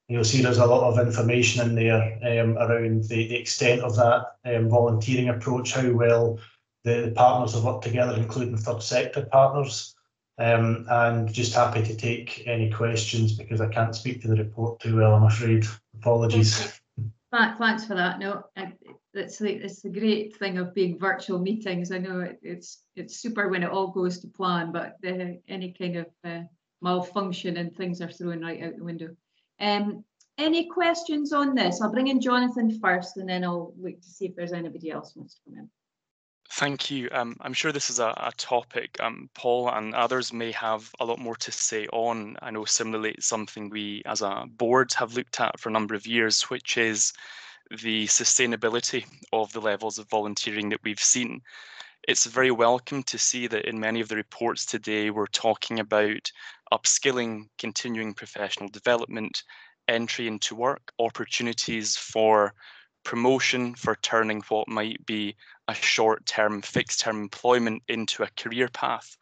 You'll see there's a lot of information in there around the extent of that volunteering approach, how well the partners have worked together, including third sector partners. And just happy to take any questions because I can't speak to the report too well, I'm afraid. Apologies. Okay. Thanks for that. No, it's the great thing of being virtual meetings. I know it's super when it all goes to plan, but any kind of malfunction and things are thrown right out the window. Any questions on this? I'll bring in Jonathan first, and then I'll look to see if there's anybody else who wants to come in. Thank you. I'm sure this is a topic Paul and others may have a lot more to say on. I know similarly it's something we as a board have looked at for a number of years, which is the sustainability of the levels of volunteering that we've seen. It's very welcome to see that in many of the reports today, we're talking about upskilling, continuing professional development, entry into work, opportunities for promotion, for turning what might be a short-term, fixed-term employment into a career path.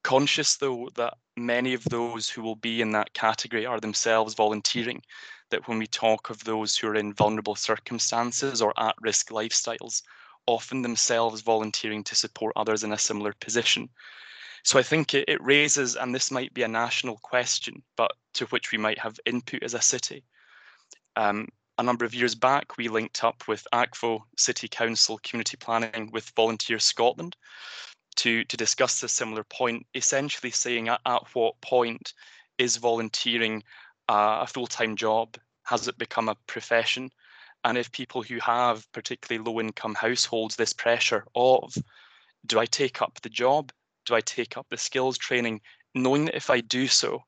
Conscious, though, that many of those who will be in that category are themselves volunteering, that when we talk of those who are in vulnerable circumstances or at-risk lifestyles, often themselves volunteering to support others in a similar position. So I think it raises, and this might be a national question, but to which we might have input as a city. A number of years back, we linked up with ACFO, City Council, Community Planning with Volunteer Scotland to discuss a similar point, essentially saying at what point is volunteering a full-time job? Has it become a profession? And if people who have particularly low-income households, this pressure of, do I take up the job? Do I take up the skills training, knowing that if I do so,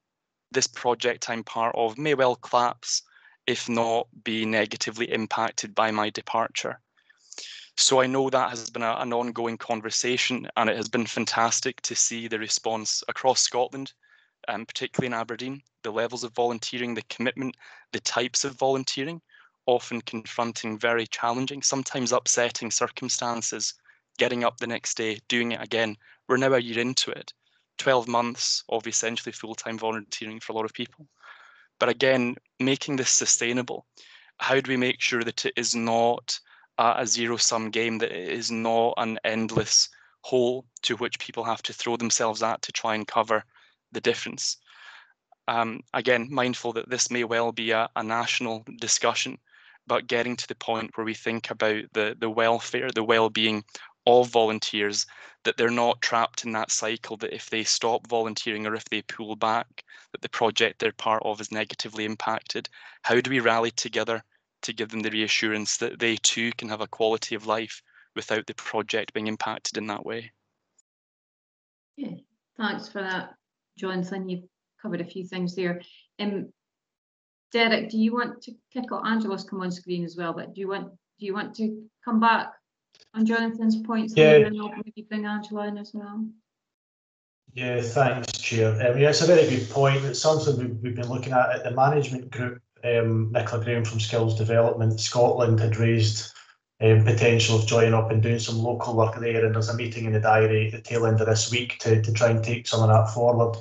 this project I'm part of may well collapse, if not be negatively impacted by my departure. So I know that has been an ongoing conversation, and it has been fantastic to see the response across Scotland, particularly in Aberdeen, the levels of volunteering, the commitment, the types of volunteering, often confronting very challenging, sometimes upsetting circumstances, getting up the next day, doing it again. We're now a year into it, 12 months of essentially full-time volunteering for a lot of people. But again, making this sustainable, how do we make sure that it is not a zero-sum game, that it is not an endless hole to which people have to throw themselves at to try and cover the difference? Again, mindful that this may well be a national discussion, but getting to the point where we think about the welfare, the well-being of volunteers, that they're not trapped in that cycle, that if they stop volunteering or if they pull back, that the project they're part of is negatively impacted. How do we rally together to give them the reassurance that they too can have a quality of life without the project being impacted in that way? Yeah, Thanks for that, Jonathan. You've covered a few things there. Derek, do you want to kick off? Angela's come on screen as well, but do you want to come back on Jonathan's points there, and I'll maybe bring Angela in as well? Yeah, thanks, Chair. Yeah, it's a very good point. It's something we've been looking at the management group. Nicola Graham from Skills Development Scotland had raised potential of joining up and doing some local work there, and there's a meeting in the diary at the tail end of this week to try and take some of that forward.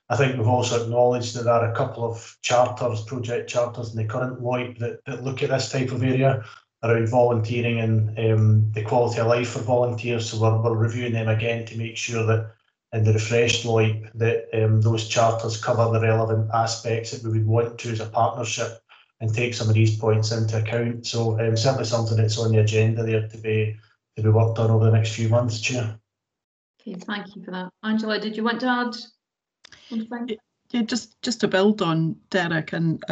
I think we've also acknowledged that there are a couple of charters, project charters in the current LOIP that look at this type of area around volunteering and the quality of life for volunteers. So we're reviewing them again to make sure that in the refreshed LOIP that those charters cover the relevant aspects that we would want to as a partnership and take some of these points into account. So certainly something that's on the agenda there to be worked on over the next few months, Chair. Okay, thank you for that. Angela, did you want to add something? Yeah, just to build on Derek and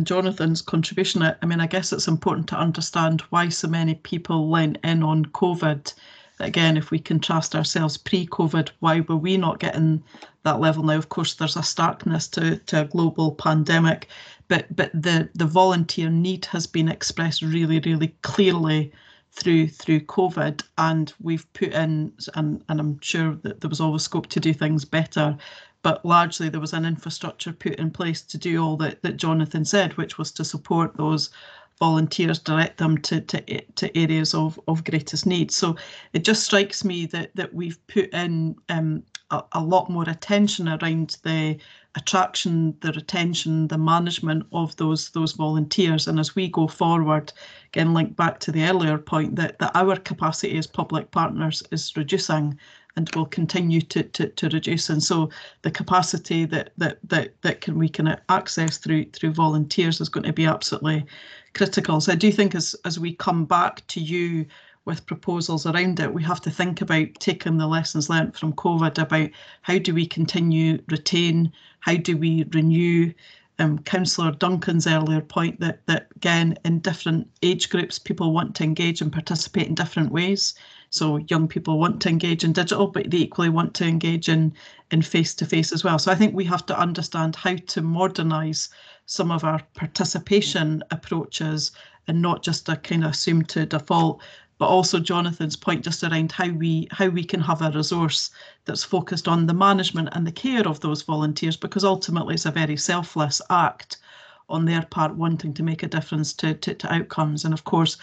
Jonathan's contribution, I mean, I guess it's important to understand why so many people went in on COVID. Again, if we contrast ourselves pre-COVID, why were we not getting that level now? Of course, there's a starkness to a global pandemic, but the volunteer need has been expressed really, really clearly through COVID, and we've put in, and I'm sure that there was always scope to do things better, but largely there was an infrastructure put in place to do all that Jonathan said, which was to support those volunteers, direct them to areas of greatest need. So it just strikes me that we've put in a lot more attention around the attraction, the retention, the management of those volunteers. And as we go forward, again, link back to the earlier point that our capacity as public partners is reducing and will continue to reduce. And so the capacity that we can access through volunteers is going to be absolutely critical. So I do think as we come back to you with proposals around it, we have to think about taking the lessons learnt from COVID about how do we continue, retain, how do we renew. Councillor Duncan's earlier point that again, in different age groups, people want to engage and participate in different ways. So young people want to engage in digital, but they equally want to engage in face-to-face as well. So I think we have to understand how to modernise some of our participation approaches and not just a kind of assume to default, but also Jonathan's point just around how we can have a resource that's focused on the management and the care of those volunteers, because ultimately it's a very selfless act on their part, wanting to make a difference to outcomes. And of course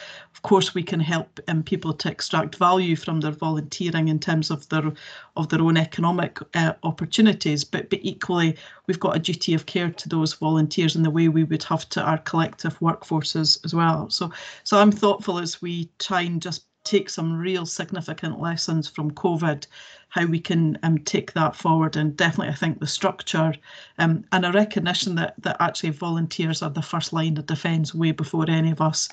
we can help people to extract value from their volunteering in terms of their own economic opportunities, but equally we've got a duty of care to those volunteers in the way we would have to our collective workforces as well. So I'm thoughtful as we try and just take some real significant lessons from COVID, how we can take that forward. And definitely I think the structure and a recognition that actually volunteers are the first line of defence way before any of us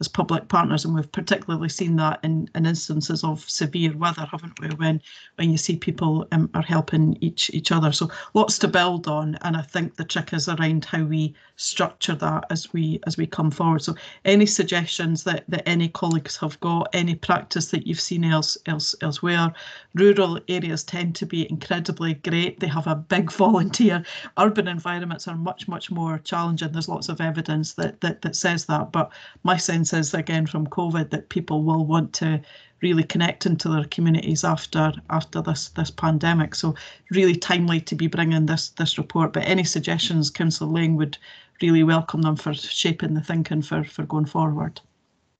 as public partners, and we've particularly seen that in instances of severe weather, haven't we, when you see people are helping each other. So lots to build on, and I think the trick is around how we structure that as we come forward. So any suggestions that any colleagues have got, any practice that you've seen elsewhere. Rural areas tend to be incredibly great. They have a big volunteer. Urban environments are much more challenging. There's lots of evidence that says that, but my sense is, again, from COVID, that people will want to really connect into their communities after this pandemic. So really timely to be bringing this report. But any suggestions, Councillor Lang, would really welcome them for shaping the thinking for going forward.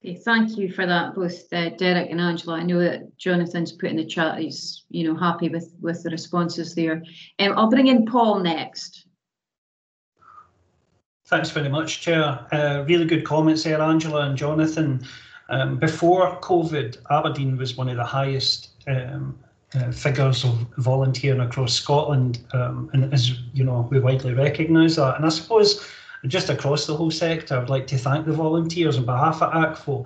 Okay, thank you for that, both Derek and Angela. I know that Jonathan's put in the chat he's happy with the responses there. I'll bring in Paul next. Thanks very much, Chair. Really good comments there, Angela and Jonathan. Before COVID, Aberdeen was one of the highest figures of volunteering across Scotland, and as you know, we widely recognise that. And I suppose just across the whole sector, I'd like to thank the volunteers on behalf of ACFO.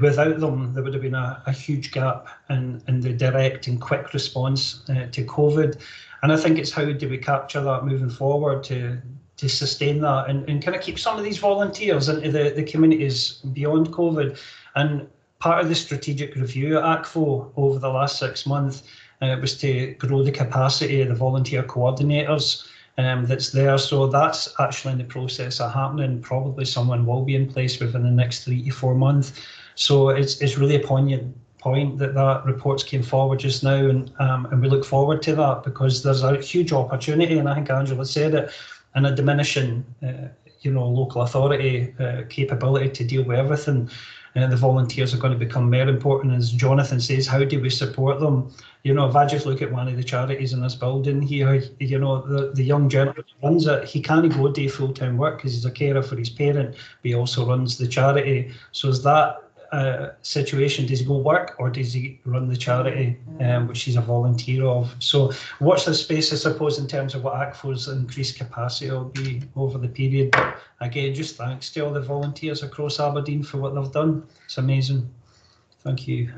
Without them, there would have been a huge gap in the direct and quick response to COVID. And I think it's how do we capture that moving forward to sustain that and kind of keep some of these volunteers into the communities beyond COVID. And part of the strategic review at ACFO over the last 6 months was to grow the capacity of the volunteer coordinators that's there. So that's actually in the process of happening. Probably someone will be in place within the next 3 to 4 months. So it's really a poignant point that reports came forward just now, and we look forward to that, because there's a huge opportunity, and I think Angela said it, and a diminishing local authority capability to deal with everything. The volunteers are going to become more important. As Jonathan says, how do we support them? If I just look at one of the charities in this building here, the young gentleman who runs it, he can't go day full-time work because he's a carer for his parent, but he also runs the charity. So is that situation, does he go work or does he run the charity, which he's a volunteer of? So watch this space, I suppose, in terms of what ACFO's increased capacity will be over the period. But again, just thanks to all the volunteers across Aberdeen for what they've done. It's amazing. Thank you.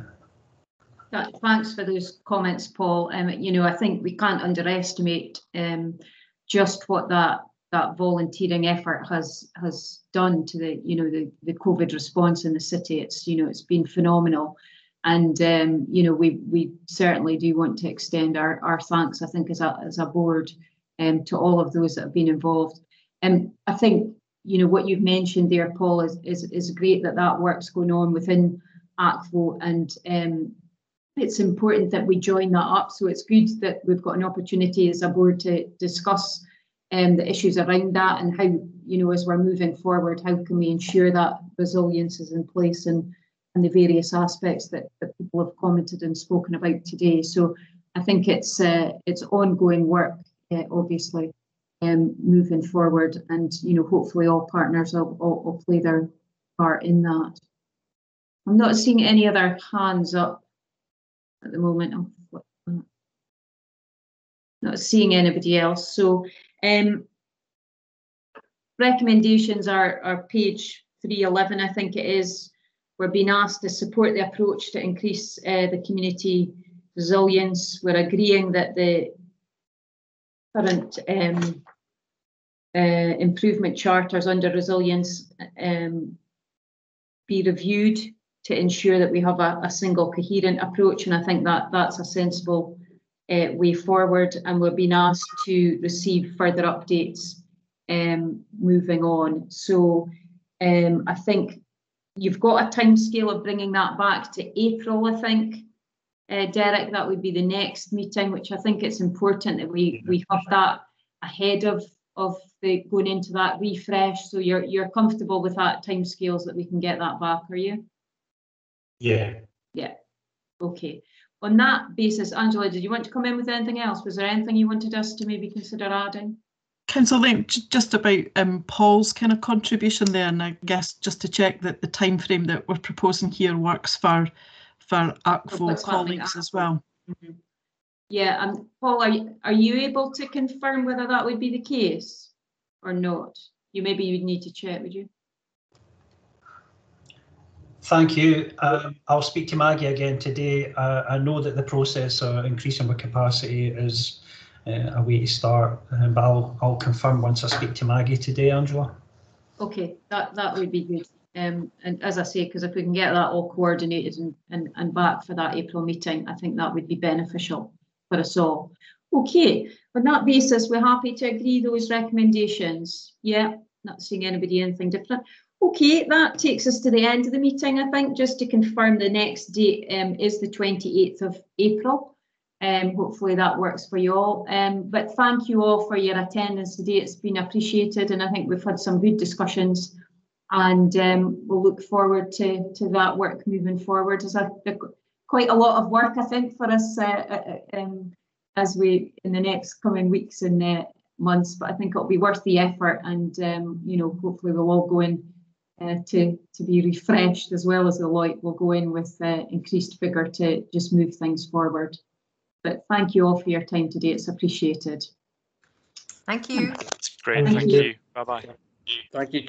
Thanks for those comments, Paul. I think we can't underestimate just what that volunteering effort has done to the COVID response in the city. It's been phenomenal, and we certainly do want to extend our thanks, I think, as a board, to all of those that have been involved. I think what you've mentioned there, Paul, is great that work's going on within ACFO, and it's important that we join that up. So it's good that we've got an opportunity as a board to discuss the issues around that, and how, as we're moving forward, how can we ensure that resilience is in place, and the various aspects that people have commented and spoken about today. So I think it's ongoing work, obviously, moving forward, and hopefully all partners will play their part in that. I'm not seeing any other hands up at the moment. I'm not seeing anybody else. So recommendations are page 311, I think it is. We're being asked to support the approach to increase the community resilience. We're agreeing that the current improvement charters under resilience be reviewed to ensure that we have a single coherent approach, and I think that's a sensible way forward, and we're being asked to receive further updates moving on. So I think you've got a timescale of bringing that back to April, I think. Derek, that would be the next meeting, which I think it's important that we have that ahead of the going into that refresh. So you're comfortable with that timescales that we can get that back, are you? Yeah. Yeah. Okay. On that basis, Angela, did you want to come in with anything else? Was there anything you wanted us to maybe consider adding? Councillor, just about Paul's kind of contribution there, and I guess just to check that the time frame that we're proposing here works for ACFO colleagues as well. Mm-hmm. Yeah, and Paul, are you able to confirm whether that would be the case or not? Maybe you'd need to check, would you? Thank you. I'll speak to Maggie again today. I know that the process of increasing our capacity is a way to start, but I'll confirm once I speak to Maggie today, Angela. Okay, that would be good. And as I say, because if we can get that all coordinated and back for that April meeting, I think that would be beneficial for us all. Okay, on that basis, we're happy to agree those recommendations. Yeah, not seeing anybody anything different. Okay, that takes us to the end of the meeting, I think. Just to confirm, the next date is the 28th of April. Hopefully that works for you all. But thank you all for your attendance today. It's been appreciated, and I think we've had some good discussions, and we'll look forward to that work moving forward. It's quite a lot of work, I think, for us as we in the next coming weeks and months, but I think it'll be worth the effort, and hopefully we'll all go in to be refreshed, as well as the Lloyd will go in with increased vigour to just move things forward. But thank you all for your time today. It's appreciated. Thank you. It's great. Thank you. Bye-bye. Thank you.